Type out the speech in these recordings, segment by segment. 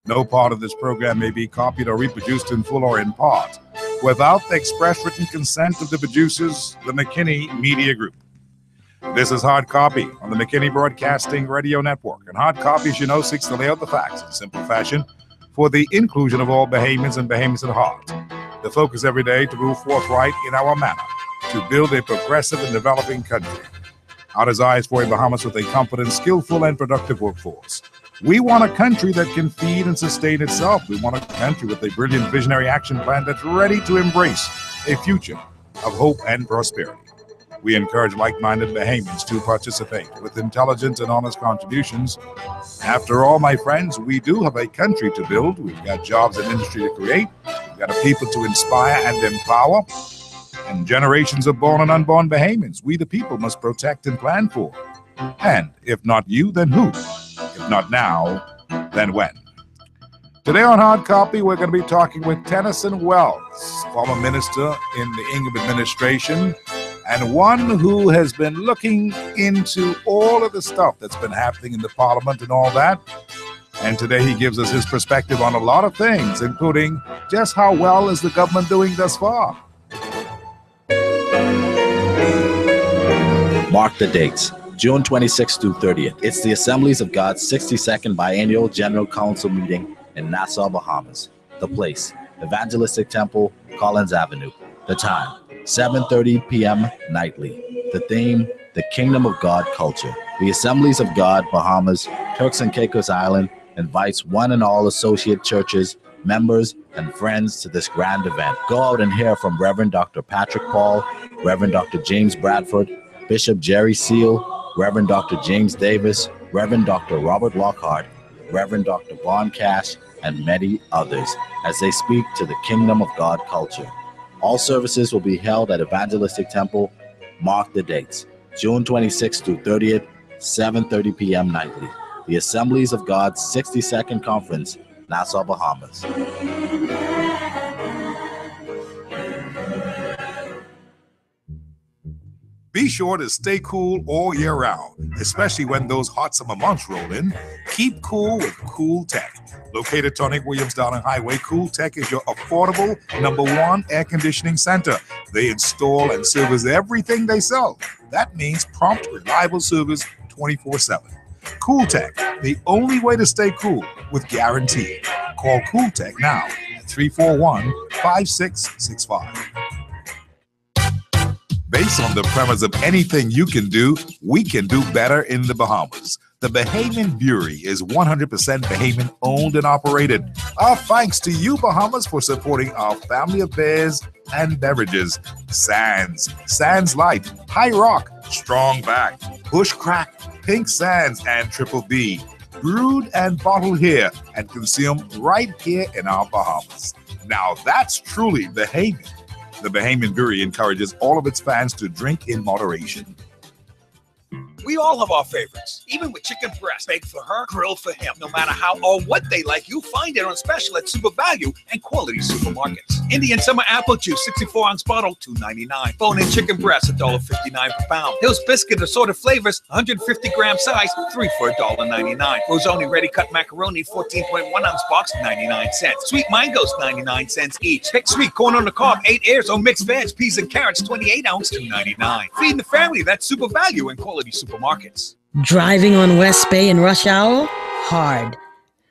No part of this program may be copied or reproduced in full or in part without the express written consent of the producers, the McKinney Media Group. This is Hard Copy on the McKinney Broadcasting Radio Network. And Hard Copy, as you know, seeks to lay out the facts in simple fashion for the inclusion of all Bahamians and Bahamians at heart. The focus every day to move forthright in our manner to build a progressive and developing country. Our desire is for a Bahamas with a competent, skillful, and productive workforce. We want a country that can feed and sustain itself. We want a country with a brilliant visionary action plan that's ready to embrace a future of hope and prosperity. We encourage like-minded Bahamians to participate with intelligent and honest contributions. After all, my friends, we do have a country to build. We've got jobs and industry to create. We've got a people to inspire and empower. And generations of born and unborn Bahamians, we the people must protect and plan for. And if not you, then who? If not now, then when? Today on Hard Copy, we're going to be talking with Tennyson Wells, former minister in the Ingham administration, and one who has been looking into all of the stuff that's been happening in the parliament and all that. And today he gives us his perspective on a lot of things, including just how well is the government doing thus far. Mark the dates. June 26th through 30th. It's the Assemblies of God's 62nd Biennial General Council meeting in Nassau, Bahamas. The place, Evangelistic Temple, Collins Avenue. The time, 7:30 p.m. nightly. The theme, the Kingdom of God culture. The Assemblies of God, Bahamas, Turks and Caicos Island invites one and all associate churches, members, and friends to this grand event. Go out and hear from Reverend Dr. Patrick Paul, Reverend Dr. James Bradford, Bishop Jerry Seal, Reverend Dr. James Davis, Reverend Dr. Robert Lockhart, Reverend Dr. Vaughn Cash, and many others as they speak to the Kingdom of God culture. All services will be held at Evangelistic Temple. Mark the dates. June 26th through 30th, 7:30 p.m. nightly. The Assemblies of God's 62nd Conference, Nassau, Bahamas. Be sure to stay cool all year round, especially when those hot summer months roll in. Keep cool with Cool Tech. Located at Tonic Williams Darling Highway, Cool Tech is your affordable #1 air conditioning center. They install and service everything they sell. That means prompt, reliable service 24/7. Cool Tech, the only way to stay cool with guarantee. Call Cool Tech now at 341-5665. Based on the premise of anything you can do, we can do better in the Bahamas. The Bahamian Brewery is 100% Bahamian owned and operated. Our thanks to you, Bahamas, for supporting our family of beers and beverages. Sands Light, High Rock, Strong Back, Bush Crack, Pink Sands, and Triple B. Brewed and bottled here and consumed right here in our Bahamas. Now that's truly Bahamian. The Bahamian Brewery encourages all of its fans to drink in moderation. We all have our favorites, even with chicken breast, baked for her, grilled for him. No matter how or what they like, you'll find it on special at Super Value and Quality Supermarkets. Indian Summer Apple Juice, 64-ounce bottle, $2.99. Bone-in chicken breast, $1.59 per pound. Hill's Biscuit, assorted flavors, 150-gram size, 3 for $1.99. Rosoni ready-cut macaroni, 14.1-ounce box, 99 cents. Sweet mangoes, 99 cents each. Pick sweet corn on the cob, 8 ears, or mixed veg, peas and carrots, 28-ounce, $2.99. Feeding the family, that's Super Value and Quality Supermarkets. Driving on West Bay in rush hour? Hard.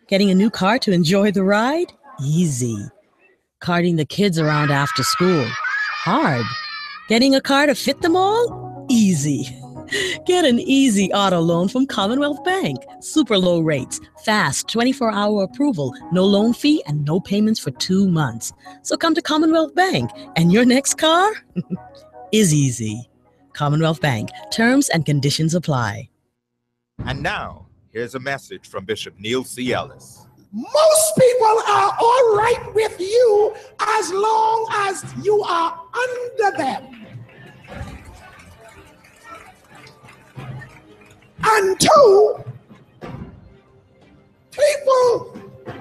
Getting a new car to enjoy the ride? Easy. Carting the kids around after school? Hard. Getting a car to fit them all? Easy. Get an easy auto loan from Commonwealth Bank. Super low rates, fast 24-hour approval, no loan fee, and no payments for 2 months. So come to Commonwealth Bank, and your next car is easy. Commonwealth Bank. Terms and conditions apply. And now, here's a message from Bishop Neil C. Ellis. Most people are all right with you as long as you are under them. And two, people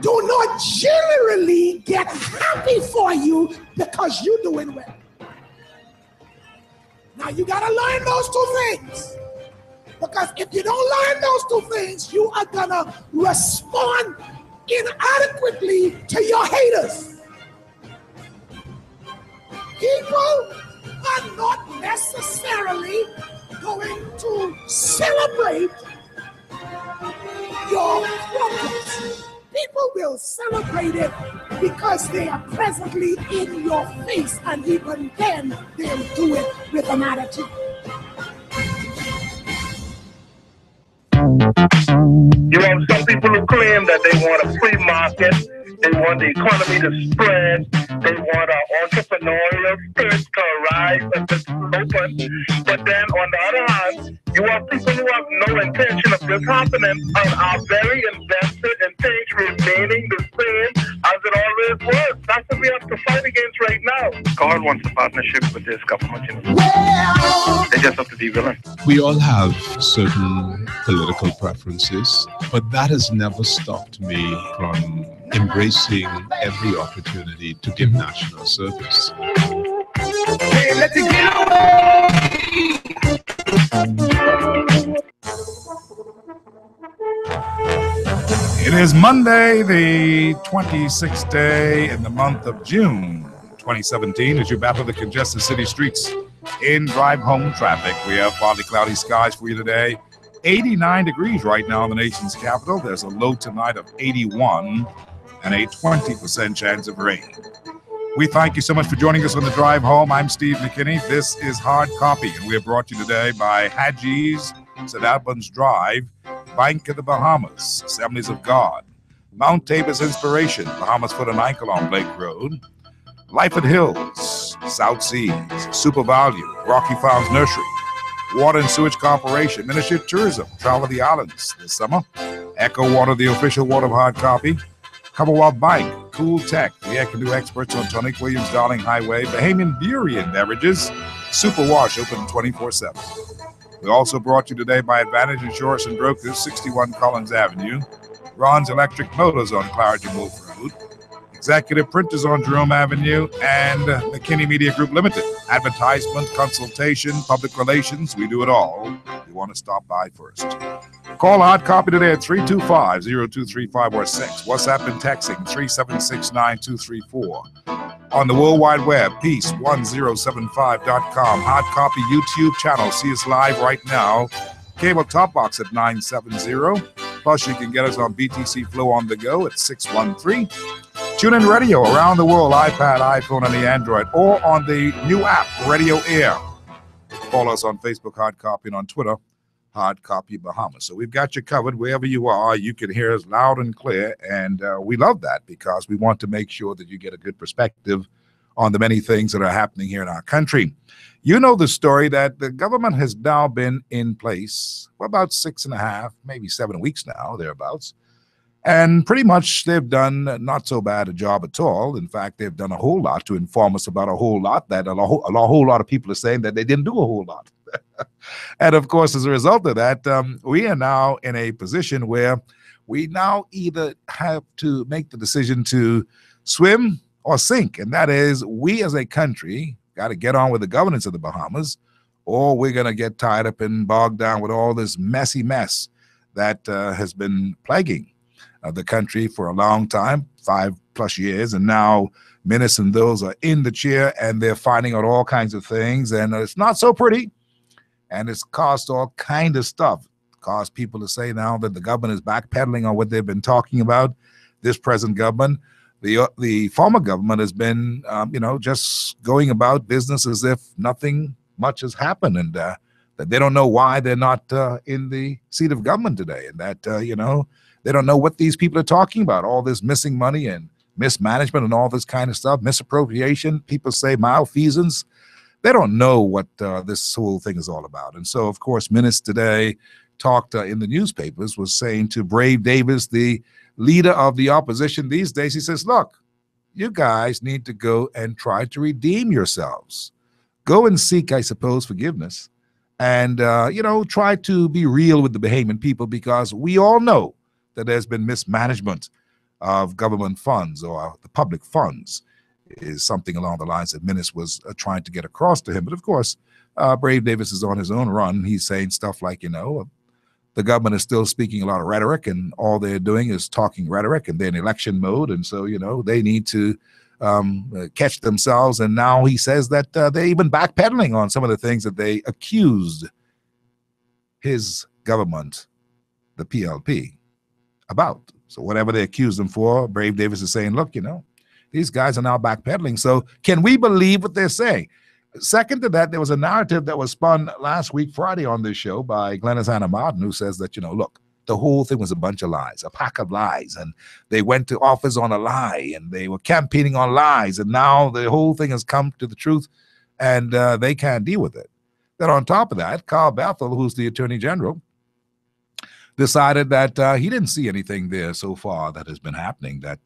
do not generally get happy for you because you're doing well. Now you got to learn those two things. Because if you don't learn those two things, you are going to respond inadequately to your haters. People are not necessarily going to celebrate your progress. People will celebrate it because they are presently in your face, and even then they'll do it with an attitude. You have some people who claim that they want a free market, they want the economy to spread, they want our entrepreneurial spirit to rise and to open. But then on the other hand, you have people who have no intention of this happening and are very invested in things remaining the same as it always was. That's what we have to fight against right now. God wants a partnership with this government. They just have to be willing. We all have certain political preferences, but that has never stopped me from embracing every opportunity to give national service. Hey, let's get away! It is Monday, the 26th day in the month of June 2017, as you battle the congested city streets in drive home traffic. We have partly cloudy skies for you today. 89 degrees right now in the nation's capital. There's a low tonight of 81 and a 20% chance of rain. We thank you so much for joining us on the drive home. I'm Steve McKinney. This is Hard Copy, and we are brought to you today by Hadji's, St. Albans Drive, Bank of the Bahamas, Assemblies of God, Mount Tabor's Inspiration, Bahamas Foot and Ankle on Blake Road, Life at Hills, South Seas, Super Value, Rocky Farms Nursery, Water and Sewage Corporation, Ministry of Tourism, Travel of the Islands this summer, Echo Water, the official water of Hard Copy, Commonwealth Bank, Cool Tech, the Air Canoe experts on Tonic Williams Darling Highway, Bahamian Brewery and Beverages, Super Wash, open 24/7. We also brought you today by Advantage Insurance and Brokers, 61 Collins Avenue, Ron's Electric Motors on Clarendon Wolf Road, Executive Printers on Jerome Avenue, and McKinney Media Group Limited. Advertisement, consultation, public relations, we do it all. You want to stop by first. Call Hard Copy today at 325-0235 or 6. WhatsApp and texting 376-9234. On the World Wide Web, peace1075.com. Hard Copy YouTube channel. See us live right now. Cable top box at 970. Plus, you can get us on BTC Flow on the go at 613. Tune in radio around the world, iPad, iPhone, and the Android, or on the new app, Radio Air. Follow us on Facebook, Hard Copy, and on Twitter, Hard Copy Bahamas. So we've got you covered wherever you are. You can hear us loud and clear, and we love that because we want to make sure that you get a good perspective on the many things that are happening here in our country. You know the story that the government has now been in place for about 6.5, maybe 7 weeks now, thereabouts. And pretty much they've done not so bad a job at all. In fact, they've done a whole lot to inform us about a whole lot that a whole lot of people are saying that they didn't do a whole lot. And of course, as a result of that, we are now in a position where we now either have to make the decision to swim or sink. And that is, we as a country got to get on with the governance of the Bahamas, or we're going to get tied up and bogged down with all this messy mess that has been plaguing the country for a long time, 5+ years, and now Menace and those are in the chair and they're finding out all kinds of things, and it's not so pretty, and it's caused all kind of stuff. It caused people to say now that the government is backpedaling on what they've been talking about. This present government, the former government has been, just going about business as if nothing much has happened, and that they don't know why they're not in the seat of government today, and that they don't know what these people are talking about, all this missing money and mismanagement and all this kind of stuff, misappropriation. People say malfeasance. They don't know what this whole thing is all about. And so, of course, Menace today talked in the newspapers, was saying to Brave Davis, the leader of the opposition these days, he says, look, you guys need to go and try to redeem yourselves. Go and seek, I suppose, forgiveness. And, try to be real with the Bahamian people, because we all know that there's been mismanagement of government funds, or the public funds is something along the lines that Menace was trying to get across to him. But of course, Brave Davis is on his own run. He's saying stuff like, the the government is still speaking a lot of rhetoric, and all they're doing is talking rhetoric, and they're in election mode. And so, they need to catch themselves. And now he says that they're even backpedaling on some of the things that they accused his government, the PLP, about. So whatever they accused them for, Brave Davis is saying, look, these guys are now backpedaling. So can we believe what they're saying? Second to that, there was a narrative that was spun last week, Friday, on this show by Glennis Anna Martin, who says that, look, the whole thing was a bunch of lies, a pack of lies, and they went to office on a lie, and they were campaigning on lies, and now the whole thing has come to the truth, and they can't deal with it. Then on top of that, Carl Bethel, who's the Attorney General, decided that he didn't see anything there so far that has been happening that,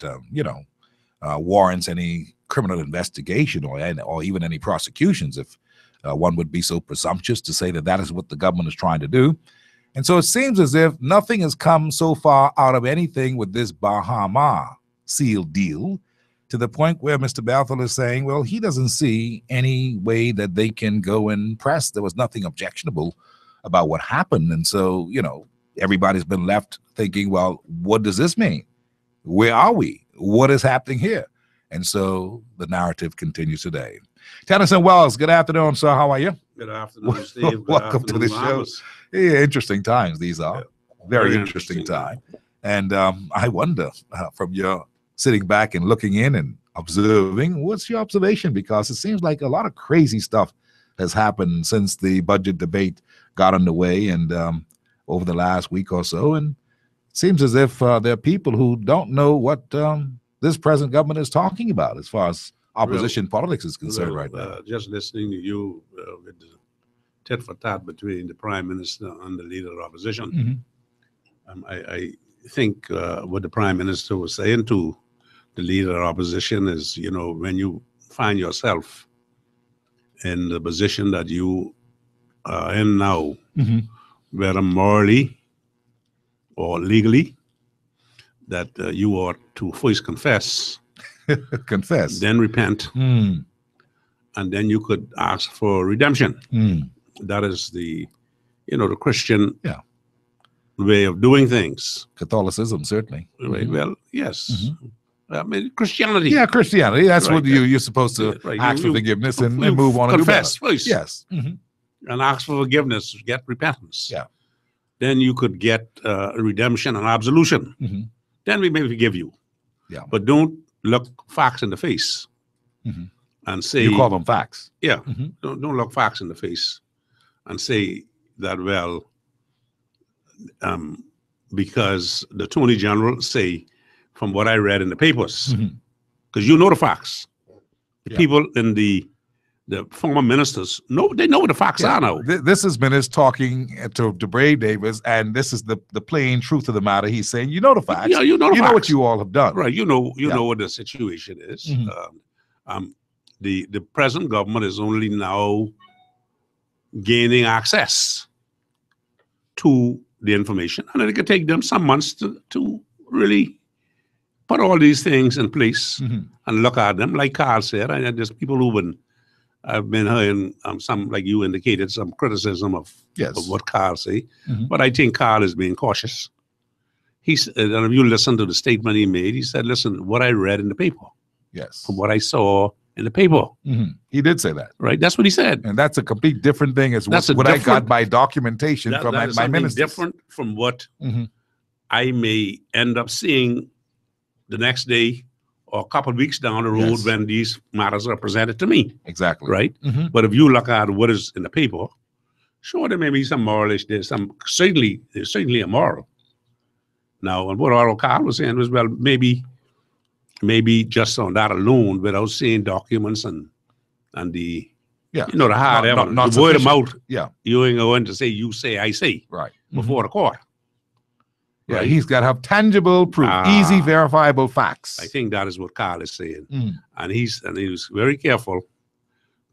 warrants any criminal investigation or even any prosecutions, if one would be so presumptuous to say that that is what the government is trying to do. And so it seems as if nothing has come so far out of anything with this Bahama seal deal, to the point where Mr. Bethel is saying, well, he doesn't see any way that they can go and press. There was nothing objectionable about what happened. And so, everybody's been left thinking, well, what does this mean? Where are we? What is happening here? And so the narrative continues today. Tennyson Wells, good afternoon, sir. How are you? Good afternoon, Steve. Welcome to the show. Yeah, interesting times these are. Yeah, very interesting time. And I wonder, from your sitting back and looking in and observing, what's your observation? Because it seems like a lot of crazy stuff has happened since the budget debate got underway and over the last week or so. And it seems as if there are people who don't know what this present government is talking about as far as opposition politics is concerned right now. Just listening to you with the tit for tat between the Prime Minister and the Leader of Opposition, I think what the Prime Minister was saying to the Leader of Opposition is, when you find yourself in the position that you are in now, whether morally or legally, that you ought to first confess, then repent, and then you could ask for redemption. That is the, the Christian way of doing things. Catholicism, certainly. Right. Well, yes. I mean, Christianity. Yeah, Christianity. That's what you're supposed to ask for forgiveness and move on and confess do better. first. Yes. And ask for forgiveness, get repentance. Yeah. Then you could get redemption and absolution. Then we may forgive you. Yeah. But don't look facts in the face and say... You call them facts. Yeah. Don't look facts in the face and say that, well, because the Attorney General say, from what I read in the papers, because you know the facts. The people in the former ministers, they know what the facts are now. This is minister talking to Brave Davis, and this is the plain truth of the matter. He's saying, you know the facts. Yeah, you know the facts. You know what you all have done. Right, you know what the situation is. The present government is only now gaining access to the information, and it could take them some months to really put all these things in place and look at them. Like Carl said, and there's people who I've been hearing some, like you indicated, some criticism of what Carl say, but I think Carl is being cautious. And if you listen to the statement he made, he said, listen, what I read in the paper. Yes. From what I saw in the paper. He did say that. Right. That's what he said. And that's a complete different thing as what I got by documentation from my ministers. Different from what I may end up seeing the next day or a couple of weeks down the road when these matters are presented to me. Exactly. Right? But if you look at what is in the paper, sure, there may be some moralish, there's certainly a moral. Now, and what Oral Carl was saying was, well, maybe just on that alone, without seeing documents and the the hard evidence, the word of mouth, you ain't going to say you say, I say, right, before the court. Yeah, right? He's got to have tangible proof, easy, verifiable facts. I think that is what Carl is saying. And he was very careful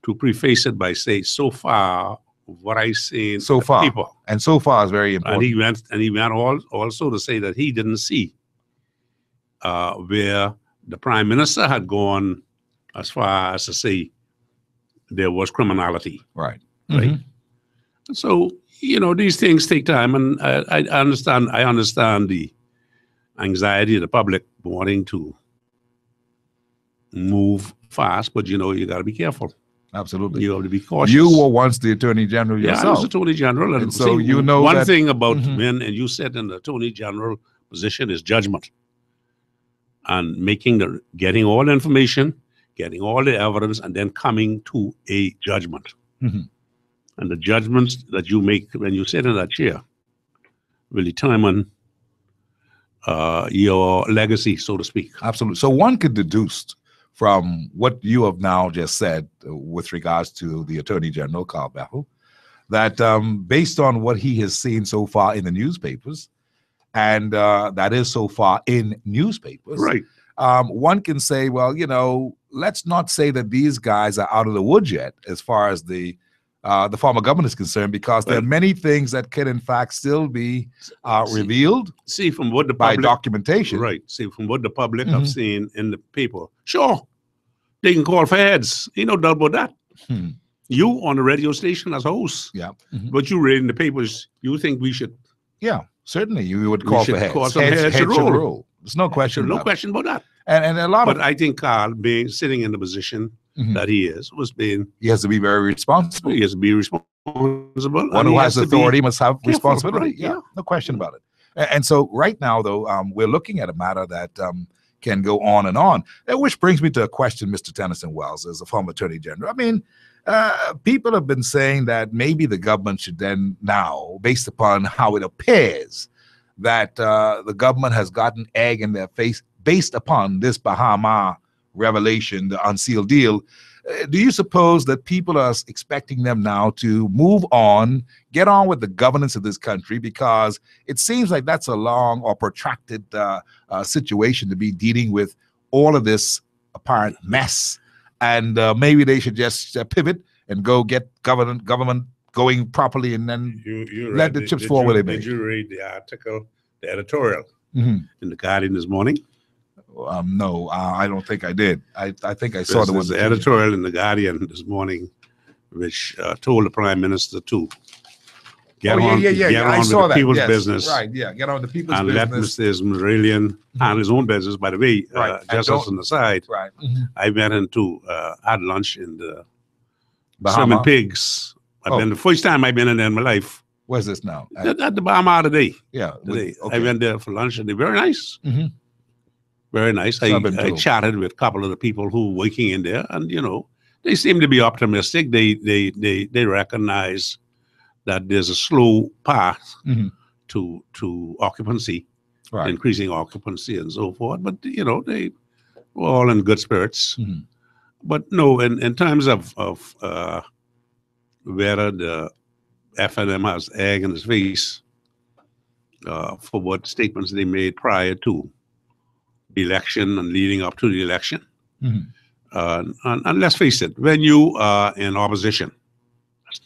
to preface it by saying, so far, what I seen so far, people. And so far is very important. And he went also to say that he didn't see where the Prime Minister had gone as far as to say there was criminality. Right. So, these things take time, and I understand. I understand the anxiety of the public wanting to move fast, but you got to be careful. Absolutely. You have to be cautious. You were once the Attorney General yourself. Yeah, I was Attorney General. And so one thing about men, and you said in the Attorney General position, is judgment. And getting all the information, getting all the evidence, and then coming to a judgment. Mm-hmm. And the judgments that you make when you sit in that chair will determine your legacy, so to speak. Absolutely. So one could deduce from what you have now just said with regards to the Attorney General, Carl Bethel, that based on what he has seen so far in the newspapers, and that is so far in newspapers, right? One can say, well, let's not say that these guys are out of the woods yet as far as the former government is concerned, because there are many things that can in fact still be revealed. See, from what the by public, documentation. Right. See, from what the public have seen in the paper, sure, they can call for heads. Ain't no doubt about that. You on the radio station as a host, but you read in the papers, you think we should. Yeah, certainly you would call for heads. Call some heads should roll. There's no question. No question about that. And a lot but I think Carl, sitting in the position that he is, he has to be very responsible. He has to be responsible. One who has authority must have responsibility. Right? Yeah, no question about it. And so right now, though, we're looking at a matter that can go on and on. Which brings me to a question, Mr. Tennyson Wells, as a former Attorney General. I mean, people have been saying that maybe the government should then now, based upon how it appears that the government has gotten egg in their face based upon this Bahama revelation, the unsealed deal, do you suppose that people are expecting them now to move on, get on with the governance of this country? Because it seems like that's a long or protracted situation to be dealing with all of this apparent mess. And maybe they should just pivot and go get government going properly, and then let the chips fall where they may. Did you read the article, the editorial in the Guardian this morning? No, I don't think I did. I think I saw the editorial in the Guardian this morning, which told the Prime Minister to get on with the people's business. Right, yeah, get on the people's business. And let Mr. Ismailian handle his own business. By the way, just as on the side, I went into had lunch in the Swimming Pigs. I've been the first time I've been in there in my life. Where's this now? At the Bahama today. Yeah. Today. Okay. I went there for lunch, and they're very nice. Very nice. I chatted with a couple of the people who were working in there, and they seem to be optimistic. They recognize that there's a slow path to occupancy, increasing occupancy and so forth. But they were all in good spirits. But no, in terms of whether the FNM has egg in his face for what statements they made prior to election and leading up to the election. And let's face it, when you are in opposition,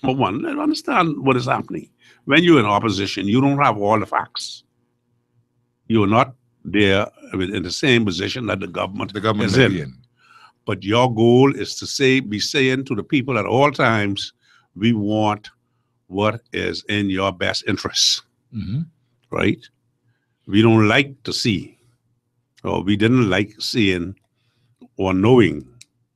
number one, understand what is happening. When you're in opposition, you don't have all the facts. You are not there in the same position that the government is in. But your goal is to be saying to the people at all times, we want what is in your best interests, right? We don't like to see, or we didn't like seeing or knowing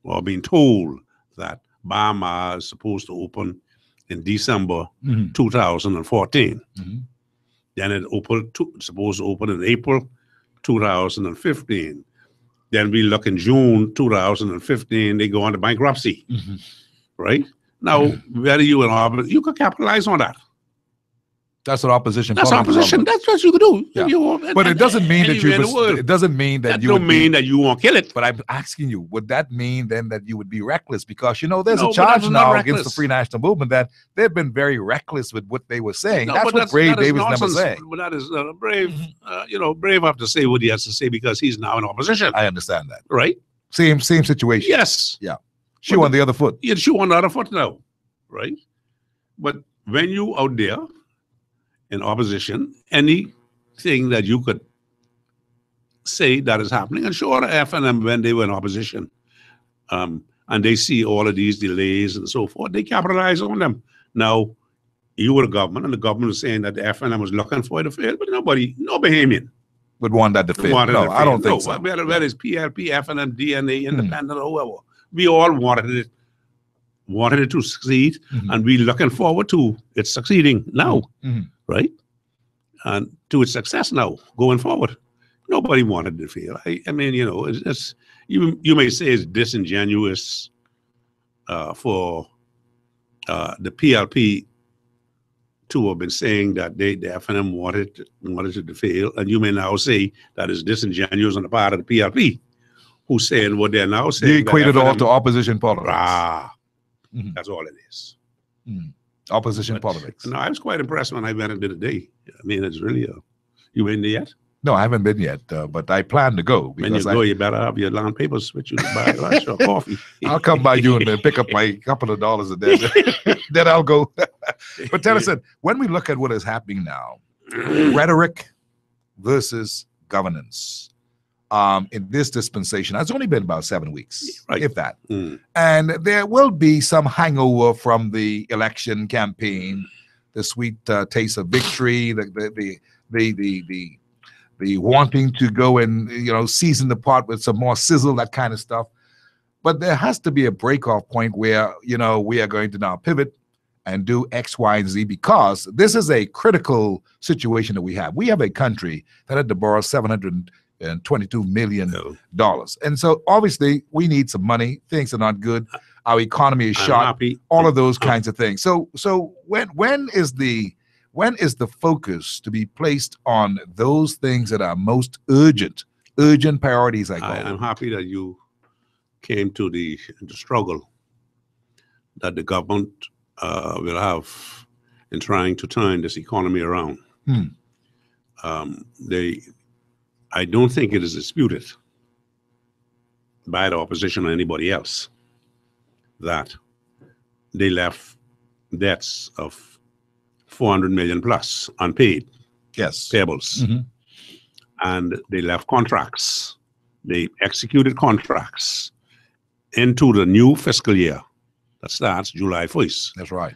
or being told that Bahama is supposed to open in December 2014. Then it supposed to open in April 2015. Then we look in June 2015, they go into bankruptcy, right? Now, whether you can capitalize on that. That's what opposition. That's opposition. That's what you could do. Yeah. But it doesn't mean that it doesn't mean that you don't mean that you won't kill it. But I'm asking you, would that mean then that you would be reckless? Because there's a charge now against the Free National Movement that they've been very reckless with what they were saying. That's what Brave Davis never saying. But that is Brave. Brave have to say what he has to say because he's now in opposition. I understand that. Right. Same situation. Yes. Yeah. Shoe on the other foot. Yeah, shoe on the other foot now. Right. But when you out there in opposition, anything that you could say that is happening, and sure, FNM, when they were in opposition, and they see all of these delays and so forth, they capitalize on them. Now, you were the government, and the government was saying that the FNM was looking for it to fail, but no Bahamian would want that to fail. wanted No, it to I don't fail. think so. Whether it's PLP, FNM, DNA, Independent, or whoever, we all wanted it to succeed, and we looking forward to it succeeding now, right? And to its success now, going forward. Nobody wanted it to fail. I mean, you know, it's you may say it's disingenuous for the PLP to have been saying that the FNM wanted it to fail, and you may now say that is disingenuous on the part of the PLP, who's saying what they're now saying. You equate it all to opposition politics. That's all it is. Opposition politics. No, I was quite impressed when I went and did a day. I mean, it's really you been there yet? No, I haven't been yet, but I plan to go. When you go, you better have your land papers with you to buy lunch or coffee. I'll come by you and then pick up my couple of dollars a day. Then I'll go. But Tennyson, when we look at what is happening now, rhetoric versus governance, in this dispensation, it's only been about 7 weeks, if that. And there will be some hangover from the election campaign, the sweet taste of victory, the wanting to go and, you know, season the pot with some more sizzle, that kind of stuff. But there has to be a break-off point where, you know, we are going to now pivot and do X, Y, and Z, because this is a critical situation that we have. We have a country that had to borrow $722 million. And so obviously we need some money. Things are not good. Our economy is shot, all of those kinds of things. So when is the focus to be placed on those things that are most urgent priorities? I'm happy that you came to the struggle that the government will have in trying to turn this economy around. I don't think it is disputed by the opposition or anybody else that they left debts of 400 million plus unpaid. Yes. Payables. And they left contracts. They executed contracts into the new fiscal year that starts July 1st. That's right.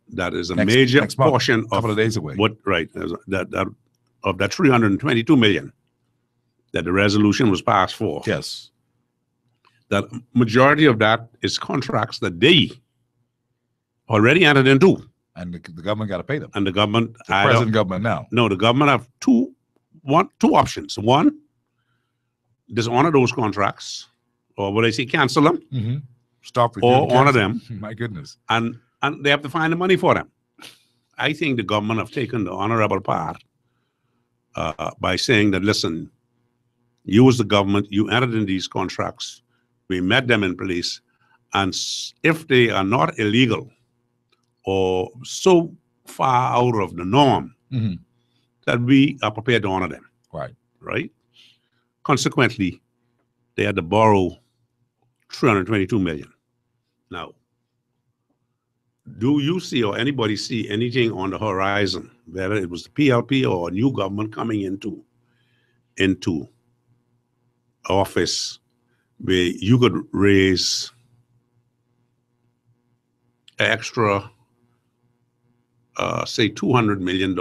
That is a major portion of couple of days away. That of that 322 million that the resolution was passed for. Yes. That majority of that is contracts that they already entered into. And the government got to pay them. And the government, the present government now. No, the government have two options. One, dishonor those contracts, or what I say, cancel them. Stop or honor them. My goodness. And they have to find the money for them. I think the government have taken the honorable part by saying that, listen, you as the government, you entered in these contracts, we met them in place, and if they are not illegal or so far out of the norm, that we are prepared to honor them. Right? Consequently, they had to borrow 322 million. Now, do you see or anybody see anything on the horizon, whether it was the PLP or a new government coming into office, where you could raise an extra, say, $200 million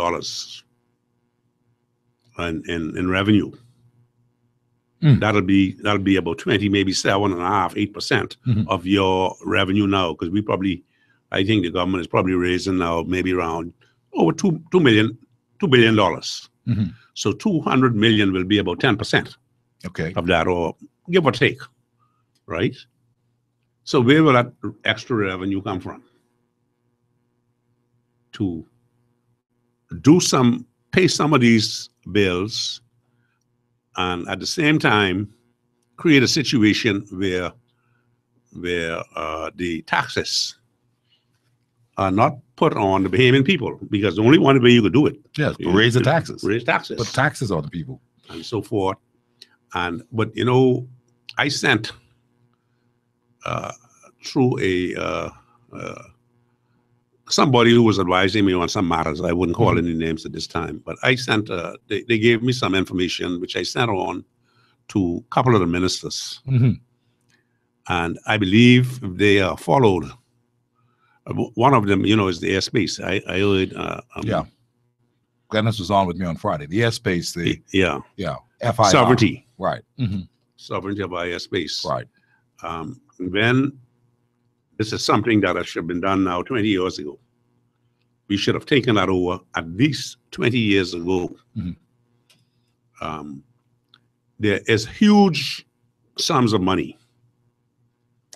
in revenue? That'll be about 20, maybe 7.5%, 8% of your revenue now, because I think the government is probably raising now maybe around over $2 billion. So 200 million will be about 10% of that, or give or take, right? So where will that extra revenue come from? To pay some of these bills, and at the same time create a situation where the taxes are not put on the Bahamian people, because the only one way you could do it. Yes, raise the taxes. Raise taxes. Put taxes on the people. And so forth. But you know, I sent through somebody who was advising me on some matters. I wouldn't call any names at this time, but I sent, they gave me some information, which I sent on to a couple of the ministers. And I believe if they are followed, One of them, is the airspace. I heard. Yeah. Glennis was on with me on Friday. The airspace, FIR. Sovereignty. Right. Mm-hmm. Sovereignty of our airspace. Right. When this is something that should have been done now 20 years ago. We should have taken that over at least 20 years ago. Mm-hmm. There is huge sums of money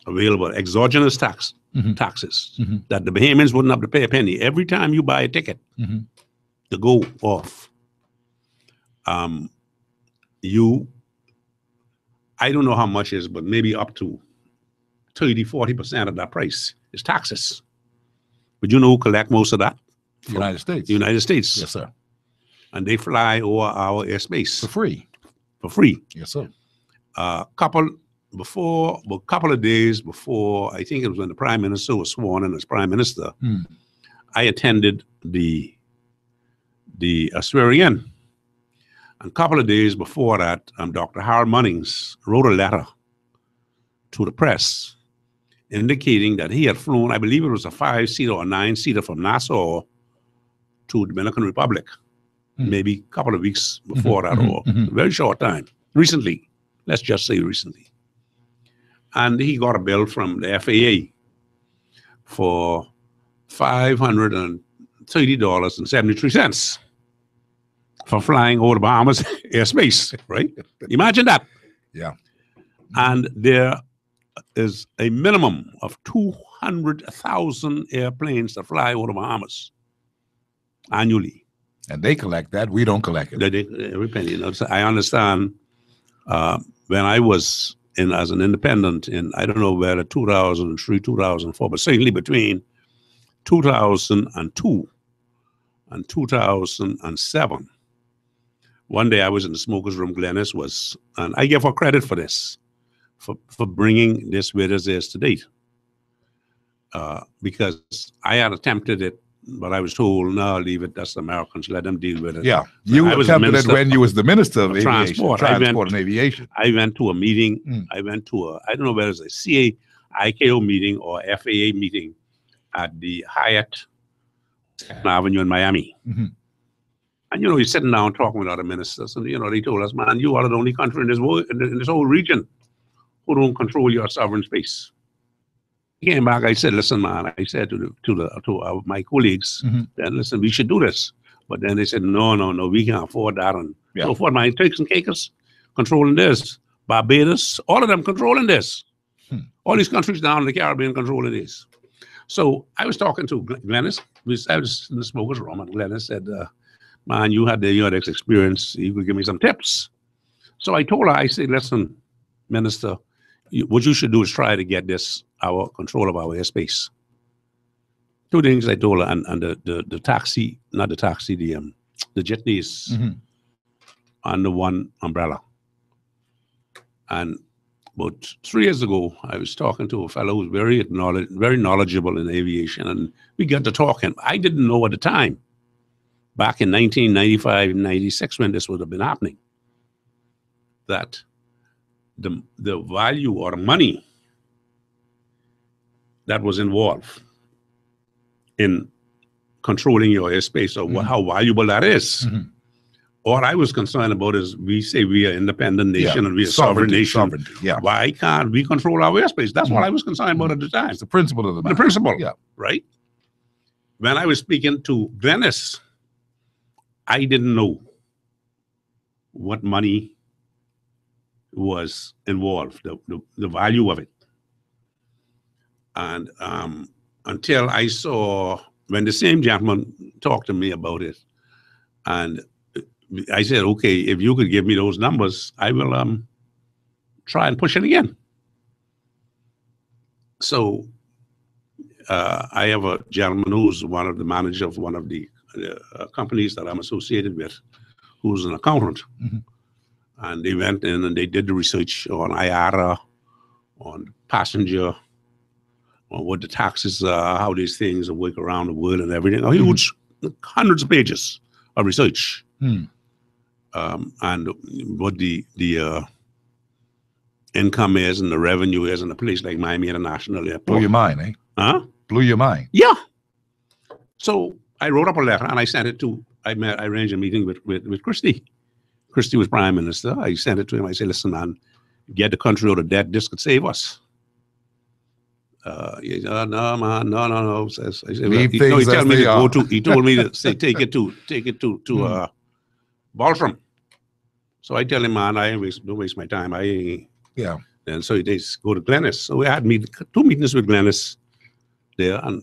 available, exogenous taxes Mm-hmm. that the Bahamians wouldn't have to pay a penny every time you buy a ticket Mm-hmm. to go off. I don't know how much is, but maybe up to 30-40% of that price is taxes. But you know who collect most of that? United States. The United States. Yes, sir. And they fly over our airspace. For free. For free. Yes, sir. A couple of days before, I think it was when the Prime Minister was sworn in as Prime Minister, I attended the swearing-in. And a couple of days before that, Dr. Harold Munnings wrote a letter to the press indicating that he had flown, I believe it was a 5-seater or 9-seater from Nassau to Dominican Republic, maybe a couple of weeks before that, or a very short time, recently, let's just say recently. And he got a bill from the FAA for $530.73 for flying over the Bahamas airspace, right? Imagine that. Yeah. And there is a minimum of 200,000 airplanes that fly over the Bahamas annually. And they collect that. We don't collect it. Every penny. So I understand when I was as an independent in, I don't know whether 2003, 2004, but certainly between 2002 and 2007. One day I was in the smoker's room, Glennis was, and I give her credit for this, for bringing this where it is to date. Because I had attempted it, but I was told, no, leave it, that's the Americans, let them deal with it. Yeah, you attempted it when you was the Minister of Transport and Aviation. I went to a meeting, I don't know whether it's a ICAO meeting or FAA meeting at the Hyatt Avenue in Miami. Mm-hmm. And, you're sitting down talking with other ministers, and, they told us, man, you are the only country in this world, in this whole region who don't control your sovereign space. He came back, I said, listen, man, I said to my colleagues, then listen, we should do this. But then they said, no, we can't afford that. And so forth. My Turks and Caicos controlling this. Barbados, all of them controlling this. All these countries down in the Caribbean controlling this. So I was talking to Glennis. I was in the smoker's room, and Glennis said, man, you had this experience. You could give me some tips. So I told her, I said, listen, Minister, what you should do is try to get our control of our airspace. Two things I told her, and the taxi, not the taxi, the jitneys under one umbrella. And about 3 years ago, I was talking to a fellow who's very knowledgeable in aviation, and we got to talking. I didn't know at the time, back in 1995, 96, when this would have been happening, that the value or money that was involved in controlling your airspace, or how valuable that is. All I was concerned about is, we say we are an independent nation and we are a sovereign nation. Why can't we control our airspace? That's what I was concerned about at the time. It's the principle of the matter. The principle, right? When I was speaking to Glennis, I didn't know what money was involved, the value of it. And until I saw, when the same gentleman talked to me about it, and I said, okay, if you could give me those numbers, I will try and push it again. So I have a gentleman who's one of the managers of one of the companies that I'm associated with, who's an accountant. And they went in and they did the research on IATA, on passenger, on what the taxes are, how these things work around the world and everything. A huge, hundreds of pages of research. And what the income is and the revenue is in a place like Miami International Airport. Blow your mind, eh? Huh? Blew your mind. Yeah. So I wrote up a letter and I sent it to, I arranged a meeting with Christie. Christie was prime minister. I sent it to him. I said, listen, man, get the country out of debt. This could save us. He said, no, man, no. I said, Leave he things told as me they to are. go to, he told me to say, take it to Baltram. So I tell him, man, don't waste my time. Yeah. And so he says, go to Glennis. So we had two meetings with Glennis there, and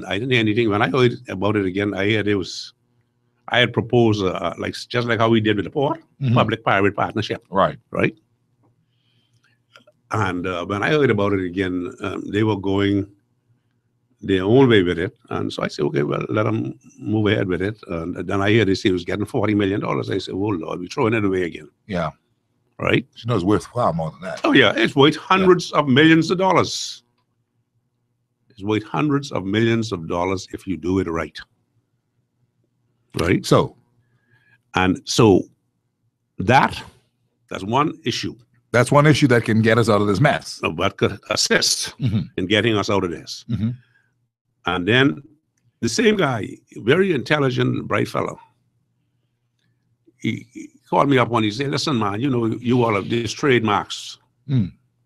I didn't hear anything. When I heard about it again, I had proposed, just like how we did with the port, public-private partnership. Right. Right. And when I heard about it again, they were going their own way with it. And so I said, okay, well, let them move ahead with it. And then I hear they say it was getting $40 million. I said, oh, Lord, we're throwing it away again. Yeah. Right? She knows worth far more than that. Oh, yeah. It's worth hundreds of millions of dollars. It's worth hundreds of millions of dollars if you do it right. Right? So that's one issue. That's one issue that can get us out of this mess. But could assist in getting us out of this. And then the same guy, very intelligent, bright fellow, he called me up one. He said, listen, man, you all have these trademarks.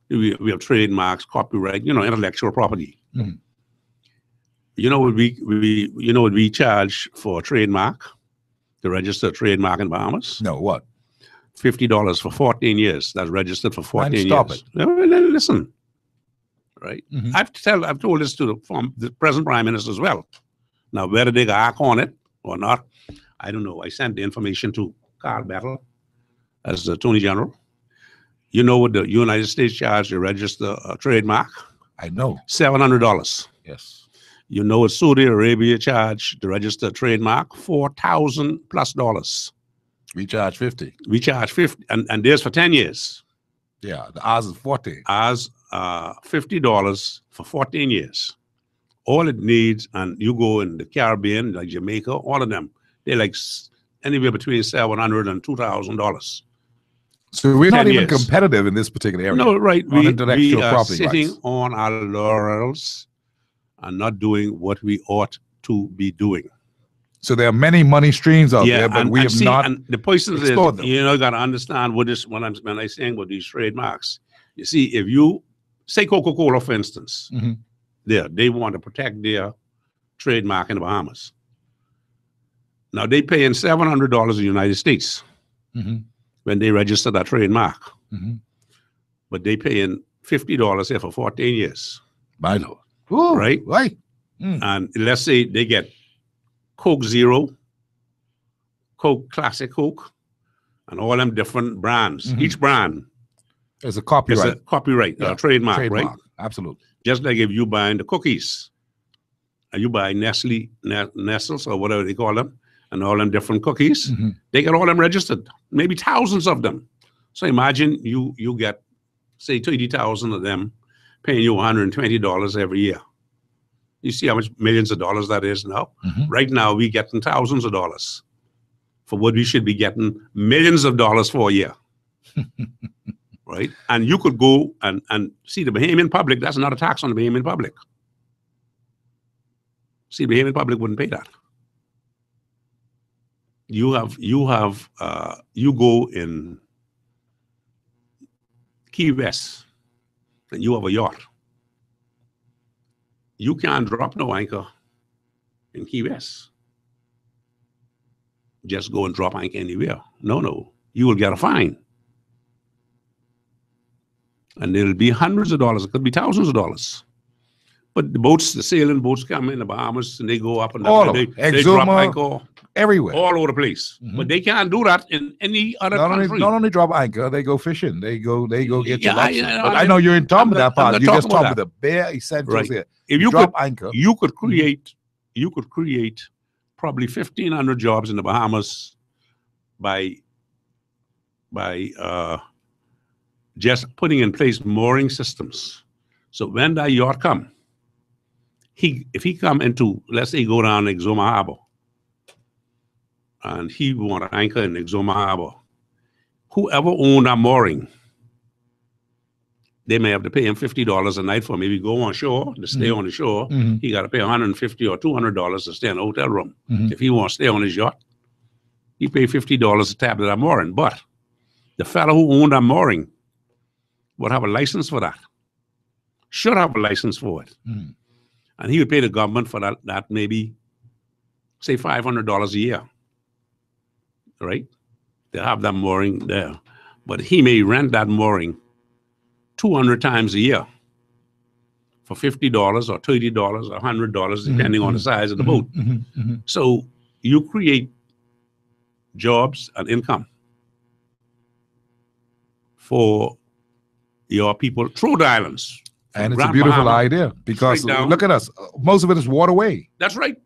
We have trademarks, copyright, intellectual property. You know what we charge for a trademark, to register a trademark in Bahamas? No, what? $50 for 14 years. That's registered for 14 years. Stop it. Listen, right? I've told this to the present prime minister as well. Now, whether they act on it or not, I don't know. I sent the information to Carl Battle as the Attorney General. You know what the United States charge to register a trademark? I know. $700. Yes. You know what Saudi Arabia charge to register a trademark? $4,000 plus. We charge 50. We charge 50, and theirs for 10 years. Yeah, ours is 40. Ours, $50 for 14 years. All it needs, and you go in the Caribbean, like Jamaica, all of them, they're like anywhere between $700 and $2,000. So we're not even years. competitive in this particular area. No, right. On We intellectual are property sitting rights. on our laurels and not doing what we ought to be doing. So there are many money streams out there, but we have see, not and the person is, explored them. you got to understand when I saying about these trademarks. You see, if you say Coca-Cola, for instance, they want to protect their trademark in the Bahamas. Now they paying $700 in the United States when they register that trademark, but they paying $50 here for 14 years. My Lord. Ooh, right? Right. And let's say they get Coke Zero, Coke Classic Coke, and all them different brands. Each brand is a copyright. Is a copyright, trademark, right? Absolutely. Just like if you buying the cookies, and you buy Nestles or whatever they call them, and all them different cookies, they get all them registered, maybe thousands of them. So imagine you get, say, 30,000 of them paying you $120 every year. You see how much millions of dollars that is now? Right now, we getting thousands of dollars for what we should be getting millions of dollars for a year. Right? And you could go and see the Bahamian public, that's not a tax on the Bahamian public. See, the Bahamian public wouldn't pay that. You go in Key West and you have a yacht. You can't drop no anchor in Key West. Just go and drop anchor anywhere. No. You will get a fine. And it'll be hundreds of dollars. It could be thousands of dollars. But the sailing boats come in the Bahamas and they go up and down. They drop anchor everywhere. All over the place. But they can't do that in any other country. Not only drop anchor, they go fishing. They go get your lobster. But I know you're in talking about that part. You just talking about about the bare essentials here. If you drop anchor, you could create probably 1,500 jobs in the Bahamas by just putting in place mooring systems. So when that yacht come, if he come into, let's say, go down Exuma Harbor, and he want to anchor in Exuma Harbor, whoever owned that mooring they may have to pay him $50 a night for maybe go on shore, to stay on the shore. He got to pay $150 or $200 to stay in a hotel room. If he wants to stay on his yacht, he pay $50 a tab to that mooring. But the fellow who owned that mooring would have a license for that. Should have a license for it. And he would pay the government for that maybe, say, $500 a year. Right? They have that mooring there. But he may rent that mooring 200 times a year for $50 or $30 or $100, depending on the size of the boat. So you create jobs and income for your people through the islands. And it's a beautiful idea because look at us. Most of it is waterway. That's right.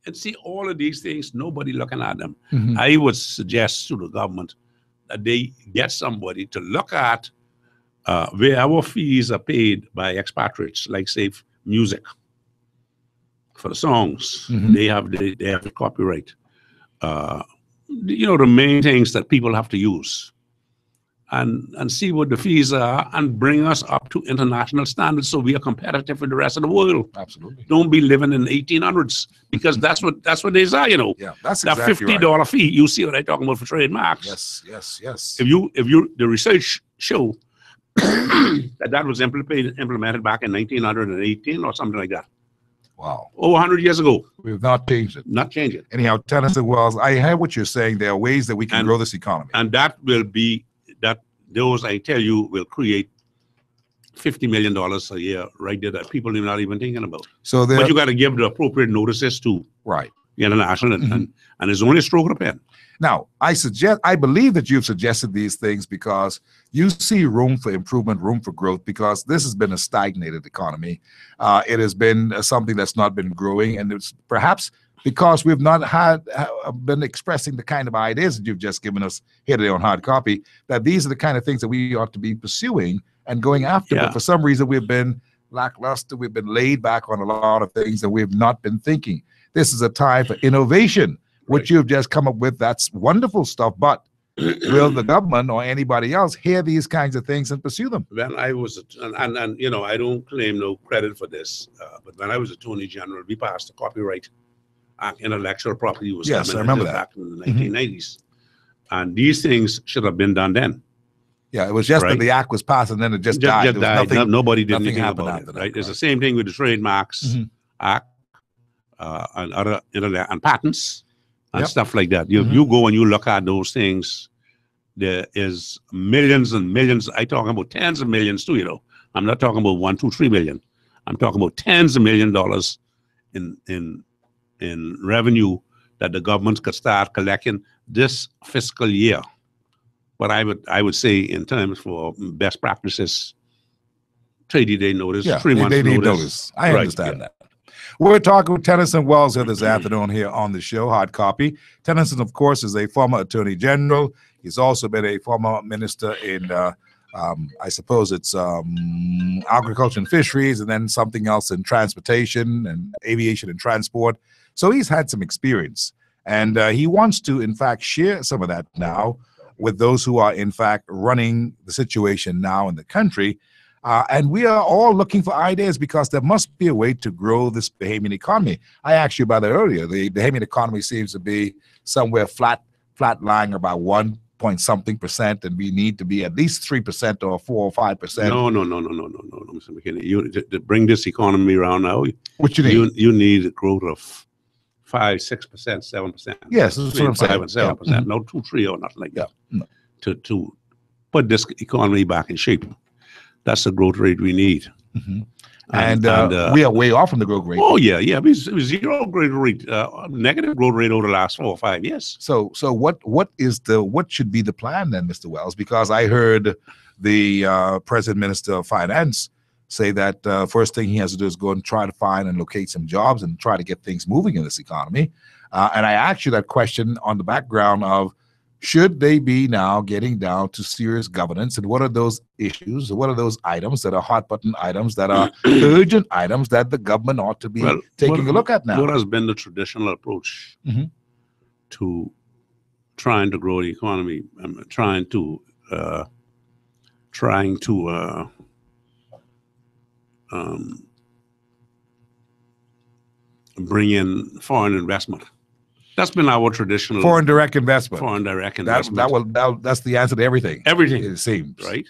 And see, all of these things, nobody looking at them. I would suggest to the government that they get somebody to look at where our fees are paid by expatriates, like say music for the songs. They have the copyright. You know, the main things that people have to use. And see what the fees are and bring us up to international standards so we are competitive with the rest of the world. Absolutely. Don't be living in the 1800s because that's what they are, you know. Yeah, that's that exactly $50 right. fee. You see what I'm talking about for trademarks. Yes. If the research show that was implemented back in 1918 or something like that. Wow. Over 100 years ago. We've not changed it. Not changed it. Anyhow, Tennyson Wells, I hear what you're saying. There are ways that we can grow this economy. And that will be those, I tell you, will create $50 million a year right there that people are not even thinking about. So but you got to give the appropriate notices to the international, and it's only a stroke of the pen. Now, I believe that you've suggested these things because you see room for improvement, room for growth, because this has been a stagnated economy. It has been something that's not been growing, and it's perhaps because we've not been expressing the kind of ideas that you've just given us here today on Hard Copy, that these are the kind of things that we ought to be pursuing and going after. But for some reason, we've been lackluster. We've been laid back on a lot of things that we've not been thinking. This is a time for innovation, which you've just come up with. That's wonderful stuff. But will the government or anybody else hear these kinds of things and pursue them? When I was, and you know, I don't claim no credit for this, but when I was Attorney General, we passed the Copyright Act. Intellectual property was I remember that back in the 1990s, and these things should have been done then. Yeah, it was just that the act was passed and then it just died. Nobody did anything happened about after it. that, Right? It's the same thing with the Trademarks Act and other and patents and stuff like that. You go and you look at those things. There is millions and millions. I talking about tens of millions too. You know, I'm not talking about 1, 2, 3 million. I'm talking about tens of $millions in revenue that the government could start collecting this fiscal year. But I would say in terms for best practices, 30-day notice, 3 months notice. I understand that. We're talking with Tennyson Wells here this afternoon here on the show, Hard Copy. Tennyson, of course, is a former Attorney General. He's also been a former minister in, I suppose it's agriculture and fisheries, and then something else in transportation and aviation and transport. So he's had some experience. And he wants to, in fact, share some of that now with those who are, in fact, running the situation now in the country. And we are all looking for ideas because there must be a way to grow this Bahamian economy. I asked you about it earlier. The Bahamian economy seems to be somewhere flat lying about 1-point-something%, and we need to be at least 3% or 4 or 5%. No, Mr. McKinney. To bring this economy around now, what you need? You need a growth of 5, 6%, 7%. Yes, that's what I'm saying. 5 and 7%, no 2, 3 or nothing like that. No. To put this economy back in shape. That's the growth rate we need. And we are way off from the growth rate. Oh, yeah. It was zero growth rate, negative growth rate over the last 4 or 5 years. So what should be the plan then, Mr. Wells? Because I heard the President Minister of Finance say that first thing he has to do is go and try to find and locate some jobs and try to get things moving in this economy. And I asked you that question on the background of, should they be now getting down to serious governance? And what are those issues? What are those items that are hot button items, that are urgent items that the government ought to be taking a look at now? What has been the traditional approach to trying to grow the economy? Trying to bring in foreign investment. That's been our traditional foreign direct investment. Foreign direct investment. That's the answer to everything. Everything, it seems. Right.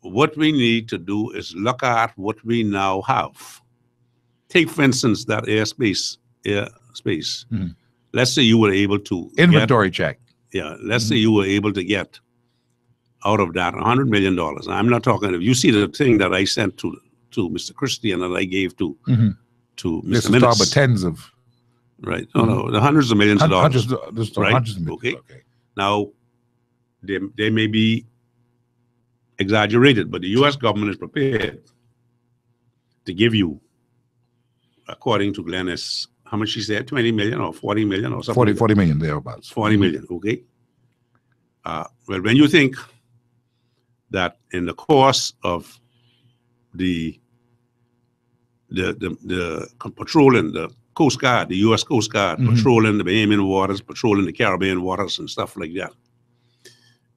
What we need to do is look at what we now have. Take, for instance, that airspace. Let's say you were able to inventory check. Yeah. Let's say you were able to get out of that $100 million. I'm not talking. If you see the thing that I sent to Mr. Christian that I gave to Mr. This is Minnis. talking about tens of. Right. No, the hundreds of millions of dollars. Right. Hundreds of millions. Okay. Now, they may be exaggerated, but the U.S. government is prepared to give you, according to Glennis, how much she said, 20 million or 40 million or something? 40 million thereabouts. 40 million, okay. Well, when you think that in the course of the patrolling, the Coast Guard, the U.S. Coast Guard, patrolling the Bahamian waters, patrolling the Caribbean waters and stuff like that,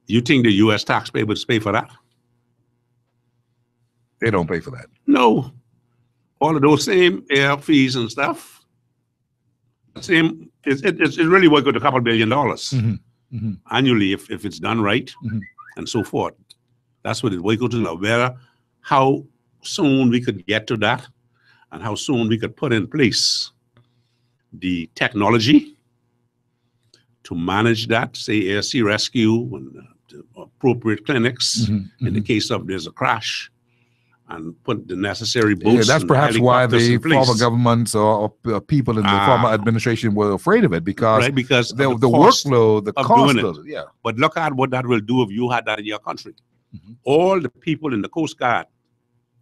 you think the U.S. taxpayer would pay for that? They don't pay for that. No. All of those same air fees and stuff, it's really worth a couple $2 billion annually if it's done right and so forth. That's what it will go to now. How soon we could get to that and how soon we could put in place the technology to manage that, say air sea rescue and appropriate clinics in the case of there's a crash, and put the necessary boats. That's perhaps why the in place. former governments or people in the former administration were afraid of it, because right, because the cost workload, the cost of it. Yeah. But look at what that will do if you had that in your country. All the people in the Coast Guard,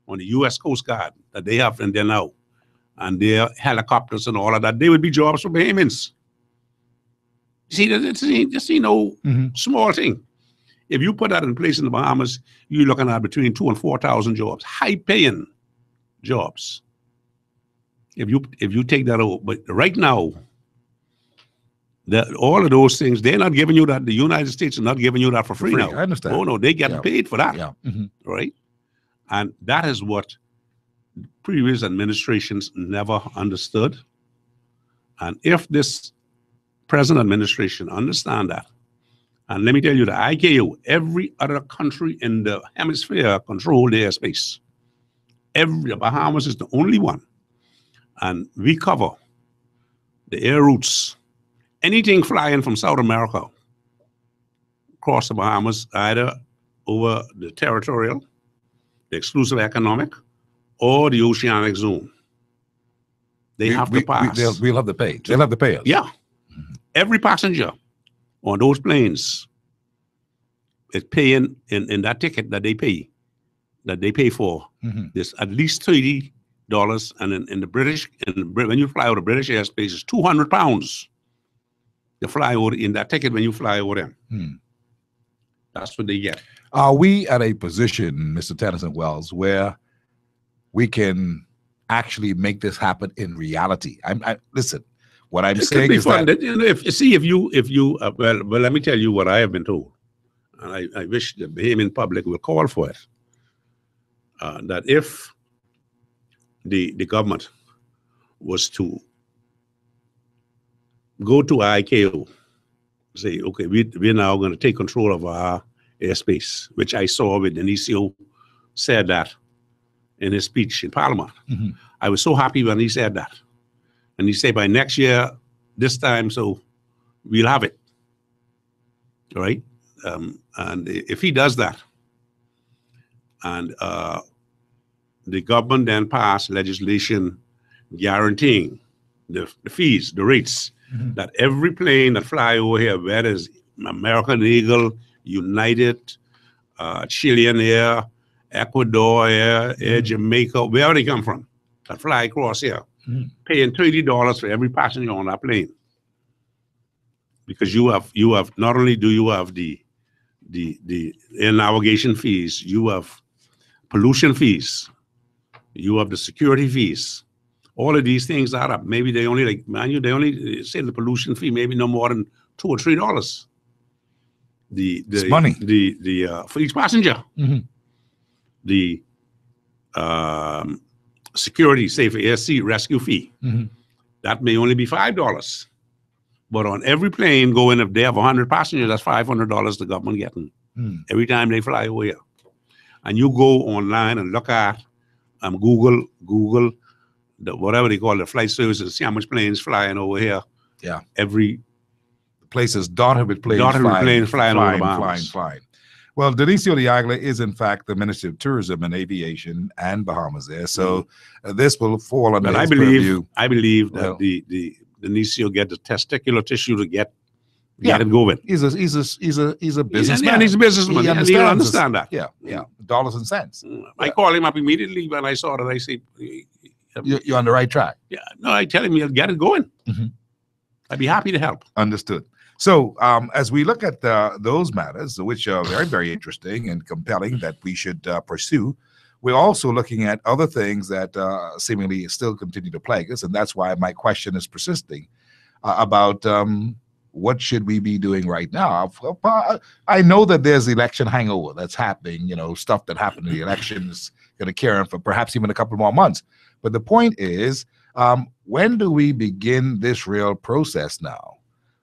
on the U.S. Coast Guard that they have in there now, and their helicopters and all of that, they would be jobs for Bahamians. See, it's no small thing. If you put that in place in the Bahamas, you're looking at between 2,000 and 4,000 jobs, high-paying jobs. If you take that over, but right now, all of those things, they're not giving you that. The United States is not giving you that for free now. I understand. Oh no, they get paid for that. Yeah. Right, and that is what previous administrations never understood. And if this present administration understand that, and let me tell you, the ICAO, every other country in the hemisphere control their airspace. The Bahamas is the only one. And we cover the air routes. Anything flying from South America across the Bahamas, either over the territorial, the exclusive economic, or the oceanic zone. They have to pass. We'll have to pay. They'll have to pay us. Yeah. Every passenger on those planes is paying in that ticket that they pay for. There's at least $30, and in the British, when you fly over the British airspace, it's £200 to fly over in that ticket when you fly over them. That's what they get. Are we at a position, Mr. Tennyson Wells, where we can actually make this happen in reality? Listen. What I'm saying is that well, let me tell you what I have been told, and I wish the Bahamian public will call for it. That if the government was to go to ICAO, say, okay, we're now going to take control of our airspace, which I saw with Dionisio said that in his speech in Parliament. I was so happy when he said that. And he said by next year, this time, so we'll have it. All right? And if he does that, and the government then pass legislation guaranteeing the fees, the rates, that every plane that fly over here, whether it's American Eagle, United, Chilean Air, Ecuador Air, Jamaica, wherever they come from, that fly across here, paying $30 for every passenger on that plane, because you have not only do you have the air navigation fees, you have pollution fees, you have the security fees. All of these things add up. Maybe they only they only say the pollution fee maybe no more than $2 or $3. It's money. For each passenger. The security, say for ASC rescue fee. That may only be $5. But on every plane going, if they have 100 passengers, that's $500 the government getting every time they fly over here. And you go online and look at Google whatever they call the flight services, see how much planes flying over here. Yeah. Every places dotted with planes flying over the Bahamas. Flying. Well, Dionisio de Aguila is in fact the Minister of Tourism and Aviation and Bahamas there. So this will fall under his purview. I believe that the Dionisio get the testicular tissue to get it going. He's a businessman. And he's a businessman. He and he'll understand that. Yeah. Dollars and cents. I call him up immediately when I saw that. I say, you're on the right track. Yeah. No, I tell him he'll get it going. I'd be happy to help. Understood. So as we look at those matters, which are very, very interesting and compelling that we should pursue, we're also looking at other things that seemingly still continue to plague us. And that's why my question is persisting about what should we be doing right now? I know that there's election hangover that's happening, stuff that happened in the election is going to carry on for perhaps even a couple more months. But the point is, when do we begin this real process now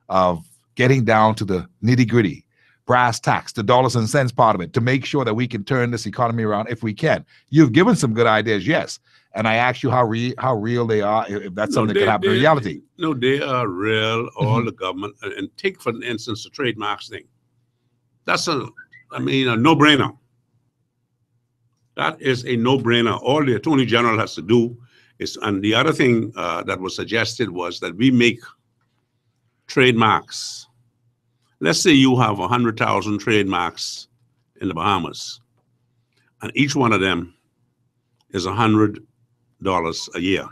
of getting down to the nitty-gritty, brass tacks, the dollars and cents part of it, to make sure that we can turn this economy around if we can? You've given some good ideas, yes. And I asked you how real they are, if that's something that can happen in reality. No, they are real, all the government. And take, for instance, the trademarks thing. That's a no-brainer. That is a no-brainer. All the Attorney General has to do is, and the other thing that was suggested was that we make trademarks. Let's say you have 100,000 trademarks in the Bahamas, and each one of them is $100 a year.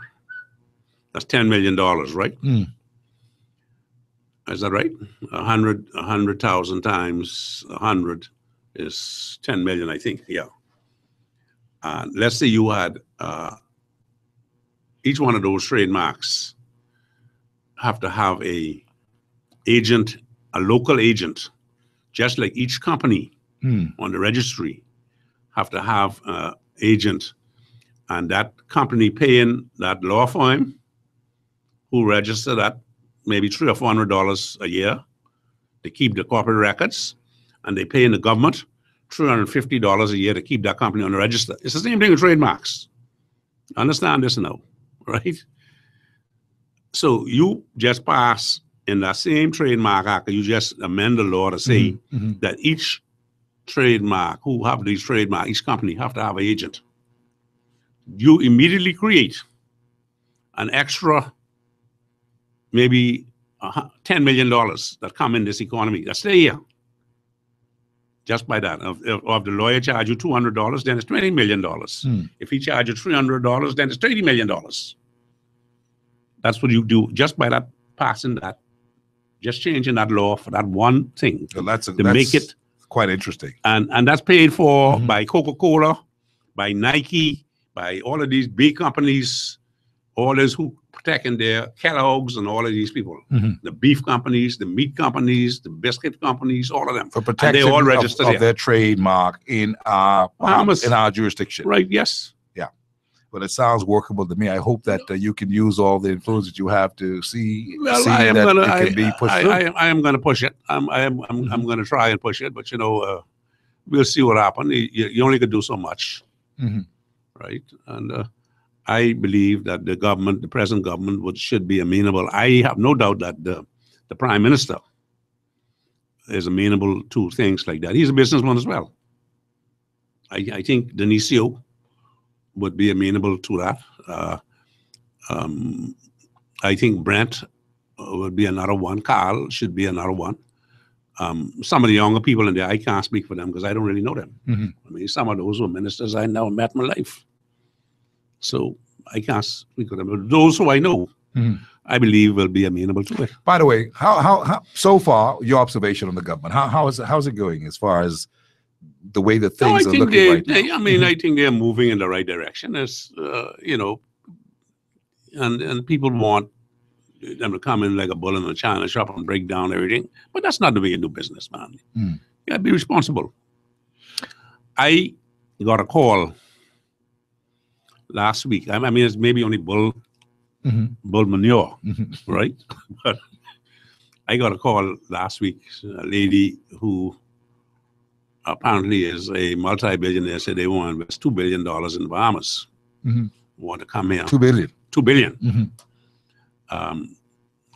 That's $10 million, right? Is that right? 100,000 times 100 is 10 million, I think. Yeah. Let's say you had each one of those trademarks have to have a local agent, just like each company on the registry have to have an agent, and that company paying that law firm who register that maybe $300 or $400 a year to keep the corporate records, and they pay in the government $350 a year to keep that company on the register. It's the same thing with trademarks. Understand this now, right? So you just pass in that same trademark act, you just amend the law to say that each trademark, who have these trademarks, each company have to have an agent. You immediately create an extra maybe $10 million that come in this economy that stay here. Just by that. If the lawyer charge you $200, then it's $20 million. If he charge you $300, then it's $30 million. That's what you do just by that, passing that, just changing that law for that one thing. So that's make it quite interesting. And that's paid for by Coca-Cola, by Nike, by all of these big companies, all those who protecting their Kellogg's and all of these people, the beef companies, the meat companies, the biscuit companies, all of them. For protection all registered of their trademark in our jurisdiction. Right, yes. Yeah. Well, it sounds workable to me. I hope that you can use all the influence that you have to see I am that gonna, it can be pushed through. I am going to push it. I'm going to try and push it, but we'll see what happens. You only can do so much, right? And I believe that the present government should be amenable. I have no doubt that the Prime Minister is amenable to things like that. He's a businessman as well. I think Dionisio would be amenable to that. I think Brent would be another one. Carl should be another one. Some of the younger people in there, I can't speak for them because I don't really know them. I mean, some of those were ministers I never met in my life. So I can't speak for them. But those who I know, I believe will be amenable to it. By the way, how so far, your observation on the government, how's it going as far as the way that things are looking right now? I think they're moving in the right direction. As and people want them to come in like a bull in a china shop and break down everything. But that's not the way you do business, man. You got to be responsible. I got a call last week. I mean, it's maybe only bull manure, right? But I got a call last week. A lady who apparently is a multi-billionaire said they want to invest $2 billion in the Bahamas. Want to come here. $2 billion. $2 billion.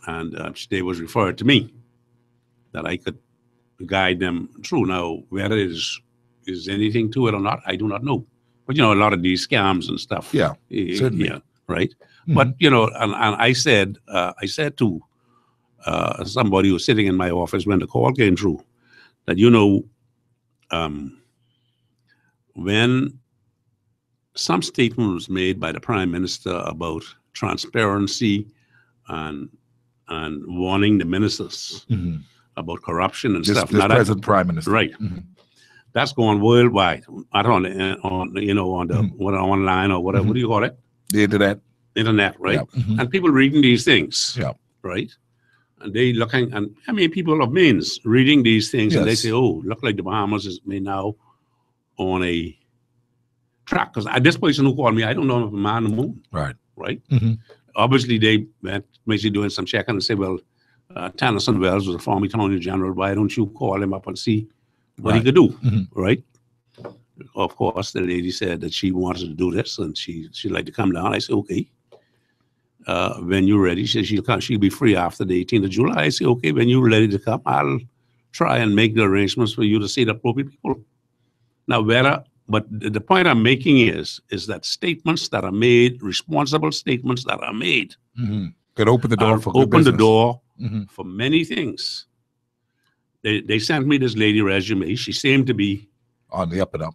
And they was referred to me that I could guide them through. Now, whether it is anything to it or not, I do not know. But, a lot of these scams and stuff. Yeah, certainly. Yeah, right? But, and I said to somebody who was sitting in my office when the call came through that, when some statement was made by the Prime Minister about transparency and warning the ministers about corruption and stuff. This present Prime Minister. Right. That's going worldwide. Not on the online or whatever. What do you call it? The internet. Internet, right? Yeah. And people reading these things. Yeah. Right? And they looking, and I mean, people of means reading these things, and they say, "Oh, look like the Bahamas is now on a track." Because this person who called me, I don't know if I'm on the moon. Right. Right. Obviously, they basically doing some checking and say, "Well, Tennyson Wells was a former Attorney General. Why don't you call him up and see what he could do?" Right. Of course, the lady said that she wanted to do this, and she'd like to come down. I said, "Okay." When you're ready, she said she'll be free after the 18th of July. I say, okay, when you're ready to come, I'll try and make the arrangements for you to see the appropriate people. Now, but the point I'm making is that statements that are made, responsible statements that are made, could open the door for good open business. the door for many things. They sent me this lady resume. She seemed to be on the up and up.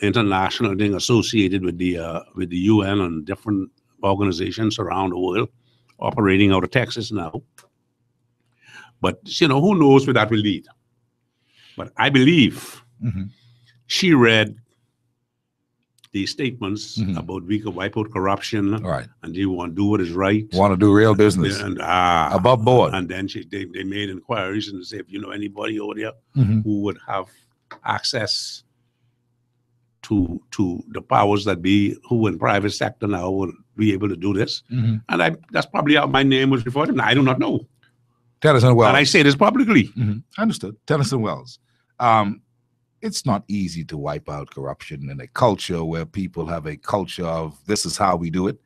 International thing associated with the UN and different organizations around the world, operating out of Texas now. But, who knows where that will lead. But I believe she read these statements about we could wipe out corruption, and they want to do what is right. Want to do real business. And, above board. And then they made inquiries and said, if you know anybody over there who would have access to the powers that be, who in private sector now will be able to do this. And that's probably how my name was referred to. I do not know. Tennyson Wells. And I say this publicly. Understood. Tennyson Wells. It's not easy to wipe out corruption in a culture where people have a culture of this is how we do it.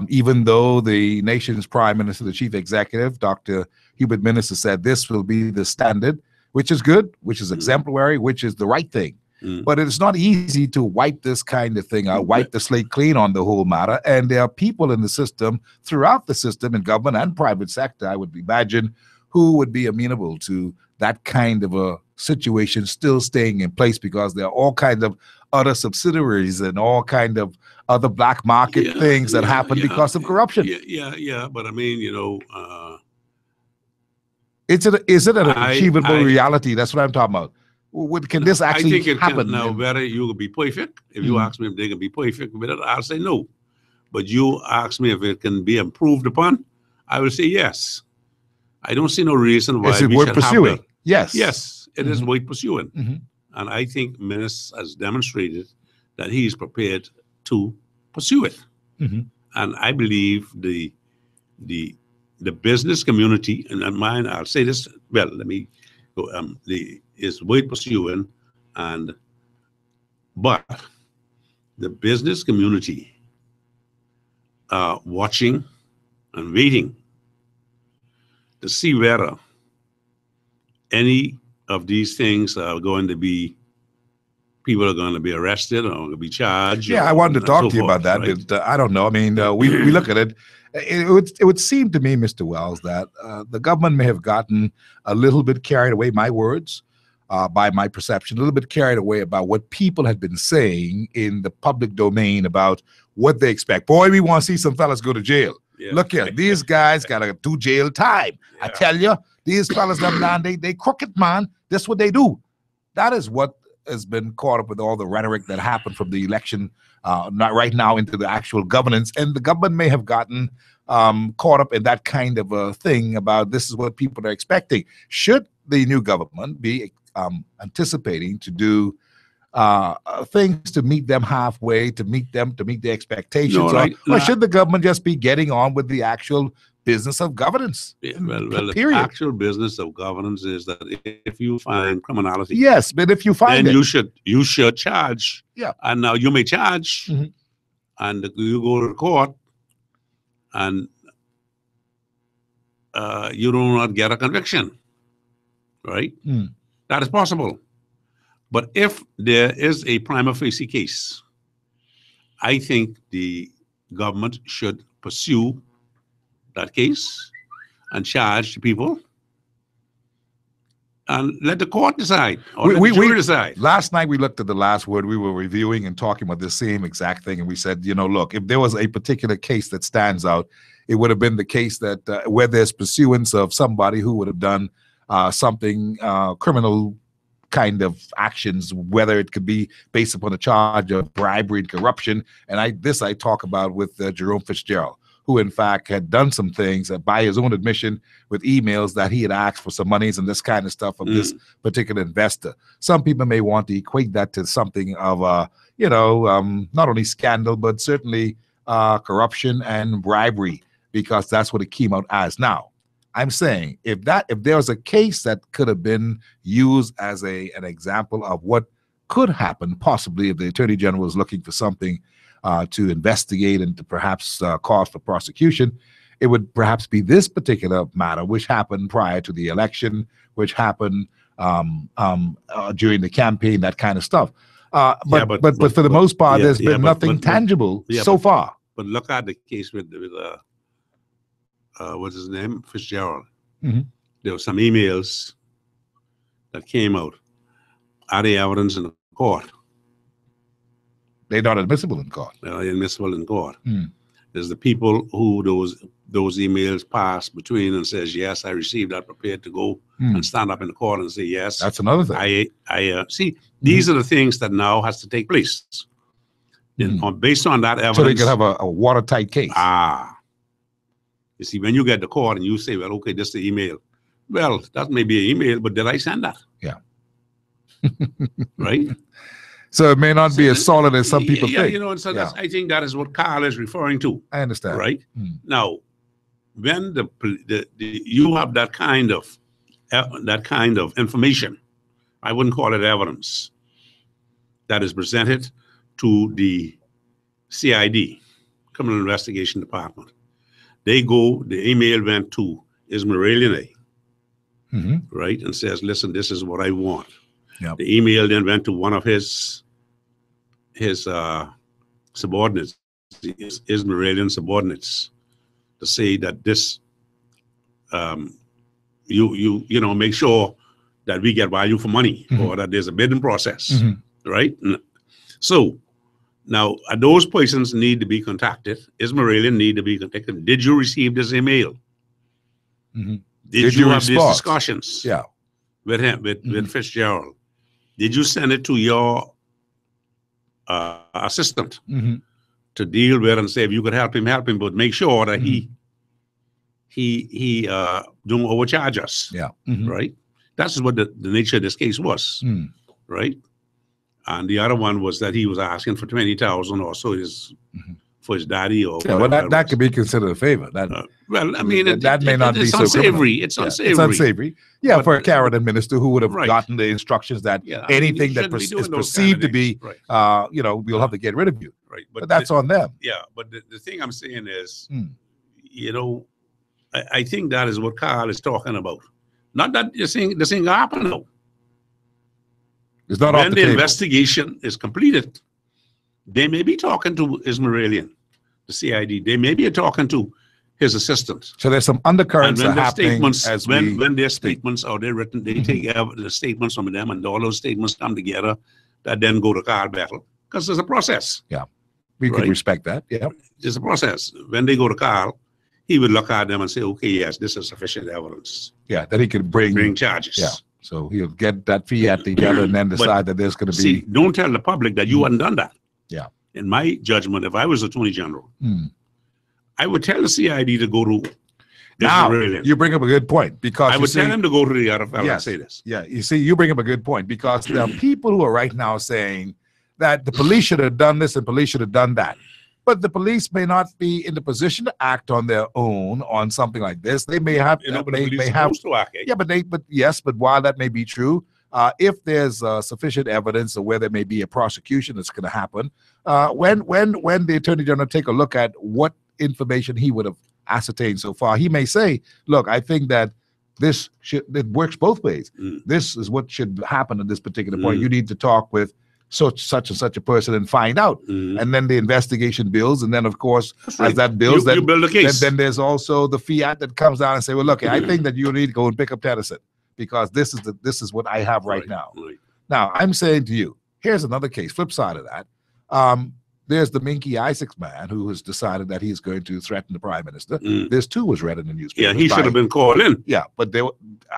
Even though the nation's prime minister, the chief executive, Dr. Hubert Minnis, said this will be the standard, which is good, which is exemplary, which is the right thing. But it's not easy to wipe this kind of thing out, wipe the slate clean on the whole matter. And there are people in the system, throughout the system, in government and private sector, I would imagine, who would be amenable to that kind of a situation still staying in place, because there are all kinds of other subsidiaries and all kind of other black market things that happen because of corruption. But I mean, is it an achievable reality? That's what I'm talking about. Can this actually I think it happen? Can, now, whether you could be perfect, if you ask me if they can be perfect with it, I'll say no. But you ask me if it can be improved upon, I will say yes. I don't see no reason why is it we worth should pursuing? have Yes. Yes, it is worth pursuing. And I think Minnis has demonstrated that he is prepared to pursue it. And I believe the business community, and mine, I'll say this, well, let me go, is worth pursuing, but the business community are watching and waiting to see whether any of these things are going to be, people are going to be arrested or going to be charged. Yeah, I wanted to talk to you about that, right? but I don't know. I mean, we look at it. It would seem to me, Mr. Wells, that the government may have gotten a little bit carried away, my words, by my perception, a little bit carried away about what people had been saying in the public domain about what they expect. Boy, we want to see some fellas go to jail. Yeah. Look here, these guys got to do jail time. I tell you, these fellas, they crooked, man. That's what they do. That is what has been caught up with all the rhetoric that happened from the election, not right now into the actual governance. And the government may have gotten caught up in that kind of a thing about this is what people are expecting. Should the new government be anticipating to do things to meet them halfway, to meet their expectations, No, should the government just be getting on with the actual business of governance? Yeah, well, period. The actual business of governance is that if you find criminality, yes, but if you find then it, you should charge. Yeah, and now you may charge, and you go to court, and you do not get a conviction, right? That is possible. But if there is a prima facie case, I think the government should pursue that case and charge the people and let the court decide, or let the jury decide. Last night we looked at The Last Word. We were reviewing and talking about the same exact thing, and we said, look, if there was a particular case that stands out, it would have been the case that where there's pursuance of somebody who would have done something criminal kind of actions, whether it could be based upon a charge of bribery and corruption. And I talk about with Jerome Fitzgerald, who in fact had done some things by his own admission with emails that he had asked for some monies and this kind of stuff from this particular investor. Some people may want to equate that to something of not only scandal, but certainly corruption and bribery, because that's what it came out as. Now, I'm saying if there was a case that could have been used as an example of what could happen, possibly if the Attorney General was looking for something to investigate and to perhaps cause for prosecution, it would perhaps be this particular matter, which happened prior to the election, which happened during the campaign, that kind of stuff. But for the most part, there's been nothing tangible so far. But look at the case with what's his name? Fitzgerald. There were some emails that came out. Are they evidence in the court? They're not admissible in court. They're admissible in court. There's the people who those emails pass between and says, yes, I received that, prepared to go and stand up in the court and say, yes. That's another thing. I see, these are the things that now has to take place. Based on that evidence. So they can have a watertight case. You see, when you get to court and you say, well, okay, this is the email. Well, that may be an email, but did I send that? Yeah. Right? So it may not be as solid as some people think. I think that is what Carl is referring to. I understand. Right? Now, when you have that kind of information, I wouldn't call it evidence, that is presented to the CID, Criminal Investigation Department. The email went to Ismail right, and says, listen, this is what I want. Yep. The email then went to one of his subordinates, his Ismailian subordinates, to say that this, make sure that we get value for money, or that there's a bidding process, right? So now those persons need to be contacted. Ismailian need to be contacted. Did you receive this email? Did you have these discussions? Yeah. With him, with Fitzgerald? Did you send it to your assistant to deal with and say, if you could help him, but make sure that he don't overcharge us. Yeah. Right? That's what the nature of this case was. Right? And the other one was that he was asking for $20,000 or so for his daddy, or that could be considered a favor. Well, I mean, that may not be so unsavory. It's unsavory. It's unsavory. Yeah, for a cabinet minister who would have gotten the instructions that anything that is perceived to be, we'll have to get rid of you. Right. But that's on them. Yeah. But the thing I'm saying is, I think that is what Carl is talking about. Not that this thing happened now. It's not when the investigation is completed, they may be talking to Ismailian, the CID. They may be talking to his assistant. So there's some undercurrents when happening when their statements are written, they take the statements from them, and all those statements come together that then go to Carl Battle, because there's a process. Yeah, we can respect that. Yeah, there's a process. When they go to Carl, he would look at them and say, okay, yes, this is sufficient evidence. Yeah, that he could bring charges. Yeah. So he'll get that fee at together and then decide that there's going to be. See, don't tell the public that you hadn't done that. Yeah. In my judgment, if I was Attorney General, I would tell the CID to go to Now, brilliant. you bring up a good point because I you would see, tell him to go to the other fellow and yes, say this. yeah, you see, you bring up a good point because there are people who are right now saying that the police should have done this and police should have done that. But the police may not be in the position to act on their own on something like this. They may have, You know, but they the police may are have, supposed to act, eh? yeah, but while that may be true, if there's sufficient evidence of where there may be a prosecution that's going to happen, when the Attorney General take a look at what information he would have ascertained so far, he may say, "Look, I think that it works both ways. This is what should happen at this particular point. You need to talk with such and such a person and find out." And then the investigation builds, and then of course, as that builds, you build a case. then there's also the fiat that comes down and say, "Well, look, I think that you need to go and pick up Tennyson because this is what I have right now." Right. Now, I'm saying to you, here's another case, flip side of that. There's the Minky Isaacs man who has decided that he's going to threaten the prime minister. This too was read in the newspaper. Yeah, he should have been called in. Yeah, but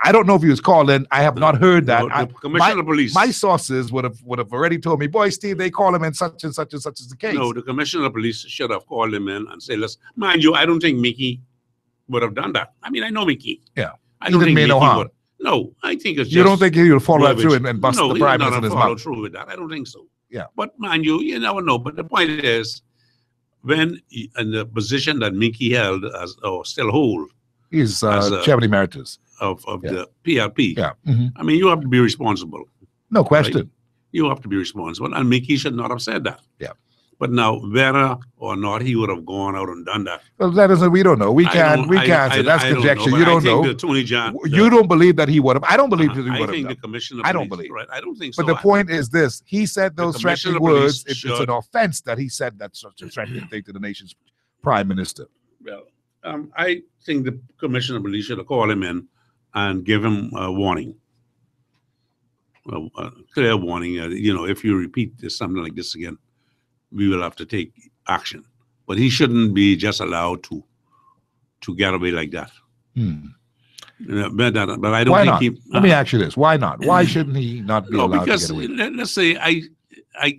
I don't know if he was called in. I have not heard that. No, the commissioner of police. My sources would have already told me, "Boy, Steve, they call him in such and such and such is the case." No, the commissioner of police should have called him in and say, "Listen, mind you, I don't think Mickey would have done that. I mean, I know Mickey. Yeah, I don't didn't think mean no Mickey harm. would. No, I think it's just You don't think he would follow that through verbiage. and bust No, the he prime would not minister in his have followed mouth? through with that. I don't think so. Yeah. But mind you, you never know. But the point is, when in the position that Mickey held as or still hold He's chairman emeritus of the PRP, Yeah, I mean, you have to be responsible. no question. Right? You have to be responsible, and Mickey should not have said that. Yeah. But now, whether or not he would have gone out and done that, Well, that isn't. We don't know. We I can't. don't- We I- can't. I- say that's I don't conjecture. know, You but I don't think know. the Tony John, You don't believe that he would have. I don't believe that he I would think the have. commissioner. I don't police- believe. Right. I don't think so. But the point is this: he said those commissioner threatening of police words. It's should- an offense that he said that such a threatening thing to the nation's prime minister. Well, I think the commissioner of police should have called him in and give him a warning, a clear warning. If you repeat something like this again, we will have to take action. But he shouldn't be just allowed to get away like that. But I don't Why think not? he. Let me ask you this: why not? Why shouldn't he not be No, allowed to because get away? let's say I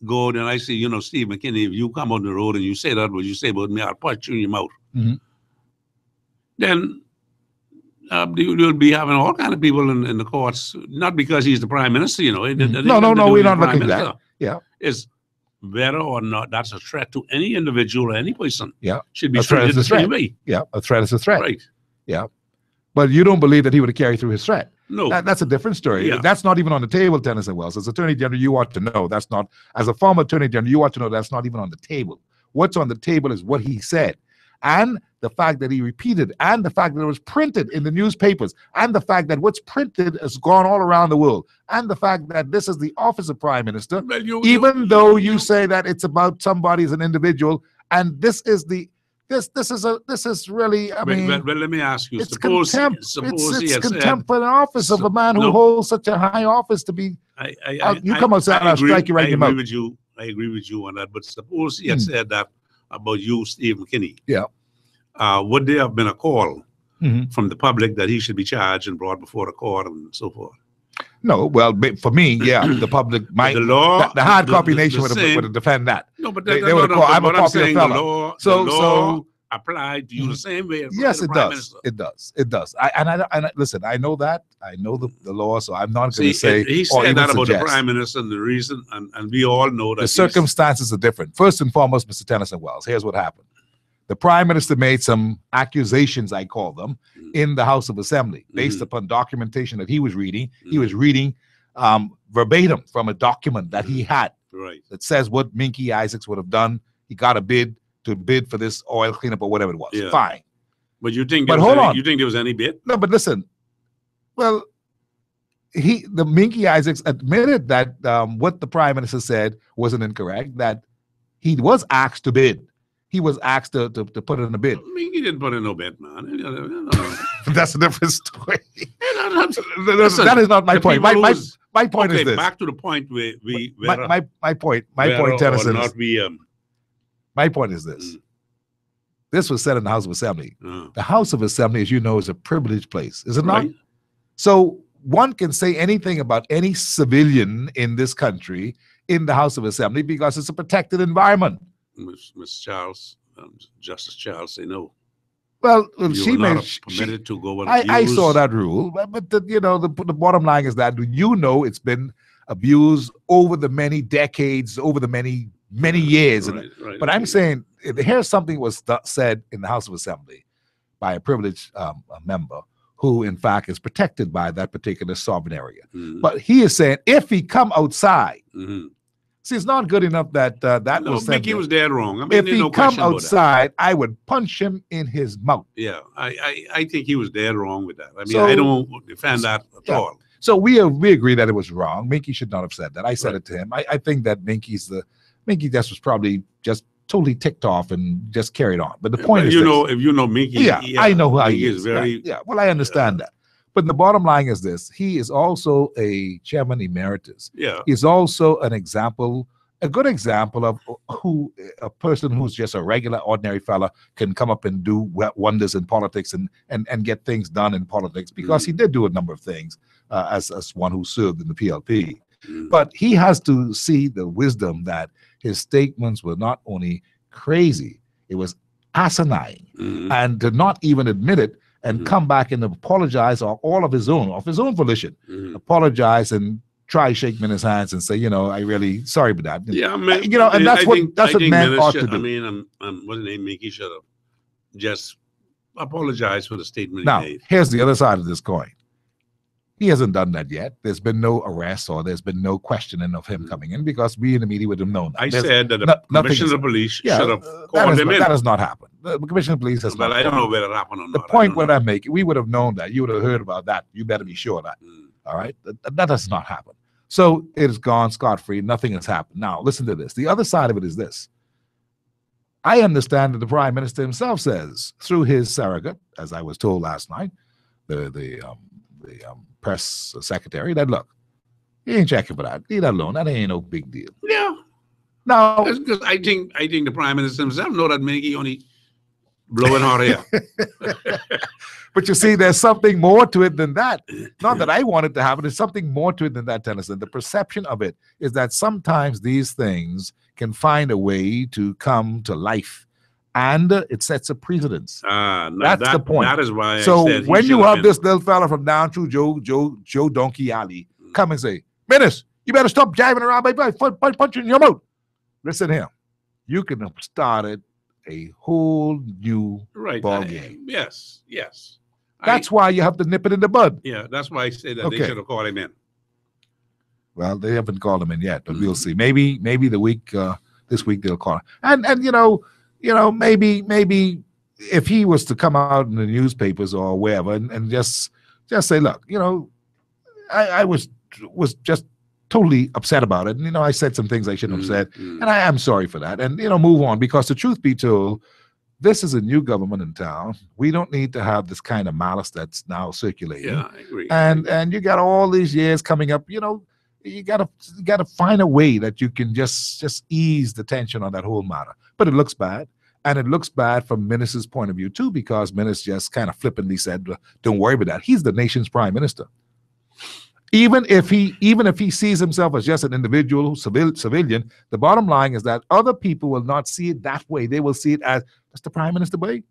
go and I say, Steve McKinney, if you come on the road and you say that what you say about me, I'll punch you in your mouth. Mhm. Then you'll be having all kind of people in the courts, not because he's the prime minister, No, we're not looking at that. Yeah. Is whether or not that's a threat to any individual or any person. Yeah. Should be A threat treated is a the same threat. way. Yeah, a threat is a threat. Right. Yeah, but you don't believe that he would have carried through his threat. No. That's a different story. Yeah. That's not even on the table, Tennyson Wells. As Attorney General, you ought to know that's not. As a former Attorney General, you ought to know that's not even on the table. What's on the table is what he said, and the fact that he repeated, and the fact that it was printed in the newspapers, and the fact that what's printed has gone all around the world, and the fact that this is the office of Prime Minister, Well, even though you say that it's about somebody as an individual, and this is really, I mean, well, let me ask you. it's Suppose contempt. suppose he It's had said, contempt for an office of a man who No. holds such a high office to be. You come outside and I'll strike you right in the mouth. I agree with you on that. But suppose he had said that about you, Steve McKinney. Yeah. Would there have been a call Mhm. from the public that he should be charged and brought before the court and so forth? No, well, for me, yeah, the public might. The law, the hard copy the nation would same- have defend that. No, but They no, would have no, called. but I'm a what I'm popular saying, fellow. the law So applied to you the same way. As yes, the it Prime does. Minister. It does. It does. Listen. I know that. I know the law, so I'm not going See, to say. he or said even that about the suggest. Prime Minister and the reason, and we all know that The he's- circumstances are different. First and foremost, Mr. Tennyson Wells, here's what happened. The Prime Minister made some accusations, I call them, in the House of Assembly, based upon documentation that he was reading. He was reading verbatim from a document that he had Right. that says what Minky Isaacs would have done. He got a bid for this oil cleanup or whatever it was. Yeah. Fine. But you think? But there was hold any- on. You think there was any bit? No, but listen. Well, the Minky Isaacs admitted that what the Prime Minister said wasn't incorrect, that he was asked to bid. He was asked to put in a bid. I mean, he didn't put in no bet, man. That's a different story. Listen, that is not my the point. people who's- My point okay, is this. back to the point where we My point, Tennyson, is, not we my point is this. This was said in the House of Assembly. uh, The House of Assembly, as you know, is a privileged place, is it not? right? So one can say anything about any civilian in this country in the House of Assembly because it's a protected environment. Miss Charles, Justice Charles, say no. Well, You she were may. not permitted to go and I saw abuse. that rule, but the bottom line is that it's been abused over the many decades, over the many years. Right, right, But I'm okay. saying here's something was said in the House of Assembly by a privileged a member who, in fact, is protected by that particular sovereign area. Mhm. But he is saying if he come outside, Mhm. see, it's not good enough that that No, was said Mickey there. was dead wrong. I mean, If there's he no come question about that. outside, I would punch him in his mouth. Yeah, I think he was dead wrong with that. I mean, So- I don't defend that at Yeah. all. So we agree that it was wrong. Minky should not have said that. I said Right. it to him. I think that Minky just was probably just totally ticked off and just carried on. But the point is, you this. know, if you know Minky, yeah, I know how Minky he is is. very. Yeah, well, I understand that. But the bottom line is this: he is also a chairman emeritus. Yeah. He's also an example, a good example of who a person who's just a regular, ordinary fella can come up and do wonders in politics and get things done in politics, because he did do a number of things as one who served in the PLP. But he has to see the wisdom that his statements were not only crazy, it was asinine, and to not even admit it and come back and apologize of his own volition, apologize and try shaking his hands and say, I really sorry about that. Yeah, I mean, and that's what think men Menace ought should- to do. I mean, what's his name? Minky should have just apologized for the statement Now, he made. here's the other side of this coin. He hasn't done that yet. There's been no arrest or there's been no questioning of him coming in, because we in the media would have known that. I There's said that the nothing commissioner is- of police Yeah, should have that called has him not- in. That has not happened. The commissioner of police has But not. I don't know called him. whether it happened or The not. point what I'm making, we would have known that. You would have heard about that. You better be sure of that. All right? That has not happened. So it has gone scot-free. Nothing has happened. Now, listen to this. The other side of it is this. I understand that the prime minister himself says, through his surrogate, as I was told last night, the press secretary, that look, he ain't checking for that. Leave that alone. That ain't no big deal. Yeah. Now, Because I think the prime minister himself know that Minky only blowing hot air. but you see, there's something more to it than that. Not that I want it to happen. There's something more to it than that, Tennyson. The perception of it is that sometimes these things can find a way to come to life, and it sets a precedence. That's the point. That is why. So I said he when you should have been- this little fella from down through Joe Donkey Alley come and say, Menace, you better stop jiving around by punching your mouth. Listen here, you can have started a whole new right ball game. Yes. That's why you have to nip it in the bud. Yeah, that's why I say that Okay. they should have called him in. Well, they haven't called him in yet, but we'll see. Maybe this week they'll call him. And maybe if he was to come out in the newspapers or wherever and just say, look, I was just totally upset about it. And I said some things I shouldn't have said, and I am sorry for that. And move on, because the truth be told, this is a new government in town. We don't need to have this kind of malice that's now circulating. Yeah, I agree. And you got all these years coming up. You gotta find a way that you can just ease the tension on that whole matter. But it looks bad. And it looks bad from Menace's point of view too, because Menace just kind of flippantly said, don't worry about that. He's the nation's prime minister. Even if he sees himself as just an individual civilian, the bottom line is that other people will not see it that way. They will see it as, that's the prime minister way.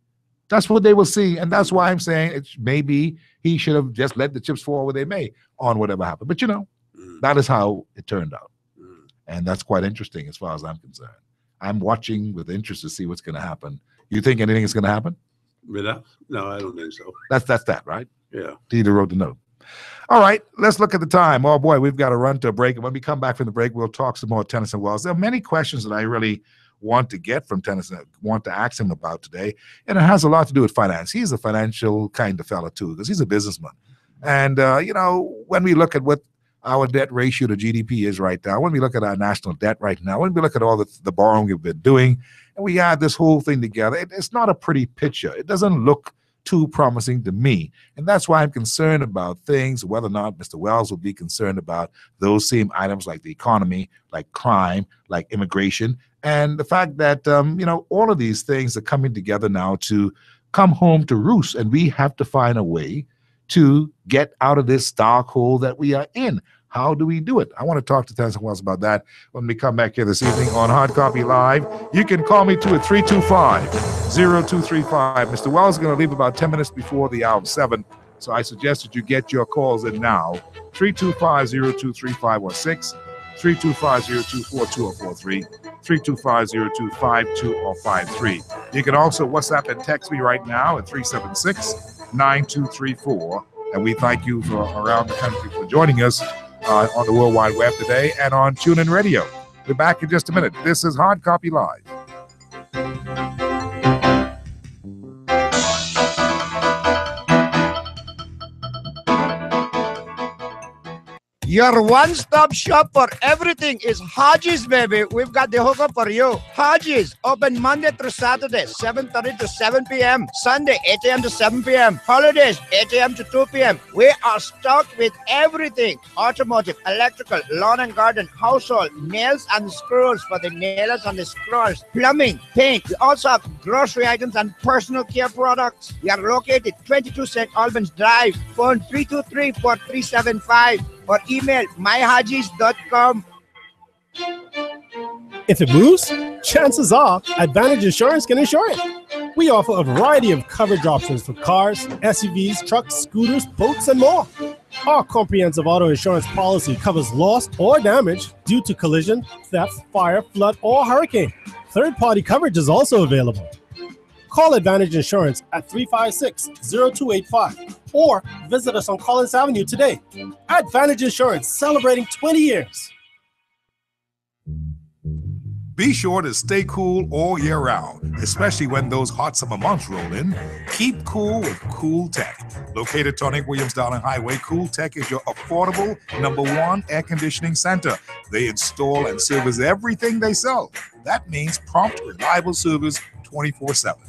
That's what they will see. And that's why I'm saying maybe he should have just let the chips fall where they may on whatever happened. But that is how it turned out. And that's quite interesting as far as I'm concerned. I'm watching with interest to see what's going to happen. You think anything is going to happen? With that? No, I don't think so. That's that, right? Yeah. Dieter wrote the note. All right, let's look at the time. Oh boy, we've got to run to a break. And when we come back from the break, we'll talk some more Tennyson Wells. There are many questions that I really want to get from Tennyson, want to ask him about today. And it has a lot to do with finance. He's a financial kind of fella too, because he's a businessman. And, when we look at what our debt ratio to GDP is right now, when we look at our national debt right now, when we look at all the borrowing we've been doing, and we add this whole thing together, it's not a pretty picture. It doesn't look too promising to me. And that's why I'm concerned about things, whether or not Mr. Wells will be concerned about those same items like the economy, like crime, like immigration, and the fact that, all of these things are coming together now to come home to roost. And we have to find a way to get out of this dark hole that we are in. How do we do it? I want to talk to Tanzan Wells about that when we come back here this evening on Hard Copy Live. You can call me too at 325-0235. Mr. Wells is going to leave about 10 minutes before the hour of 7, so I suggest that you get your calls in now. 325-0235 or 6, 325-0242 or 43, 325-0252 or 53. You can also WhatsApp and text me right now at 376-9234. And we thank you for around the country for joining us on the World Wide Web today and on TuneIn Radio. We're back in just a minute. This is Hard Copy Live. Your one-stop shop for everything is Hodges, baby. We've got the hookup for you. Hodges, open Monday through Saturday, 7:30 to 7 p.m. Sunday, 8 a.m. to 7 p.m. Holidays, 8 a.m. to 2 p.m. We are stocked with everything. Automotive, electrical, lawn and garden, household, nails and screws for the nailers and the screws, plumbing, paint. We also have grocery items and personal care products. We are located 22 St. Albans Drive. Phone 323-4375. or email myhodges.com. If it moves, chances are Advantage Insurance can insure it. We offer a variety of coverage options for cars, SUVs, trucks, scooters, boats, and more. Our comprehensive auto insurance policy covers loss or damage due to collision, theft, fire, flood, or hurricane. Third-party coverage is also available. Call Advantage Insurance at 356-0285 or visit us on Collins Avenue today. Advantage Insurance, celebrating 20 years. Be sure to stay cool all year round, especially when those hot summer months roll in. Keep cool with Cool Tech. Located Tony Williams Darling Highway, Cool Tech is your affordable #1 air conditioning center. They install and service everything they sell. That means prompt, reliable service 24/7.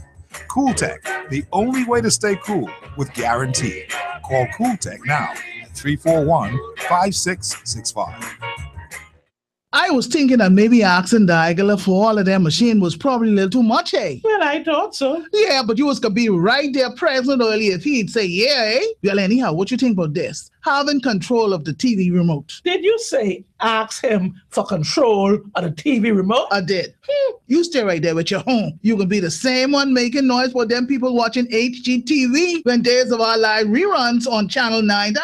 Cool Tech, the only way to stay cool with guarantee. Call Cool Tech now at 341-5665. I was thinking that maybe asking Diagala for all of their machine was probably a little too much, eh? Well, I thought so. Yeah, but you was gonna be right there present earlier if he'd say, yeah, eh? Well, anyhow, what you think about this? Having control of the TV remote. Did you say ask him for control of the TV remote? I did. You stay right there with your home. You can be the same one making noise for them people watching HGTV when Days of Our Lives reruns on Channel 9000.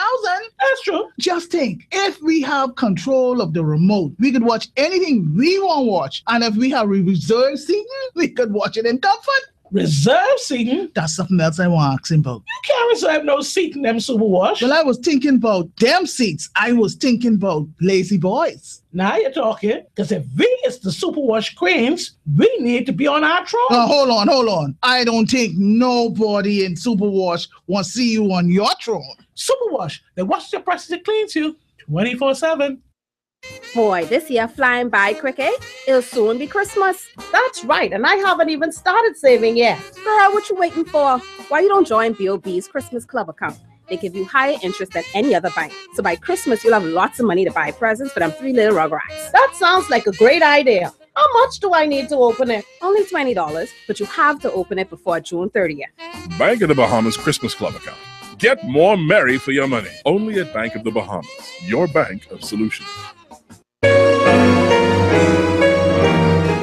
That's true. Just think, if we have control of the remote, we could watch anything we want to watch. And if we have reserved seating, we could watch it in comfort. Reserve seating? That's something else I want to ask him about. You can't reserve no seat in them Superwash. Well, I was thinking about them seats. I was thinking about lazy boys. Now you're talking, because if we is the Superwash queens, we need to be on our throne. Hold on. I don't think nobody in Superwash wants to see you on your throne. Superwash, they wash your brushes and cleans you 24/7. Boy, this year flying by quick, eh? It'll soon be Christmas. That's right, and I haven't even started saving yet. Girl, what you waiting for? Why you don't join BOB's Christmas Club account? They give you higher interest than any other bank. So by Christmas, you'll have lots of money to buy presents for them 3 little rugrats. That sounds like a great idea. How much do I need to open it? Only $20, but you have to open it before June 30th. Bank of the Bahamas Christmas Club account. Get more merry for your money. Only at Bank of the Bahamas, your bank of solutions.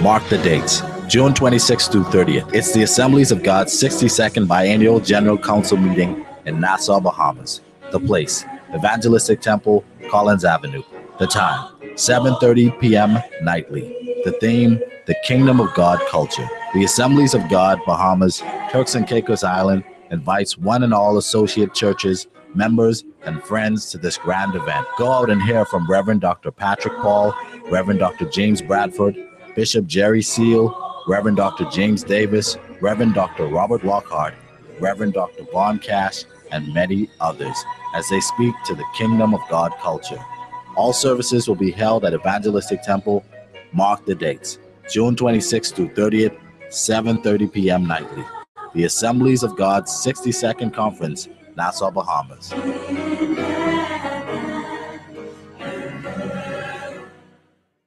Mark the dates. June 26th through 30th. It's the Assemblies of God's 62nd Biennial General Council meeting in Nassau, Bahamas. The place, Evangelistic Temple, Collins Avenue. The time, 7:30 p.m. nightly. The theme, the Kingdom of God culture. The Assemblies of God, Bahamas, Turks and Caicos Island invites one and all associate churches, members, and friends to this grand event. Go out and hear from Reverend Dr. Patrick Paul, Reverend Dr. James Bradford, Bishop Jerry Seal, Reverend Dr. James Davis, Reverend Dr. Robert Lockhart, Reverend Dr. Vaughn Cash, and many others as they speak to the Kingdom of God culture. All services will be held at Evangelistic Temple. Mark the dates. June 26th through 30th, 7:30 p.m. nightly. The Assemblies of God's 62nd Conference, Nassau, Bahamas.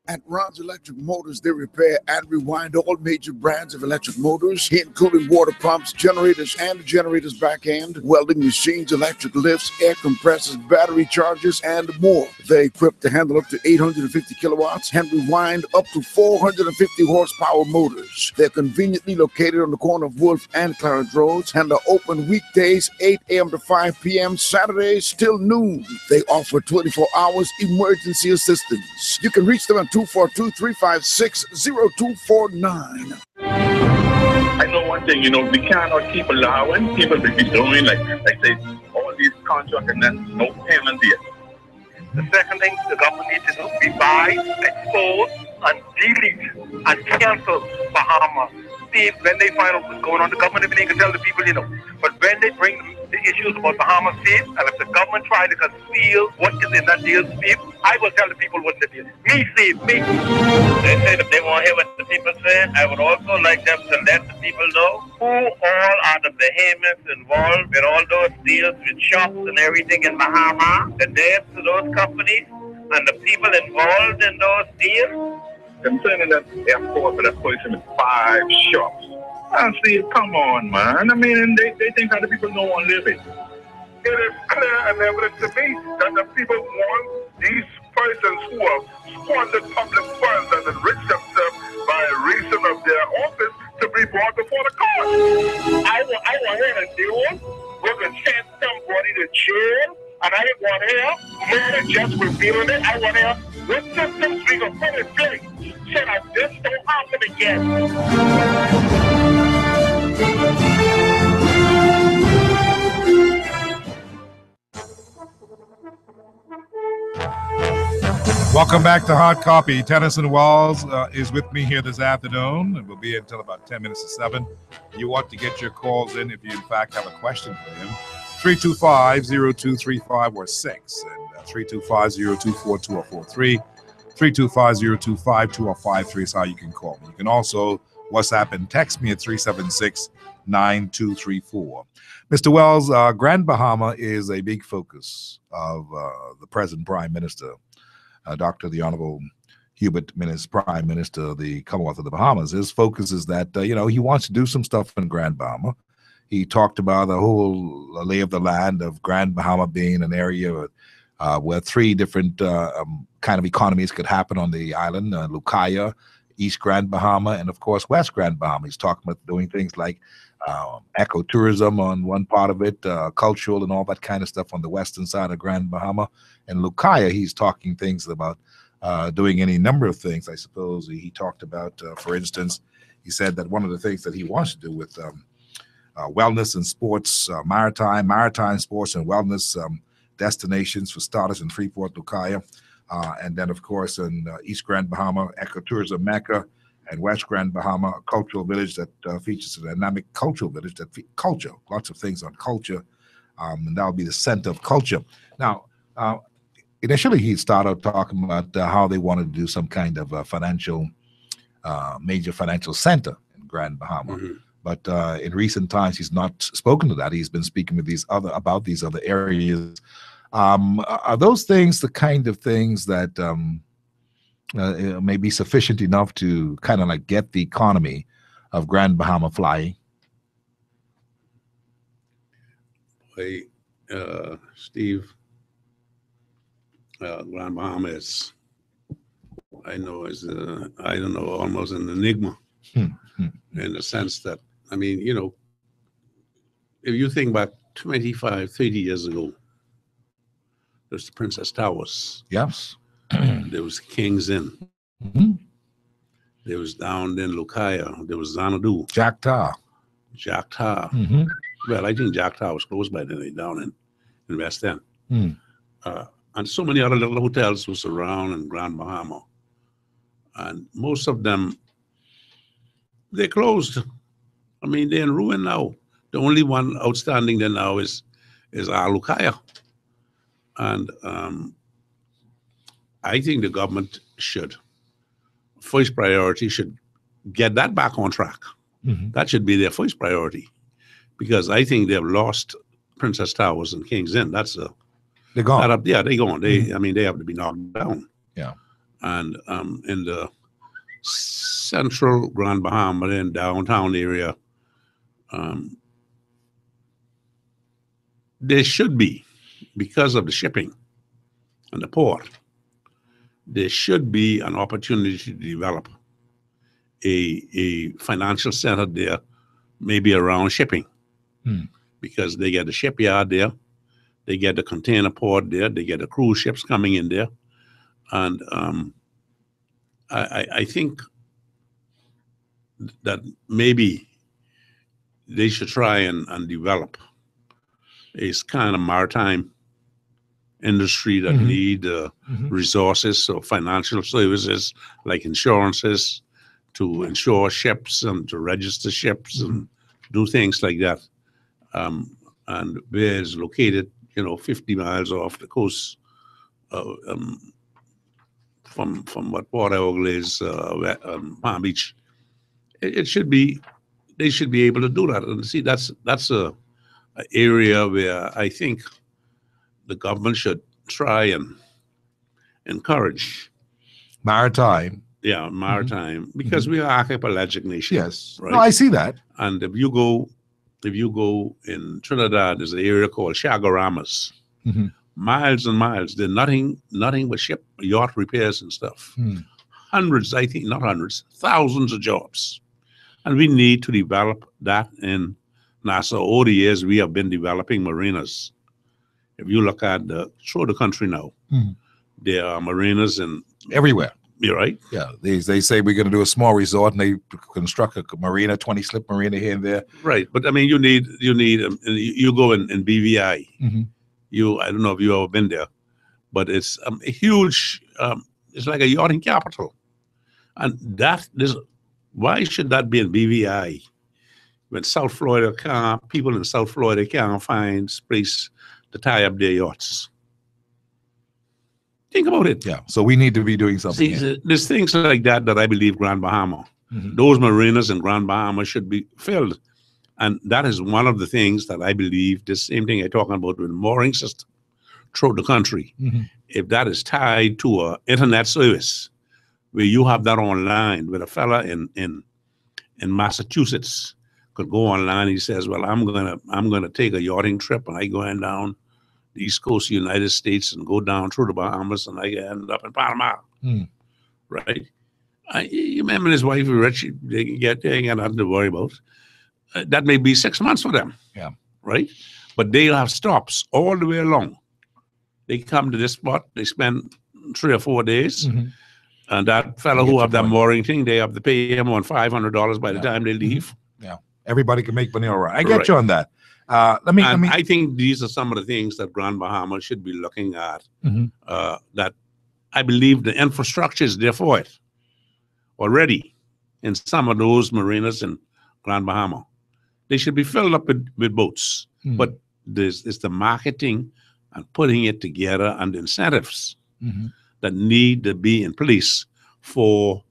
At Ron's Electric Motors. They repair and rewind all major brands of electric motors, including water pumps, generators, and the generator's back end, welding machines, electric lifts, air compressors, battery chargers, and more. They're equipped to handle up to 850 kilowatts and rewind up to 450 horsepower motors. They're conveniently located on the corner of Wolf and Clarence Roads and are open weekdays 8 a.m. to 5 p.m., Saturdays till noon. They offer 24 hours emergency assistance. You can reach them at 242-356-0249. I know one thing, we cannot keep allowing people to be doing, like say, all these contracts and then no payment yet. The second thing the government needs to do is buy, expose, and delete and cancel Bahamas. See, when they find out what's going on, the government even can tell the people, But when they bring the issues about Bahamas safe, and if the government try to conceal what is in that deal safe, I will tell the people what it is. Me safe, me. They said if they want to hear what the people say, I would also like them to let the people know who all are the behemoths involved with all those deals with shops and everything in Bahamas, the names of those companies, and the people involved in those deals. Concerning that airport for that person with 5 shops. I see, come on, man. I mean, they think that the people don't want to live it. It is clear and evident to me that the people want these persons who have squandered public funds and enriched themselves by reason of their office to be brought before the court. I want here to do it. We're going to send somebody to jail. And I want to hear murder just revealing it. I want to hear what systems we can put in place so that this don't happen again. Welcome back to Hard Copy. Tennyson Walls is with me here this afternoon, and we'll be until about 10 minutes to 7. You want to get your calls in if you, in fact, have a question for him. 325-0235 or 6, and 325-024-2043, 325-025-2053 is how you can call me. You can also WhatsApp and text me at 376-9234. Mr. Wells, Grand Bahama is a big focus of the present Prime Minister, Dr. the Honorable Hubert Minnis, Prime Minister of the Commonwealth of the Bahamas. His focus is that, he wants to do some stuff in Grand Bahama. He talked about the whole lay of the land of Grand Bahama being an area where 3 different kind of economies could happen on the island, Lucaya, East Grand Bahama, and of course, West Grand Bahama. He's talking about doing things like ecotourism on one part of it, cultural and all that kind of stuff on the western side of Grand Bahama. And Lucaya, he's talking things about doing any number of things, I suppose. He talked about, for instance, he said that one of the things that he wants to do with wellness and sports, maritime sports and wellness destinations for starters in Freeport, Lucaya, and then, of course, in East Grand Bahama, ecotourism Mecca, and West Grand Bahama, a cultural village that features a dynamic cultural village that culture, lots of things on culture, and that will be the center of culture. Now, initially, he started talking about how they wanted to do some kind of major financial center in Grand Bahama. Mm-hmm. But in recent times, he's not spoken to that. He's been speaking with about these other areas. Are those things the kind of things that may be sufficient enough to kind of like get the economy of Grand Bahama flying? Hey, Steve, Grand Bahama is, I don't know, almost an enigma in the sense that, I mean, if you think back 25, 30 years ago, there's the Princess Towers. Yes. There was King's Inn. Mm-hmm. There was down in Lucaya. There was Xanadu. Jack Tar. Mm-hmm. Well, I think Jack Tar was close by then, down in West End. Mm. And so many other little hotels was around in Grand Bahama. And most of them, they closed. I mean, they're in ruin now. The only one outstanding there now is our Lucaya. And I think the government first priority should get that back on track. Mm-hmm. That should be their first priority. Because I think they've lost Princess Towers and King's Inn. They're gone. They're gone. Mm-hmm. I mean, they have to be knocked down. Yeah. And in the central Grand Bahama, in downtown area, there should be, because of the shipping and the port, there should be an opportunity to develop a financial center there, maybe around shipping, because they get the shipyard there, they get the container port there, they get the cruise ships coming in there, and I think that maybe they should try and develop a kind of maritime industry that need resources, so financial services like insurances to insure ships and to register ships and do things like that. And where it's located, 50 miles off the coast from what Port Ogle is, Palm Beach. It should be, they should be able to do that. And see, that's a area where I think the government should try and encourage maritime. Yeah, maritime, because we are archipelagic nation. Yes, right? No, I see that. And if you go in Trinidad, there's an area called Chagaramas. Miles and miles. There's nothing but yacht repairs and stuff. Hundreds, I think, not hundreds, thousands of jobs. And we need to develop that in NASA. Over the years, we have been developing marinas. If you look at through the country now, there are marinas in everywhere. You're right. Yeah, they say we're going to do a small resort, and they construct a marina, 20-slip marina here and there. Right, but I mean, you need. You go in BVI. I don't know if you've ever been there, but it's a huge. It's like a yachting capital, and why should that be in BVI? When South Florida people in South Florida can't find space to tie up their yachts. Think about it. Yeah, so we need to be doing something. See, there's things like that I believe Grand Bahama, those marinas in Grand Bahama should be filled. And that is one of the things that I believe, the same thing I'm talking about with the mooring system throughout the country. If that is tied to an internet service, where you have that online, where a fella in Massachusetts could go online, he says, well, I'm gonna take a yachting trip, and I going down the East Coast of the United States and go down through the Bahamas, and I end up in Panama. Right? Him and his wife are rich. They ain't got nothing to worry about. That may be 6 months for them. Yeah. Right? But they'll have stops all the way along. They come to this spot, they spend 3 or 4 days, and that fellow who have that mooring thing, they have to pay him on $500 by the time they leave. Yeah. Everybody can make money all right. I get you on that. I think these are some of the things that Grand Bahama should be looking at. That I believe the infrastructure is there for it already in some of those marinas in Grand Bahama. They should be filled up with boats, but it's the marketing and putting it together and the incentives that need to be in place for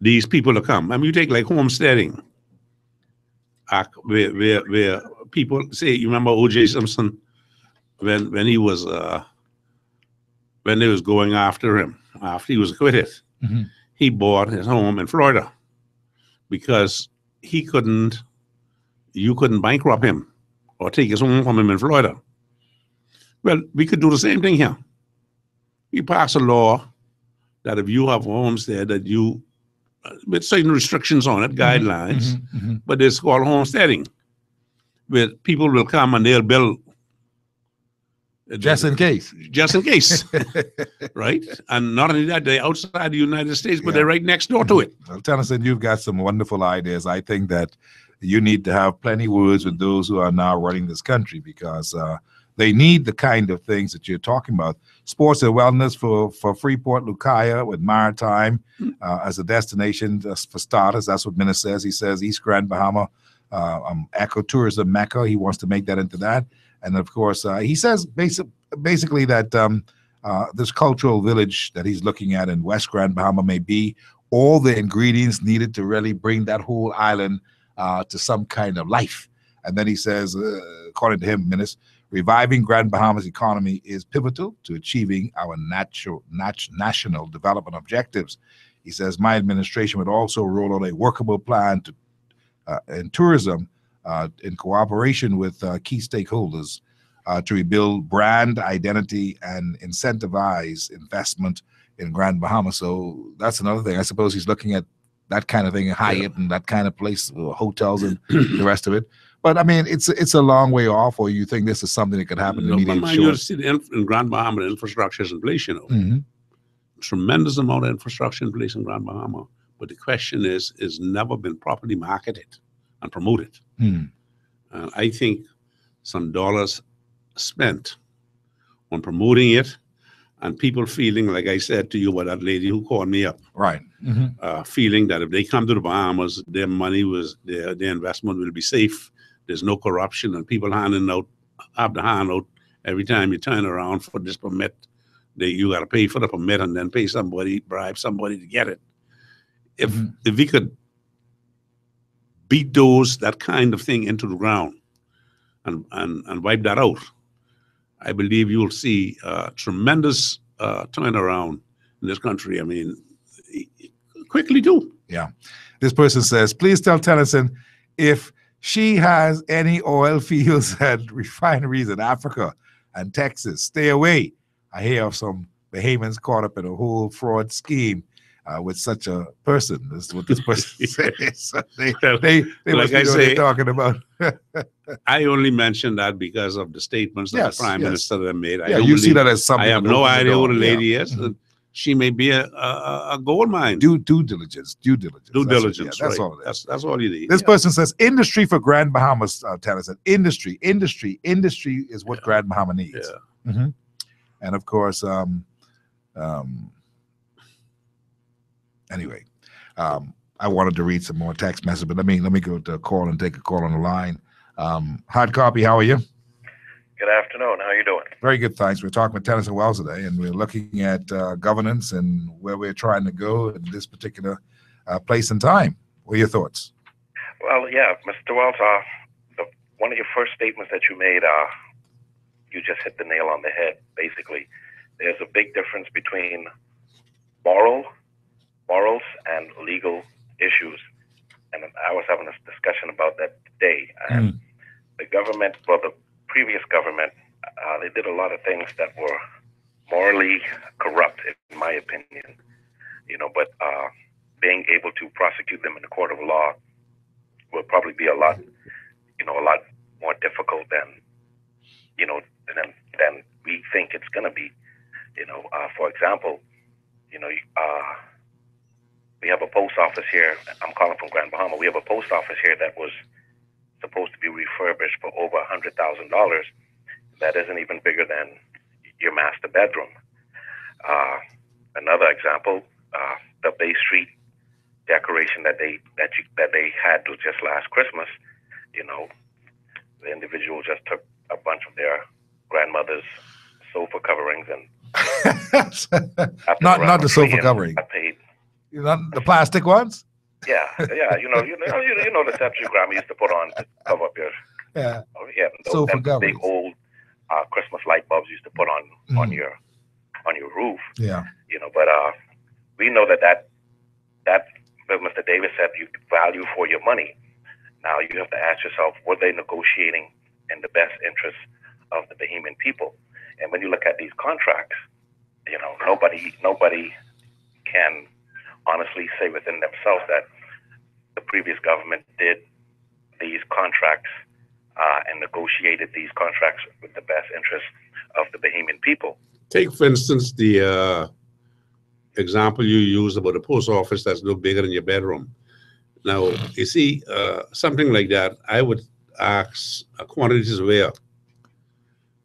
these people to come. I mean, you take like homesteading. Where people say, you remember O.J. Simpson when he was when they was going after him after he was acquitted, he bought his home in Florida because you couldn't bankrupt him or take his home from him in Florida. Well, we could do the same thing here. We pass a law that if you have homes there that you with certain restrictions on it, guidelines, but it's called homesteading, where people will come and they'll build. Just in case. Just in case, right? And not only that, they're outside the United States, but they're right next door to it. Well, Tennyson, you've got some wonderful ideas. I think that you need to have plenty words with those who are now running this country, because they need the kind of things that you're talking about. Sports and wellness for Freeport, Lucaya, with maritime as a destination for starters. That's what Minister says. He says East Grand Bahama, ecotourism Mecca. He wants to make that into that. And of course, he says basically that this cultural village that he's looking at in West Grand Bahama may be all the ingredients needed to really bring that whole island to some kind of life. And then he says, according to him, Minister, Reviving Grand Bahama's economy is pivotal to achieving our national development objectives. He says, my administration would also roll out a workable plan in tourism in cooperation with key stakeholders to rebuild brand identity and incentivize investment in Grand Bahama. So that's another thing. I suppose he's looking at that kind of thing, Hyatt and that kind of place, hotels and the rest of it. But I mean, it's a long way off, or you think this is something that could happen immediately? You see in Grand Bahama, the infrastructure is in place, you know. Tremendous amount of infrastructure in place in Grand Bahama. But the question is never been properly marketed and promoted. I think some dollars spent on promoting it, and people feeling, like I said to you about that lady who called me up, right? Feeling that if they come to the Bahamas, their money their investment will be safe. There's no corruption, and people have the hand out every time you turn around for this permit. You got to pay for the permit and then pay somebody, bribe somebody to get it. If we could beat that kind of thing into the ground and wipe that out, I believe you'll see tremendous turnaround in this country. I mean, quickly too. Yeah. This person says, please tell Tennyson if she has any oil fields and refineries in Africa and Texas, stay away. I hear of some Bahamians caught up in a whole fraud scheme with such a person. This is what this person says. They like must be I say, talking about. I only mentioned that because of the statements that the Prime Minister have made. You see that as something. I have no idea who the lady is. She may be a gold mine. Due diligence. Due diligence. That's right. all it is. That's all you need. This person says industry for Grand Bahamas, Tennyson. Industry is what Grand Bahama needs. And of course, anyway, I wanted to read some more text message, but let me go to a call and take a call on the line. Hard copy, how are you? Good afternoon. How are you doing? Very good, thanks. We're talking with Tennyson Wells today, and we're looking at governance and where we're trying to go in this particular place and time. What are your thoughts? Well, yeah, Mr. Wells, one of your first statements that you made, you just hit the nail on the head. Basically, there's a big difference between morals and legal issues. And I was having a discussion about that today. And the government, well, the previous government, they did a lot of things that were morally corrupt, in my opinion. But being able to prosecute them in the court of law will probably be a lot more difficult than we think it's going to be. For example, we have a post office here. I'm calling from Grand Bahama. We have a post office here that was supposed to be refurbished for over $100,000. That isn't even bigger than your master bedroom. Another example, the Bay Street decoration that they had just last Christmas. The individual just took a bunch of their grandmother's sofa coverings and not the sofa covering. I paid. Not the plastic ones. Yeah. You know the sets your grandma used to put on to cover up your. Yeah. Those big old Christmas light bulbs used to put on your roof. Yeah. But we know that Mr. Davis said you value for your money. Now you have to ask yourself, were they negotiating in the best interest of the Bahamian people? And when you look at these contracts, nobody can honestly say within themselves that the previous government did these contracts and negotiated these contracts with the best interest of the Bahamian people. Take, for instance, the example you used about a post office that's no bigger than your bedroom. Now, you see, something like that, I would ask quantities where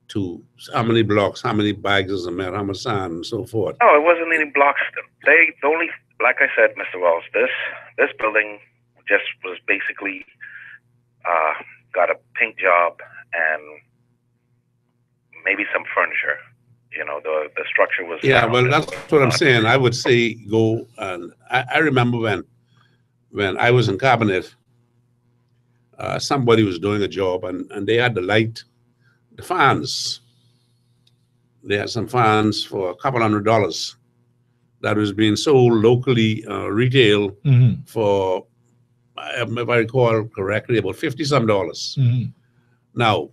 to how many blocks, how many bags of cement, how much sand, and so forth. No, it wasn't any blocks. They only, like I said, Mr. Wells, this building just was basically got a paint job and maybe some furniture. The structure was. Yeah, well, that's what I'm saying. I would say go, and I remember when I was in cabinet, somebody was doing a job and they had the light the fans. They had some fans for a couple $100 that was being sold locally, retail for, if I recall correctly, about $50-some. Now,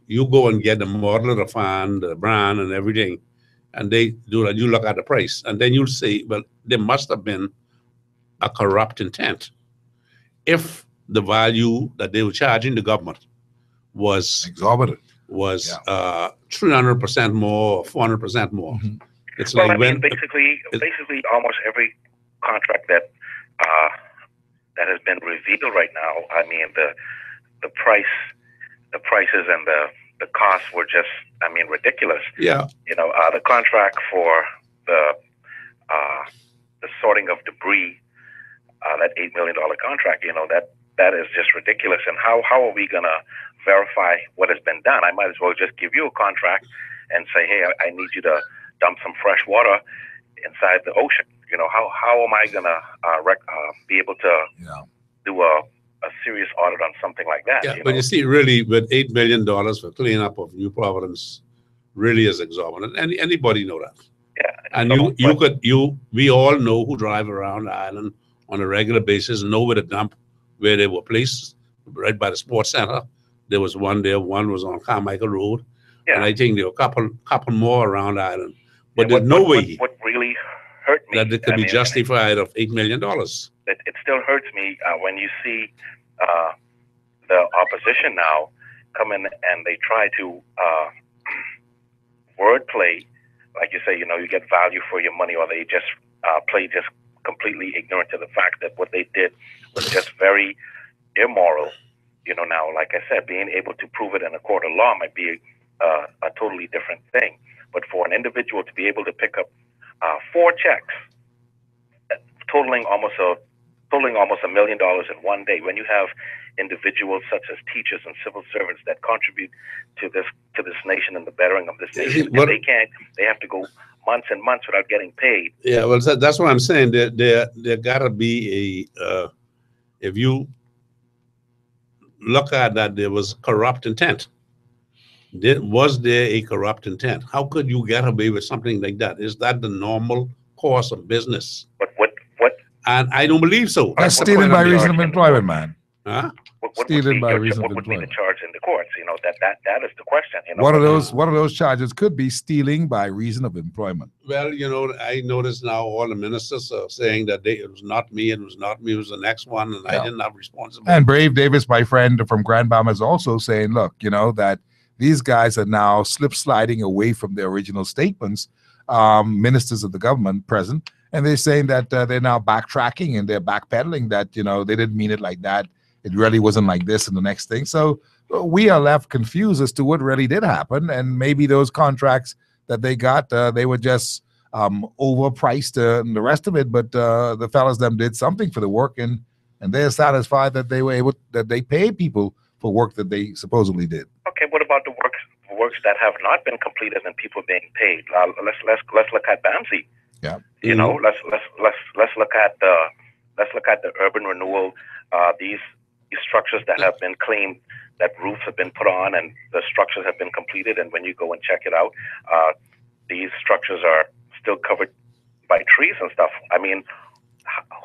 you go and get the model of the fan, the brand, and everything, and they do that. You look at the price, and then you'll say, well, there must have been a corrupt intent. If the value that they were charging the government was exorbitant, was 300% more, 400% more. It's Well, like I mean, when basically, almost every contract that that has been revealed right now. I mean, the prices and the costs were just, I mean, ridiculous. Yeah. You know, the contract for the sorting of debris, that $8 million contract. You know, that is just ridiculous. And how are we gonna verify what has been done? I might as well just give you a contract and say, hey, I need you to dump some fresh water inside the ocean. You know, how am I gonna be able to do a serious audit on something like that? Yeah, you but know? you see, really, with $8 million for cleanup of New Providence, really is exorbitant. Anybody know that? Yeah. And we all know who drive around the island on a regular basis, know where to dump, where they were placed, right by the sports center. There was one there. One was on Carmichael Road, and I think there were a couple more around the island. But there's no way What really hurt me that it could be justified of $8 million. It still hurts me when you see the opposition now come in and they try to wordplay, like you say, you know, you get value for your money, or they just play just completely ignorant to the fact that what they did was just very immoral. You know, now, like I said, being able to prove it in a court of law might be a totally different thing. But for an individual to be able to pick up 4 checks totaling almost $1 million in one day, when you have individuals such as teachers and civil servants that contribute to this nation and the bettering of this nation, and they have to go months and months without getting paid. Yeah, well, that's what I'm saying. There gotta be if you look at that, there was corrupt intent. Was there a corrupt intent? How could you get away with something like that? Is that the normal course of business? What? And I don't believe so. That's stealing by reason of employment, man. Huh? Stealing by reason of What would be the employment. charge in the courts? You know, that is the question. You know, One of those charges could be stealing by reason of employment. Well, you know, I notice now all the ministers are saying that it was not me, it was the next one, and I didn't have responsibility. And Brave Davis, my friend from Grand Bahama, is also saying, look, you know, that these guys are now sliding away from their original statements, ministers of the government present, and they're saying that they're now backtracking and they're backpedaling, that, you know, they didn't mean it like that. It really wasn't like this and the next thing. So we are left confused as to what really did happen. And maybe those contracts that they got, they were just overpriced and the rest of it. But the fellas them did something for the work, and they're satisfied that they were able, that they paid people for work that they supposedly did. Okay, what about the works that have not been completed and people being paid? Let's look at BAMSI. Yeah. You know, let's look at the urban renewal. These structures that have been claimed, that roofs have been put on and the structures have been completed, and when you go and check it out, these structures are still covered by trees and stuff. I mean,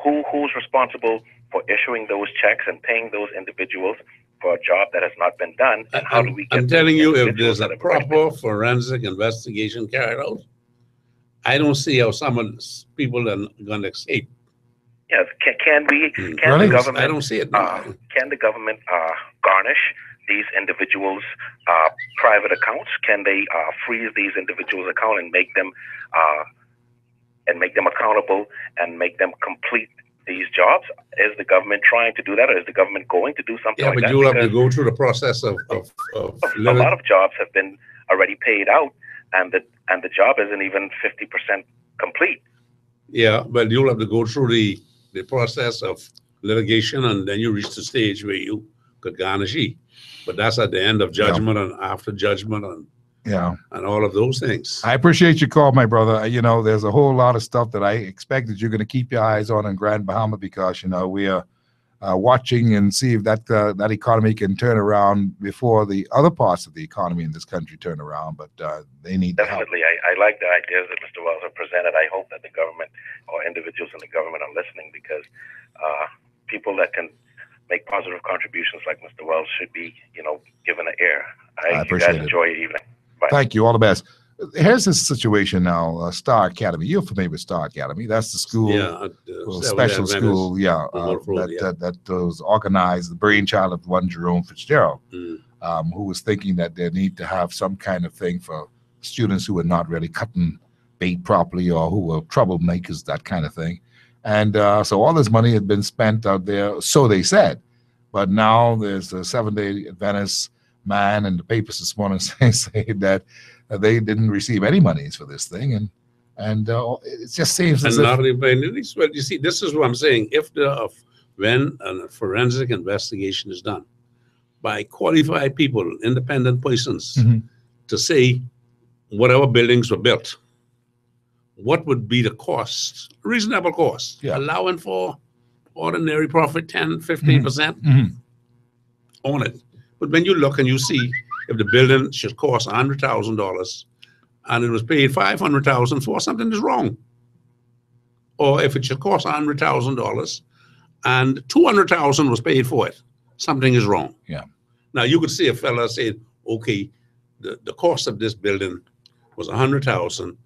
who's responsible for issuing those checks and paying those individuals for a job that has not been done? And how do we get? I'm telling you, if there's a proper forensic investigation carried out, I don't see how some of these people are going to escape. Yes, can the government? I don't see it. Can the government garnish these individuals' private accounts? Can they freeze these individuals' account and make them accountable and make them complete these jobs? Is the government trying to do that, or is the government going to do something like that? Yeah, but you'll have to go through the process of a lot of jobs have been already paid out, and the job isn't even 50% complete. Yeah, but you'll have to go through the process of litigation, and then you reach the stage where you could garnish it. But that's at the end of judgment and after judgment and all of those things. I appreciate your call, my brother. You know, there's a whole lot of stuff that I expect that you're going to keep your eyes on in Grand Bahama, because, you know, we are watching and see if that that economy can turn around before the other parts of the economy in this country turn around. But they need Definitely. I like the ideas that Mr. Wells have presented. I hope that the government or individuals in the government are listening, because people that can make positive contributions like Mr. Wells should be, given an ear. I You appreciate guys it. enjoy your evening. Bye. Thank you. All the best. Here's this situation now. Star Academy. You're familiar with Star Academy? That's the school, special school, that was organized, the brainchild of one Jerome Fitzgerald, who was thinking that they need to have some kind of thing for students who were not really cutting bait properly or who were troublemakers, that kind of thing. And so all this money had been spent out there, so they said. But now there's a Seventh-day Adventist man in the papers this morning saying that they didn't receive any monies for this thing, and it just seems as Well, if you see, this is what I'm saying. When a forensic investigation is done by qualified people, independent persons, to say whatever buildings were built, what would be the cost, reasonable cost, allowing for ordinary profit, 10, 15% on it. But when you look and you see if the building should cost $100,000 and it was paid $500,000 for, something is wrong. Or if it should cost $100,000 and $200,000 was paid for it, something is wrong. Yeah. Now you could see a fella say, okay, the cost of this building was $100,000,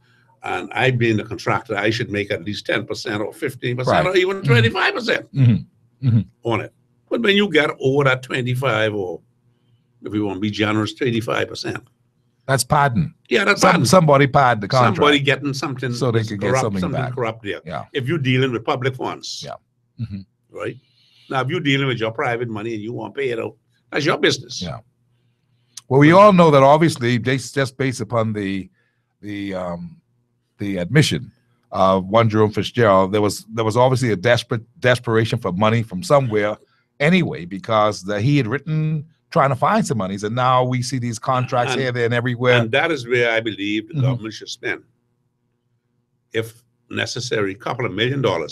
and I being the contractor, I should make at least 10% or 15% or even 25% on it. But when you get over that 25, or if you want to be generous, 25%. that's pardon. Yeah, that's pardon. Somebody pardoned the contract. Somebody getting something so they could get something back. Corrupt there. Yeah. If you're dealing with public funds. Yeah. Right? Now, if you're dealing with your private money and you want to pay it out, that's your business. Yeah. Well, we all know that obviously just based upon the admission of one Jerome Fitzgerald, there was obviously a desperation for money from somewhere anyway, because he had written trying to find some monies, and now we see these contracts here, there, and everywhere. And that is where I believe the government should spend, if necessary, a couple of $1 million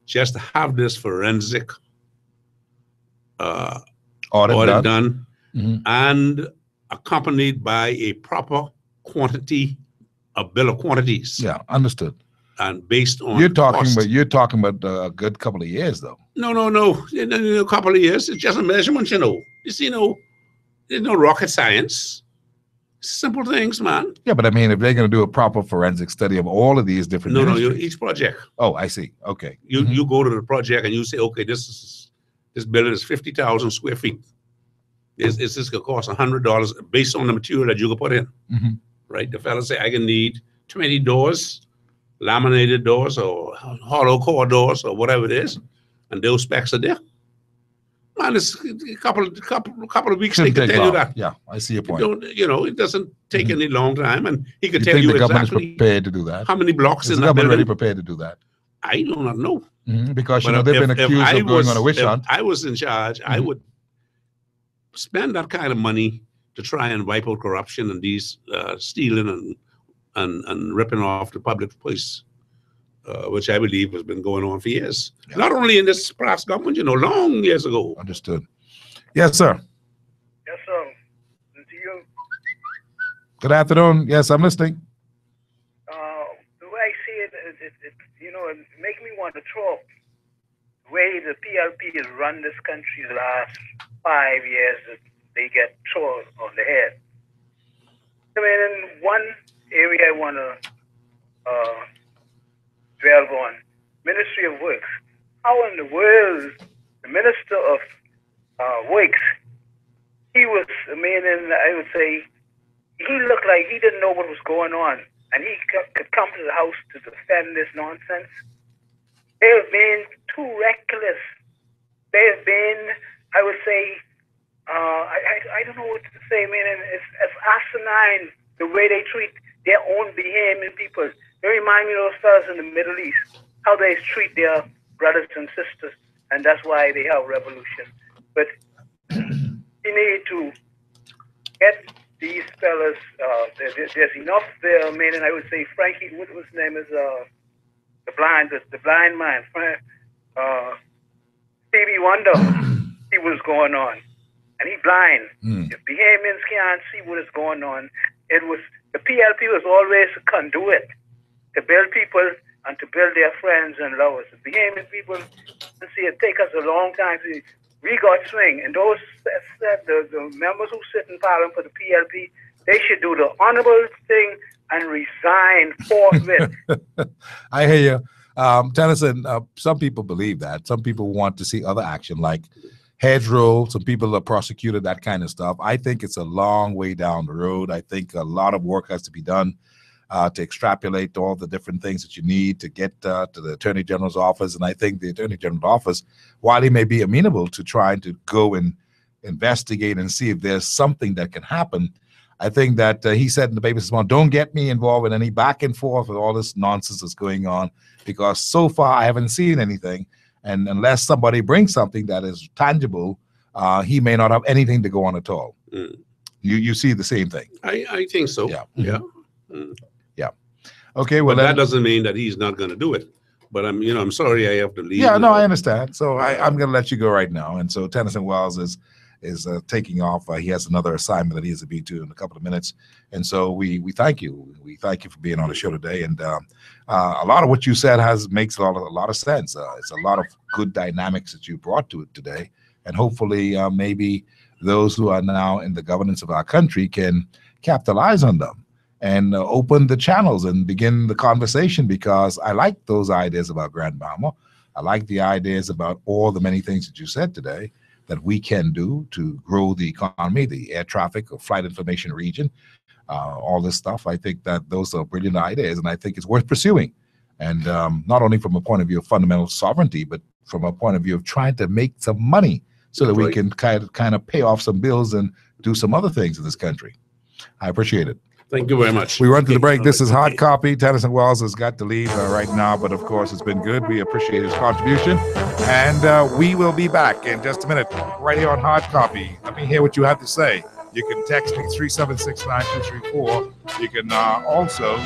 just to have this forensic audit done and accompanied by a proper quantity, a bill of quantities. Yeah, understood. And based on you're talking cost. about a good couple of years, though. No. In a couple of years, it's just a measurement, You see, there's no rocket science. Simple things, man. Yeah, but I mean, if they're going to do a proper forensic study of all of these different each project. Oh, I see. Okay. You go to the project and you say, okay, this building is 50,000 square feet. Is this going to cost $100 based on the material that you can put in? Right? The fella say, I can need 20 doors, laminated doors or hollow core doors or whatever it is, and those specs are there. Man, it's a couple of weeks they can tell you that. Yeah, I see your point. It doesn't take any long time, and he can You tell think you the government exactly is prepared to do that? how many blocks Is in the that government building. really prepared to do that? I do not know. Because But they've been if accused I of going was- on a witch if hunt. I was in charge, I would spend that kind of money to try and wipe out corruption and these stealing and ripping off the public place, which I believe has been going on for years. Not only in this past government, long years ago. Understood. Yes, sir. Yes, sir. To you, Good afternoon. Yes, I'm listening. the way I see it, it make me want to throw up the way the PLP has run this country the last 5 years. That they get thrown on the head. I mean, in one area I want to dwell on, Ministry of Works. How in the world the Minister of Works, he was, I would say, he looked like he didn't know what was going on, and he could come to the house to defend this nonsense. They have been too reckless. They have been, I would say, I don't know what to say, it's asinine the way they treat their own Bahamian people. They remind me of those fellas in the Middle East, how they treat their brothers and sisters, and that's why they have revolution. But we need to get these fellas, there's enough there, and I would say Frankie, what his name is, the blind man, Stevie Wonder see what's going on. And he blind. If Bahamians can't see what is going on, the PLP was always a conduit to build people and to build their friends and lovers. The Bahamian people, see, it take us a long time to we got swing. And those the members who sit in Parliament for the PLP, they should do the honorable thing and resign forthwith. I hear you. Tennyson, some people believe that. Some people want to see other action like hedgerow. Some people are prosecuted, that kind of stuff. I think it's a long way down the road. I think a lot of work has to be done to extrapolate all the different things that you need to get to the Attorney General's office. And I think the Attorney General's office, while he may be amenable to trying to go and investigate and see if there's something that can happen, I think that he said in the paper this morning, don't get me involved in any back and forth with all this nonsense that's going on, because so far I haven't seen anything. And unless somebody brings something that is tangible, he may not have anything to go on at all. You see the same thing? I think so. Yeah. Yeah. Yeah. Okay. Well, but that doesn't mean that he's not going to do it. But I'm sorry I have to leave. Yeah. No, I understand. So I'm going to let you go right now. And so Tennyson Wells is taking off. He has another assignment that he has to be to in a couple of minutes. And so we thank you. We thank you for being on the show today. And a lot of what you said makes a lot of sense. It's a lot of good dynamics that you brought to it today. And hopefully maybe those who are now in the governance of our country can capitalize on them and open the channels and begin the conversation, because I like those ideas about Grand Bahama. I like the ideas about all the many things that you said today that we can do to grow the economy, the air traffic or flight information region, all this stuff. I think that those are brilliant ideas, and I think it's worth pursuing. And not only from a point of view of fundamental sovereignty, but from a point of view of trying to make some money so that we can kind of pay off some bills and do some other things in this country. I appreciate it. Thank you very much. We run to the break. This is Hard Copy. Tennyson Wells has got to leave right now, but of course it's been good. We appreciate his contribution, and we will be back in just a minute right here on Hard Copy. Let me hear what you have to say. You can text me 3769234. You can also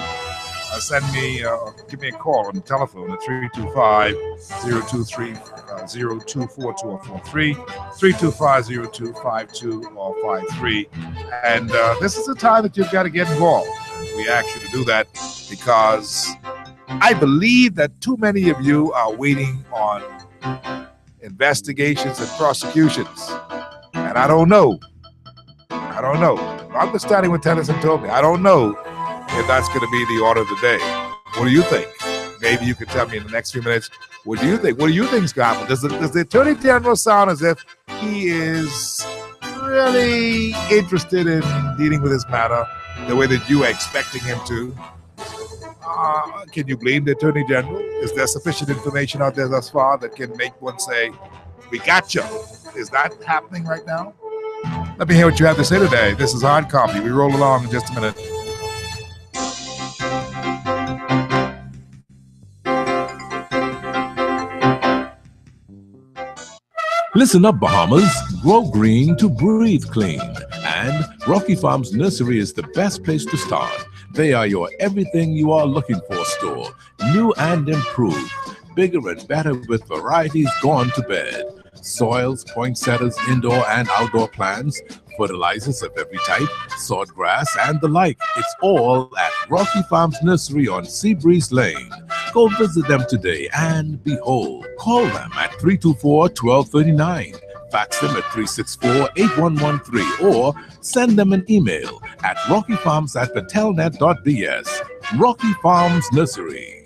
send me, give me a call on the telephone at 325-023-0242 or 43, 325-0252 or 53. And this is a time that you've got to get involved. We ask you to do that because I believe that too many of you are waiting on investigations and prosecutions. And I don't know. Notwithstanding what Tennyson told me, I don't know if that's going to be the order of the day. What do you think? Maybe you could tell me in the next few minutes. What do you think? What do you think is going to happen? Does the Attorney General sound as if he is really interested in dealing with this matter the way that you are expecting him to? Can you blame the Attorney General? Is there sufficient information out there thus far that can make one say, we got you? Is that happening right now? Let me hear what you have to say today. This is Hard Copy. We roll along in just a minute. Listen up, Bahamas. Grow green to breathe clean. And Rocky Farms Nursery is the best place to start. They are your everything you are looking for store. New and improved. Bigger and better with varieties gone to bed. Soils, poinsettias, indoor and outdoor plants, fertilizers of every type, swordgrass, and the like. It's all at Rocky Farms Nursery on Seabreeze Lane. Go visit them today and behold. Call them at 324-1239. Fax them at 364-8113 or send them an email at rockyfarms@patelnet.bs. Rocky Farms Nursery.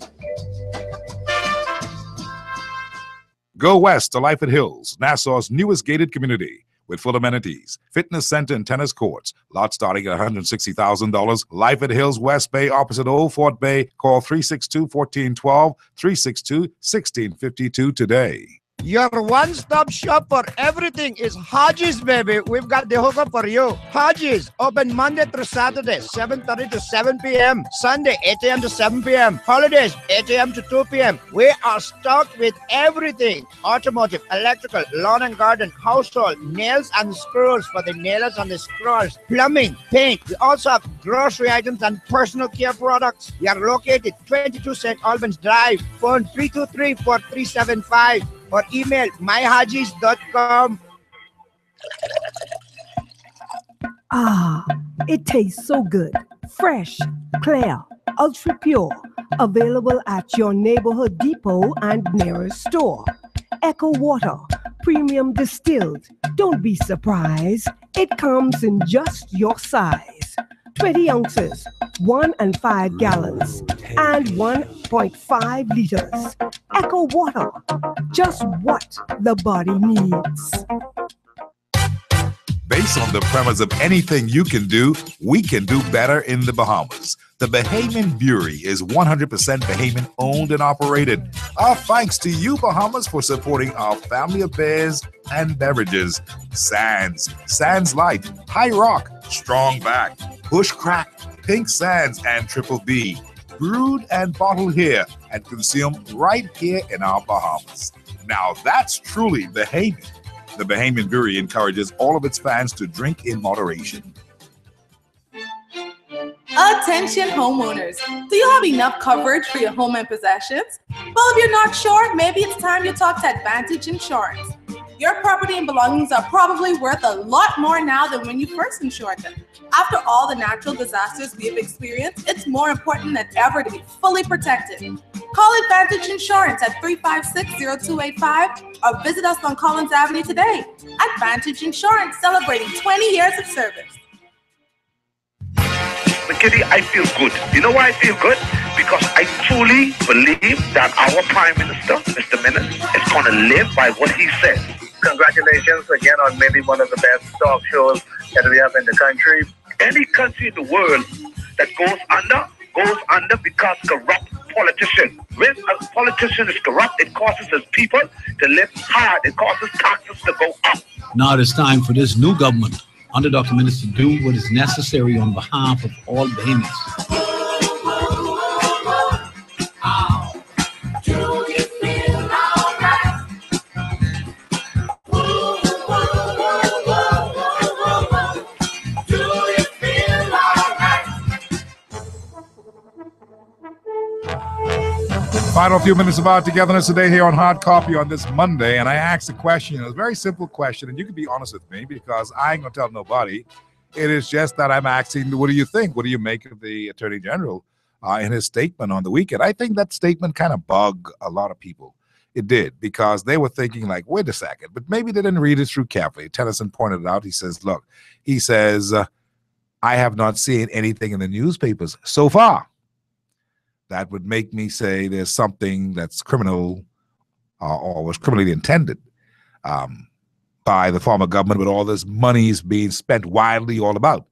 Go west to Life at Hills, Nassau's newest gated community with full amenities, fitness center and tennis courts. Lot starting at $160,000. Life at Hills, West Bay, opposite Old Fort Bay. Call 362-1412, 362-1652 today. Your one-stop shop for everything is Hodges, baby. We've got the hookup for you. Hodges, open Monday through Saturday, 7:30 to 7 p.m. Sunday, 8 a.m. to 7 p.m. Holidays, 8 a.m. to 2 p.m. We are stocked with everything. Automotive, electrical, lawn and garden, household, nails and screws for the nailers and the screws, plumbing, paint. We also have grocery items and personal care products. We are located 22 St. Albans Drive. Phone 323-4375. or email myhajis.com. Ah, it tastes so good. Fresh, clear, ultra pure. Available at your neighborhood depot and nearest store. Echo Water, premium distilled. Don't be surprised. It comes in just your size. 20 ounces, 1 and 5 gallons, and 1.5 liters. Echo Water, just what the body needs. Based on the premise of anything you can do, we can do better in the Bahamas. The Bahamian Brewery is 100% Bahamian owned and operated. Our thanks to you, Bahamas, for supporting our family of beers and beverages. Sands, Sands Light, High Rock, Strong Back, Bush Crack, Pink Sands, and Triple B. Brewed and bottled here and consumed right here in our Bahamas. Now that's truly Bahamian. The Bahamian Brewery encourages all of its fans to drink in moderation. Attention homeowners, do you have enough coverage for your home and possessions? Well, if you're not sure, maybe it's time you talk to Advantage Insurance. Your property and belongings are probably worth a lot more now than when you first insured them. After all the natural disasters we have experienced, it's more important than ever to be fully protected. Call Advantage Insurance at 356-0285 or visit us on Collins Avenue today. Advantage Insurance, celebrating 20 years of service. McKinney, I feel good. You know why I feel good? Because I truly believe that our Prime Minister, Mr. Minnis, is going to live by what he says. Congratulations again on maybe one of the best talk shows that we have in the country. Any country in the world that goes under because corrupt politicians. When a politician is corrupt, it causes his people to live hard. It causes taxes to go up. Now it is time for this new government under Dr. Minnis to do what is necessary on behalf of all Bahamians. Final few minutes of our togetherness today here on Hard Copy on this Monday, and I asked a question. It was a very simple question, and you can be honest with me because I ain't gonna tell nobody. It is just that I'm asking, what do you think? What do you make of the Attorney General in his statement on the weekend? I think that statement kind of bugged a lot of people. It did, because they were thinking like, wait a second, but maybe they didn't read it through carefully. Tennyson pointed it out. He says, look, he says, I have not seen anything in the newspapers so far that would make me say there's something that's criminal or was criminally intended by the former government, with all this money's being spent widely all about.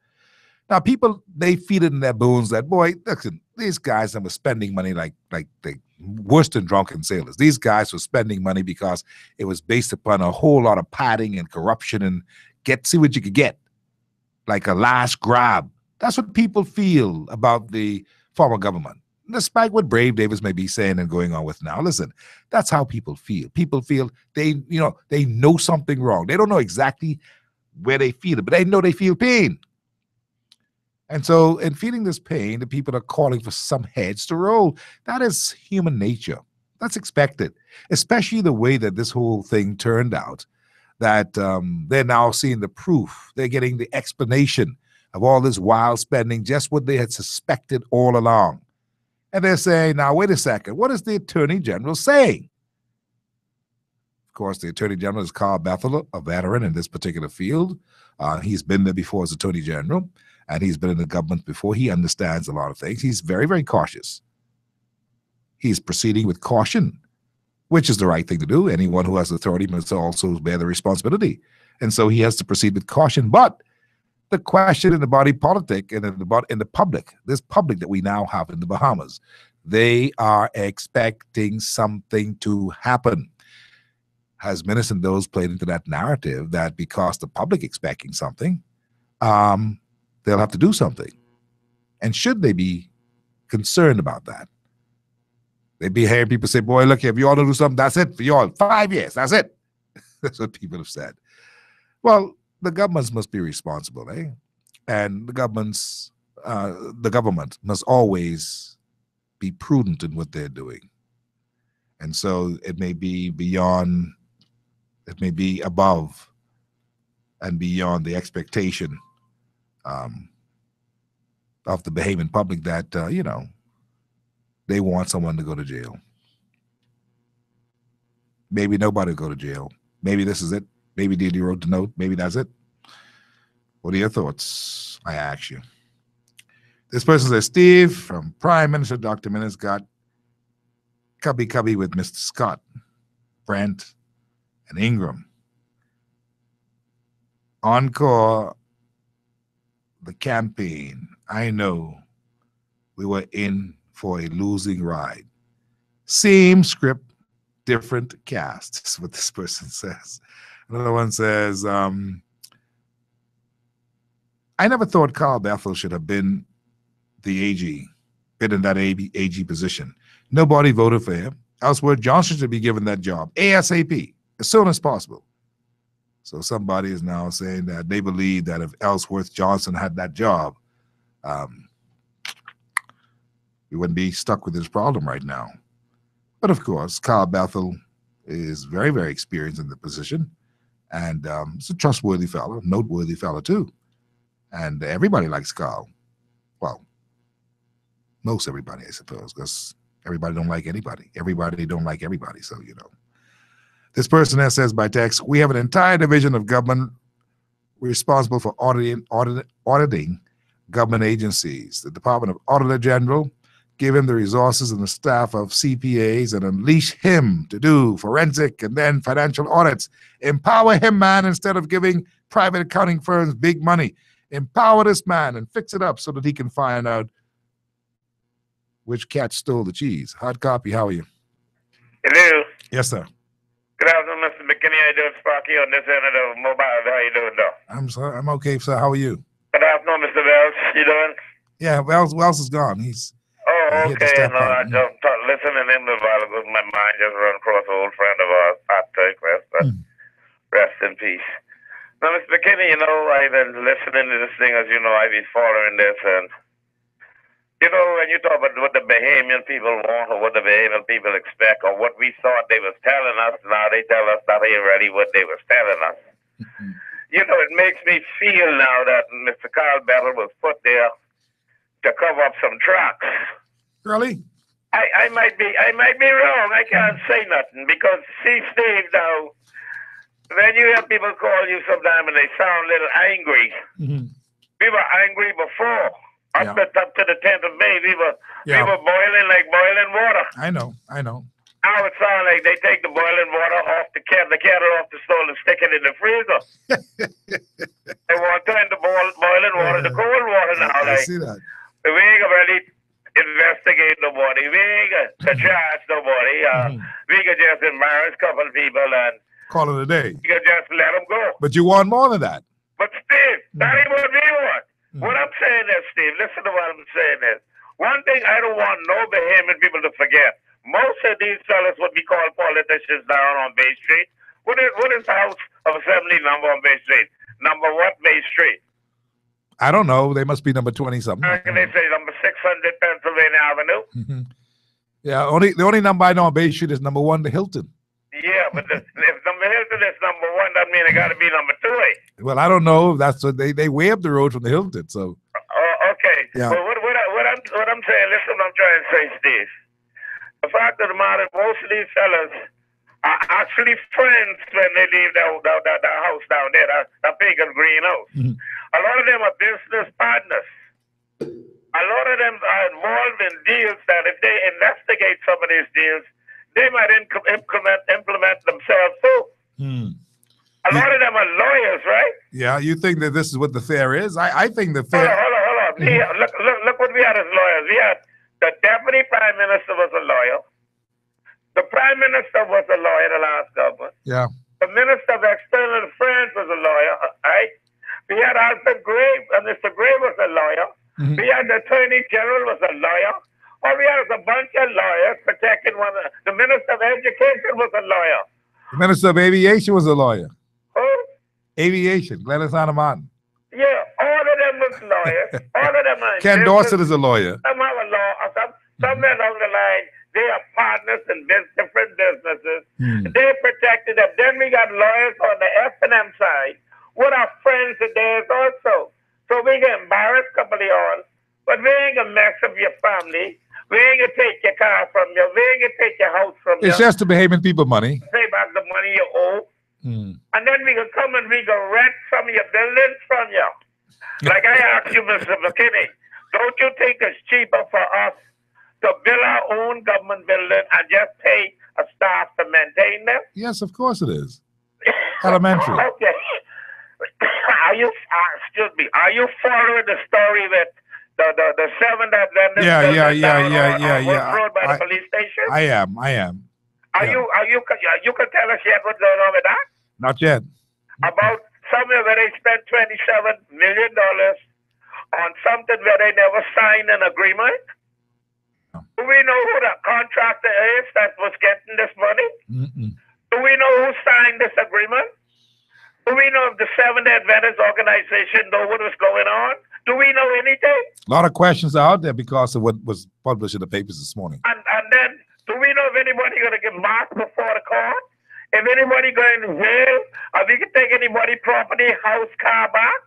Now, people, they feel it in their bones that, boy, listen, these guys that were spending money like they worse than drunken sailors. These guys were spending money because it was based upon a whole lot of padding and corruption and see what you could get, like a last grab. That's what people feel about the former government. Despite what Brave Davis may be saying and going on with now, listen, that's how people feel. People feel they know something wrong. They don't know exactly where they feel it, but they know they feel pain. And so in feeling this pain, the people are calling for some heads to roll. That is human nature. That's expected, especially the way that this whole thing turned out, that they're now seeing the proof. They're getting the explanation of all this wild spending, just what they had suspected all along. And they're saying, now, wait a second, what is the Attorney General saying? Of course, the Attorney General is Carl Bethel, a veteran in this particular field. He's been there before as Attorney General, and he's been in the government before. He understands a lot of things. He's very, very cautious. He's proceeding with caution, which is the right thing to do. Anyone who has authority must also bear the responsibility. And so he has to proceed with caution. But the question in the body politic and in the public, this public that we now have in the Bahamas, they are expecting something to happen. Has Minnis and those played into that narrative that because the public expecting something, they'll have to do something? And should they be concerned about that? They be hearing people say, boy, look, if you all don't do something, that's it for you all. 5 years, that's it. That's what people have said. Well, the governments must be responsible, eh? And the government must always be prudent in what they're doing. And so it may be beyond, it may be above and beyond the expectation of the Bahamian public that, they want someone to go to jail. Maybe nobody will go to jail. Maybe this is it. Maybe Didi wrote the note. Maybe that's it. What are your thoughts? I ask you. This person says, Steve, from Prime Minister Dr. Minnis got cubby with Mr. Scott, Brent, and Ingram. Encore the campaign. I know we were in for a losing ride. Same script, different cast. That's what this person says. Another one says, I never thought Carl Bethel should have been the AG, been in that AG position. Nobody voted for him. Ellsworth Johnson should be given that job ASAP, as soon as possible. So somebody is now saying that they believe that if Ellsworth Johnson had that job, we wouldn't be stuck with this problem right now. But of course, Carl Bethel is very, very experienced in the position, and it's a trustworthy fellow, noteworthy fellow too. And everybody likes Carl. Well, most everybody, I suppose, because everybody don't like anybody. Everybody don't like everybody, so This person that says by text, we have an entire division of government responsible for auditing government agencies. The Department of Auditor General, give him the resources and the staff of CPAs and unleash him to do forensic and then financial audits. Empower him, man, instead of giving private accounting firms big money. Empower this man and fix it up so that he can find out which cat stole the cheese. Hard copy, how are you? Hello. Yes, sir. Good afternoon, Mr. McKinney. How you doing, Sparky, on this end of the mobile? How you doing, though? I'm okay, sir. How are you? Good afternoon, Mr. Wells. You doing? Yeah, Wells is gone. He's okay. No, I just listening in the while ago. My mind just run across an old friend of ours, Pat Turquest. Rest in peace. Now, Mr. McKinney, I've been listening to this thing, as you know, I've been following this, and when you talk about what the Bahamian people want or what the Bahamian people expect or what we thought they was telling us, now they tell us that ain't really what they was telling us. It makes me feel now that Mr. Carl Bethel was put there to cover up some tracks. Really? I might be wrong. I can't say nothing because, see, Steve, now, when you hear people call you sometimes and they sound a little angry, we were angry before. Up to the 10th of May, we were boiling like boiling water. I know. Now it sounds like they take the boiling water off the kettle off the stove and stick it in the freezer. They want to turn the boiling water to cold water now. I see that. We ain't really investigate nobody. We ain't to charge nobody. We could just embarrass a couple of people and call it a day. You could just let them go. But you want more than that. But Steve, that ain't what we want. What I'm saying is, Steve, listen to what I'm saying is, one thing I don't want no Bahamian people to forget, most of these fellas, what we call politicians down on Bay Street, what is the House of Assembly number on Bay Street? Number what Bay Street? I don't know. They must be number 20-something. How can they say number 600 Pennsylvania Avenue? Yeah, the only number I know on Bay Street is number 1, the Hilton. Yeah, but if number Hilton is number 1, that means it got to be number 2. Well, I don't know if that's what they way up the road from the Hilton. So. Okay. Yeah. But what I'm saying, listen, what I'm trying to say, Steve. The fact of the matter, most of these fellas are actually friends when they leave that house down there, that Pagan Green house. A lot of them are business partners. A lot of them are involved in deals that if they investigate some of these deals, they might implement themselves too. A lot of them are lawyers, right? Yeah, you think that this is what the fair is? I think the fair... Hold on. Look what we had as lawyers. We had the Deputy Prime Minister was a lawyer. The Prime Minister was a lawyer, the last government. Yeah. The Minister of External Affairs was a lawyer, right? We had Arthur Gray, Mr. Gray was a lawyer. We had the Attorney General was a lawyer. All we had was a bunch of lawyers protecting one another. The Minister of Education was a lawyer. The Minister of Aviation was a lawyer. Who? Aviation, Gladys Hanna Martin. Yeah, all of them was lawyers. All of them are Ken Dorset is a lawyer. Some have a law, somewhere along the line, They are partners in different businesses. They protected them. Then we got lawyers on the F&M side. What are friends of theirs also? So we get embarrassed a couple of y'all, but we ain't gonna mess up your family. We ain't gonna take your car from you. We ain't gonna take your house from you. It's just the Bahamian people money. Pay back the money you owe. And then we can come and we can rent some of your buildings from you. Like I asked you, Mr. McKinney, don't you think it's cheaper for us to build our own government building and just pay a staff to maintain them? Yes, of course it is. Elementary. Okay. Are you, excuse me, are you following the story that the seven that landed Yeah. road by the police station? I am. Are you can tell us yet what's going on with that? Not yet. About somewhere where they spent $27 million on something where they never signed an agreement? Do we know who the contractor is that was getting this money? Do we know who signed this agreement? Do we know if the Seventh-day Adventist organization know what was going on? Do we know anything? A lot of questions are out there because of what was published in the papers this morning. And then, do we know if anybody going to get marked before the court? If anybody going to jail? If we can take anybody property, house, car back?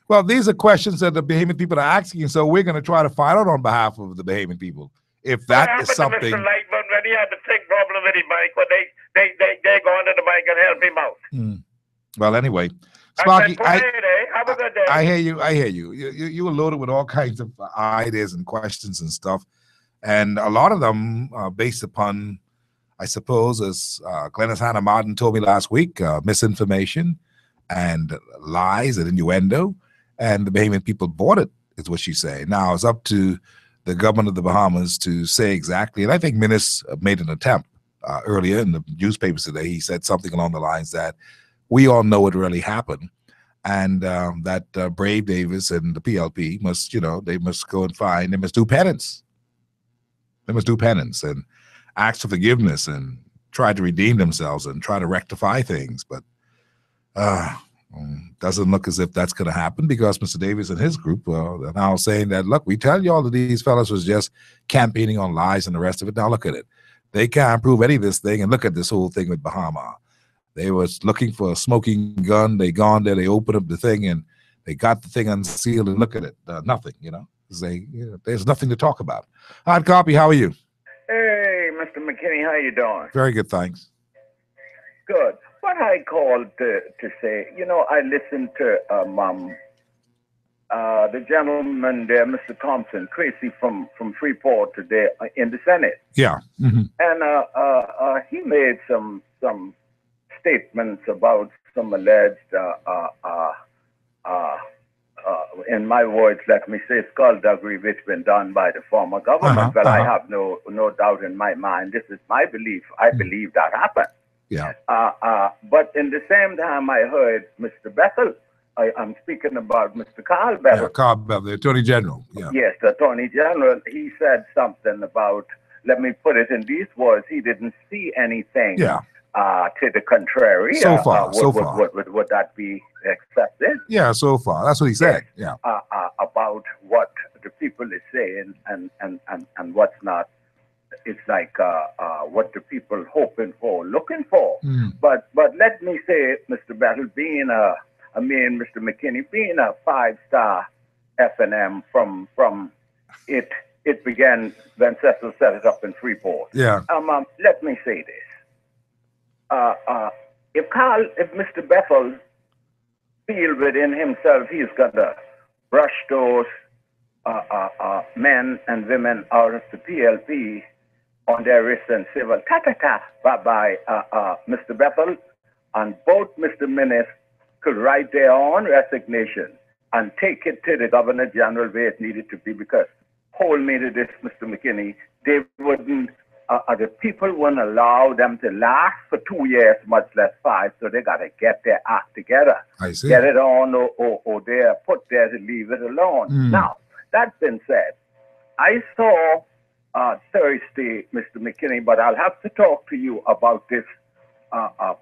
Well, these are questions that the Bahamian people are asking, so we're going to try to find out on behalf of the Bahamian people. If that is something... Mr. Lightman, when he had the big problem with the bank, when they go into the bank and help him out. Well, anyway, Sparky, have a good day. I hear you. You were loaded with all kinds of ideas and questions and stuff, and a lot of them are based upon, I suppose, as Glennis Hannah Martin told me last week, misinformation and lies and innuendo, and the Bahamian people bought it, is what she's saying. Now, it's up to the government of the Bahamas to say exactly, and I think Minnis made an attempt earlier in the newspapers today. He said something along the lines that we all know what really happened, and that Brave Davis and the PLP must, they must go and they must do penance. They must do penance and ask for forgiveness and try to redeem themselves and try to rectify things. But doesn't look as if that's going to happen because Mr. Davis and his group are now saying that, look, we tell you all that these fellas was just campaigning on lies and the rest of it. Now look at it. They can't prove any of this thing, and look at this whole thing with Bahama. They was looking for a smoking gun. They gone there. They opened up the thing and they got the thing unsealed. And look at it, nothing. There's nothing to talk about. Hard copy. How are you? Hey, Mr. McKinney, how you doing? Very good, thanks. Good. What I called to say, I listened to the gentleman there, Mr. Thompson, Tracy from Freeport today in the Senate. Yeah. And he made some statements about some alleged, in my words, let me say, skullduggery which been done by the former government. But I have no doubt in my mind. This is my belief. I believe that happened. Yeah. But in the same time, I heard Mr. Bethel. I'm speaking about Mr. Carl Bethel. Yeah, Carl Bethel, the Attorney General. Yeah. Yes, the Attorney General. He said something about, let me put it in these words, he didn't see anything. Yeah. To the contrary. So far. Would that be accepted? Yeah, so far. That's what he said. Yeah. About what the people is saying and what's not. It's like what the people hoping for, looking for. But let me say, Mr. Battle, being Mr. McKinney, being a 5-star F&M from it began when Cecil set it up in Freeport. Yeah. Let me say this. If Mr. Bethel feel within himself he's got to brush those men and women out of the PLP on their wrists and civil, by Mr. Bethel, and both Mr. Minnis could write their own resignation and take it to the Governor General where it needed to be, because hold me to this, Mr. McKinney, they wouldn't, the people wouldn't allow them to last for 2 years, much less 5, so they got to get their act together. I see. Get it on or they're put there to leave it alone. Now, that being said, I saw Thursday, Mr. McKinney, but I'll have to talk to you about this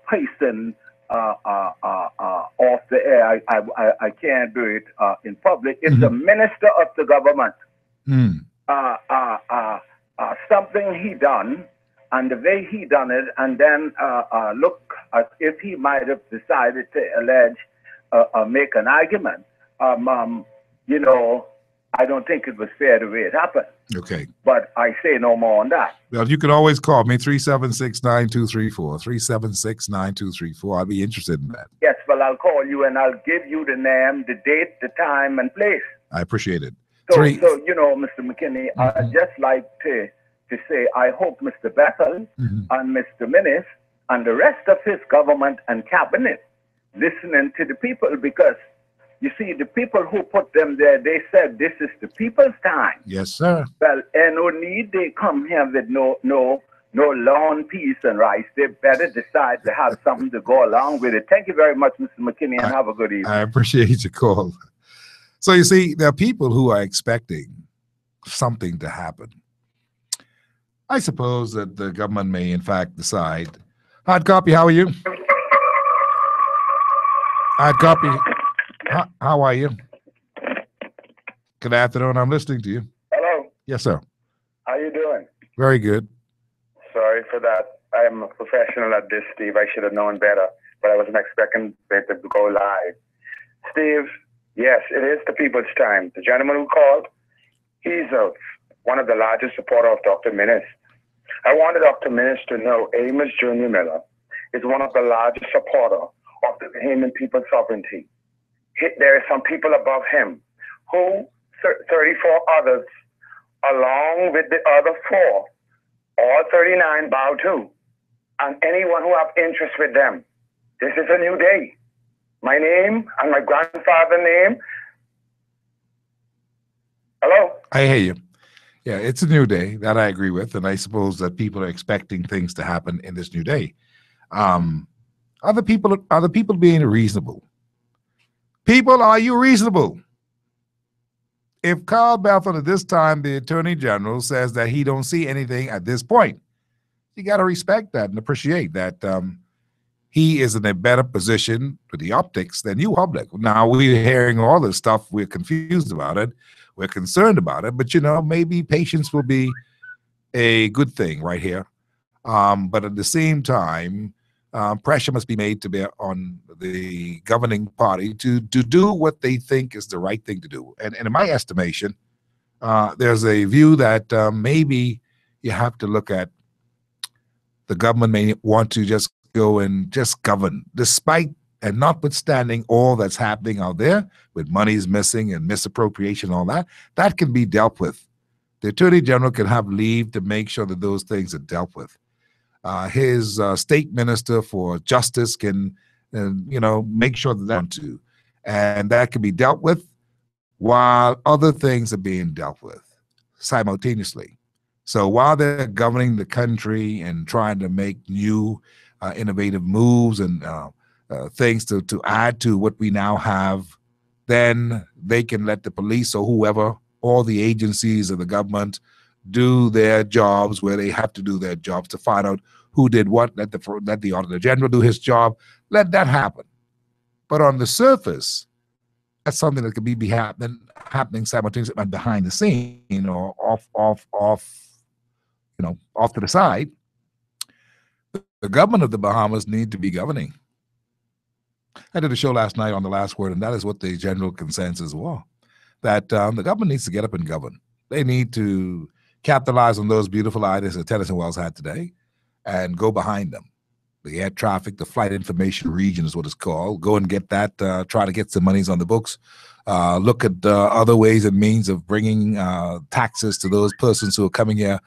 person off the air. I can't do it in public. It's the minister of the government. something he done, and the way he done it, and then look at if he might have decided to allege, make an argument. You know, I don't think it was fair the way it happened. Okay. But I say no more on that. Well, you can always call me 376-9234. 376-9234. I'll be interested in that. Yes, well, I'll call you and I'll give you the name, the date, the time, and place. I appreciate it. So you know, Mr. McKinney, I'd just like to say I hope Mr. Bethel and Mr. Minnis and the rest of his government and cabinet listening to the people, because you see, the people who put them there, they said this is the people's time. Yes, sir. Well, and no need they come here with no lawn peas and rice. They better decide to have something to go along with it. Thank you very much, Mr. McKinney, and have a good evening. I appreciate your call. So you see, there are people who are expecting something to happen. I suppose that the government may, in fact, decide. Hard copy, how are you? Hard copy. How are you? Good afternoon. I'm listening to you. Hello. Yes, sir. How you doing? Very good. Sorry for that. I am a professional at this, Steve. I should have known better, but I wasn't expecting it to go live. Steve, yes, it is the people's time. The gentleman who called, he's one of the largest supporters of Dr. Minnis. I wanted Dr. Minnis to know Amos Jr. Miller is one of the largest supporters of the Bahamian people's sovereignty. There are some people above him who 34 others, along with the other 4, all 39 bow to, and anyone who have interest with them. This is a new day. My name and my grandfather's name. Hello? I hear you. Yeah, it's a new day. That I agree with, and I suppose that people are expecting things to happen in this new day. Are the people being reasonable? People, are you reasonable? If Carl Bethel at this time, the Attorney General, says that he don't see anything at this point, you got to respect that and appreciate that he is in a better position with the optics than you public. Now, we're hearing all this stuff. We're confused about it. We're concerned about it. But, you know, maybe patience will be a good thing right here. But at the same time, pressure must be made to be on the governing party to do what they think is the right thing to do. And in my estimation, there's a view that maybe you have to look at the government may want to just go and just govern, despite and notwithstanding all that's happening out there with monies missing and misappropriation and all that. That can be dealt with. The Attorney General can have leave to make sure that those things are dealt with. His state minister for justice can, make sure that that's too, and that can be dealt with while other things are being dealt with simultaneously. So while they're governing the country and trying to make new innovative moves and things to add to what we now have, then they can let the police or whoever, all the agencies of the government, do their jobs where they have to do their jobs to find out who did what. Let the Auditor General do his job. Let that happen. But on the surface, that's something that could be happening simultaneously and behind the scene or off to the side. The government of the Bahamas need to be governing. I did a show last night on The Last Word, and that is what the general consensus was, that the government needs to get up and govern. They need to capitalize on those beautiful ideas that Tennyson Wells had today and go behind them. The air traffic, the flight information region is what it's called. Go and get that, try to get some monies on the books. Look at other ways and means of bringing taxes to those persons who are coming here,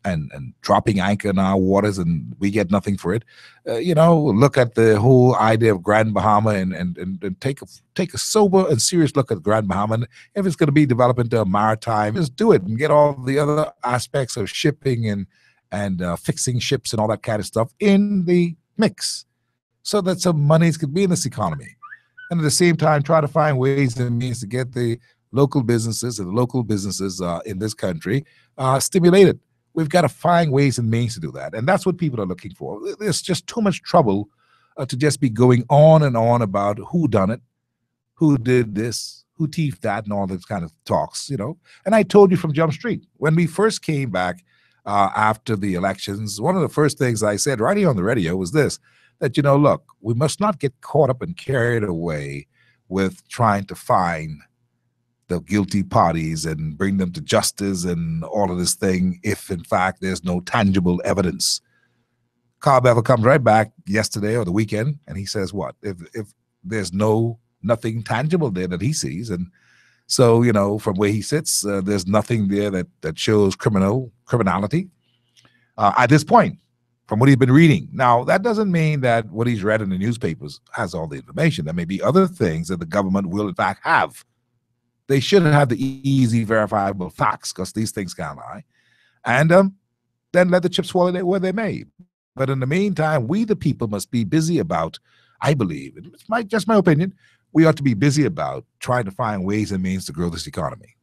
and dropping anchor in our waters, and we get nothing for it. Look at the whole idea of Grand Bahama and take a sober and serious look at Grand Bahama. And if it's going to be developed into a maritime, just do it and get all the other aspects of shipping and fixing ships and all that kind of stuff in the mix, so that some monies could be in this economy. And at the same time, try to find ways and means to get the local businesses and the local businesses in this country stimulated. We've got to find ways and means to do that. And that's what people are looking for. There's just too much trouble to just be going on and on about who done it, who did this, who teeth that and all this kind of talks, you know. And I told you from Jump Street, when we first came back after the elections, one of the first things I said right here on the radio was this, that, you know, look, we must not get caught up and carried away with trying to find the guilty parties and bring them to justice and all of this thing if, in fact, there's no tangible evidence. Carl Bevel comes right back yesterday or the weekend, and he says what? If there's nothing tangible there that he sees, and so, you know, from where he sits, there's nothing there that shows criminality at this point, from what he's been reading. Now, that doesn't mean that what he's read in the newspapers has all the information. There may be other things that the government will, in fact, have. They shouldn't have the easy, verifiable facts, because these things can't lie. And then let the chips fall where they may. But in the meantime, we, the people, must be busy about, I believe, it's just my opinion, we ought to be busy about trying to find ways and means to grow this economy.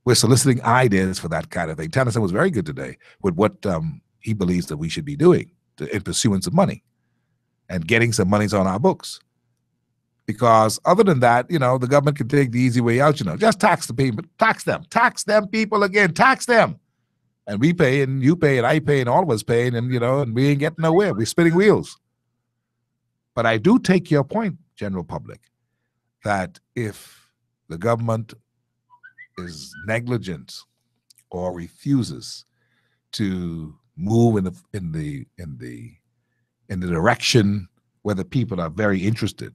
We're soliciting ideas for that kind of thing. Tennyson was very good today with what he believes that we should be doing in pursuance of money and getting some monies on our books. Because other than that, you know, the government can take the easy way out, you know, just tax the people, tax them people again, tax them. And we pay and you pay and I pay and all of us pay, and, you know, and we ain't getting nowhere. We're spinning wheels. But I do take your point, general public, that if the government is negligent or refuses to move in the direction where the people are very interested,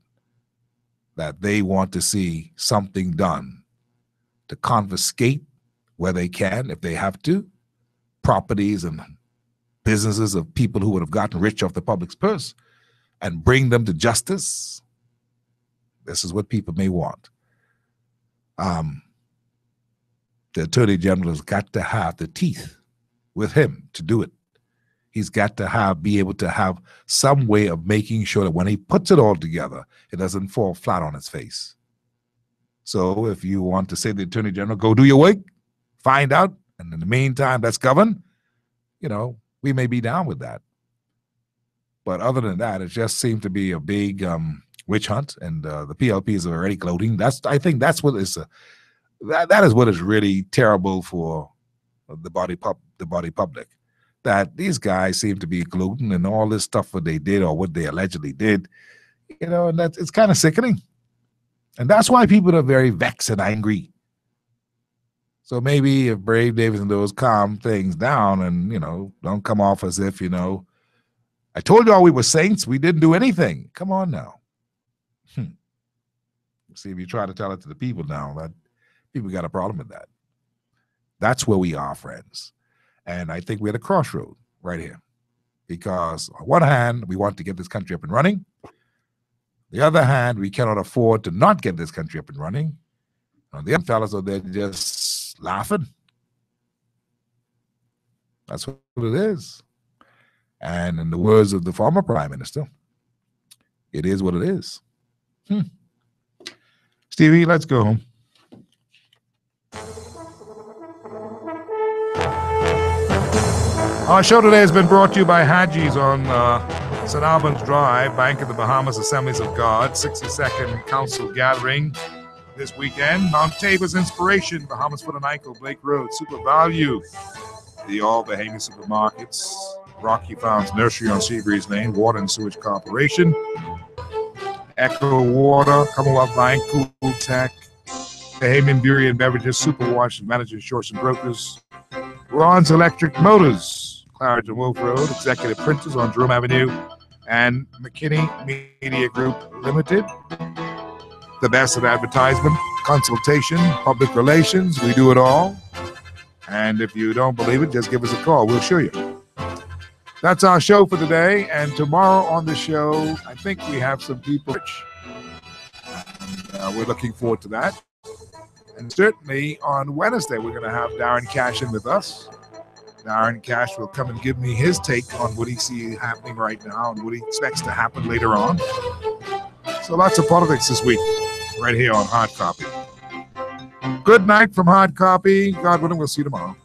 that they want to see something done to confiscate where they can, if they have to, properties and businesses of people who would have gotten rich off the public's purse and bring them to justice. This is what people may want. The Attorney General has got to have the teeth with him to do it. He's got to be able to have some way of making sure that when he puts it all together, it doesn't fall flat on its face. So if you want to say to the Attorney General, go do your work, find out, and in the meantime, let's govern, you know, we may be down with that. But other than that, it just seemed to be a big witch hunt, and the PLPs are already gloating. I think that's what is that is what is really terrible for the body public. That these guys seem to be gloating and all this stuff what they did or what they allegedly did, you know, and it's kind of sickening. And that's why people are very vexed and angry. So maybe if Brave Davis and those calm things down and, you know, don't come off as if, you know, I told you all we were saints, we didn't do anything. Come on now. See, if you try to tell it to the people now, that people got a problem with that. That's where we are, friends. And I think we're at a crossroad right here. Because on one hand, we want to get this country up and running. The other hand, we cannot afford to not get this country up and running. The other fellas are there just laughing. That's what it is. And in the words of the former Prime Minister, it is what it is. Stevie, let's go home. Our show today has been brought to you by Haji's on St. Albans Drive, Bank of the Bahamas Assemblies of God, 62nd Council Gathering this weekend. Mount Tabor's Inspiration, Bahamas Foot and Ankle, Blake Road, Super Value, the All Bahamian Supermarkets, Rocky Farms Nursery on Seabreeze Lane, Water and Sewage Corporation, Echo Water, Commonwealth Bank, Cool Tech, Bahamian Brewery and Beverages, Superwash, Managers, Shorts and Brokers, Ron's Electric Motors, Clarendon Wolf Road, Executive Printers on Jerome Avenue, and McKinney Media Group Limited. The best of advertisement, consultation, public relations, we do it all. And if you don't believe it, just give us a call. We'll show you. That's our show for today. And tomorrow on the show, I think we have some people. We're looking forward to that. And certainly on Wednesday, we're going to have Darren Cash in with us. Darren Cash will come and give me his take on what he sees happening right now and what he expects to happen later on. So lots of politics this week, right here on Hard Copy. Good night from Hard Copy. God willing, we'll see you tomorrow.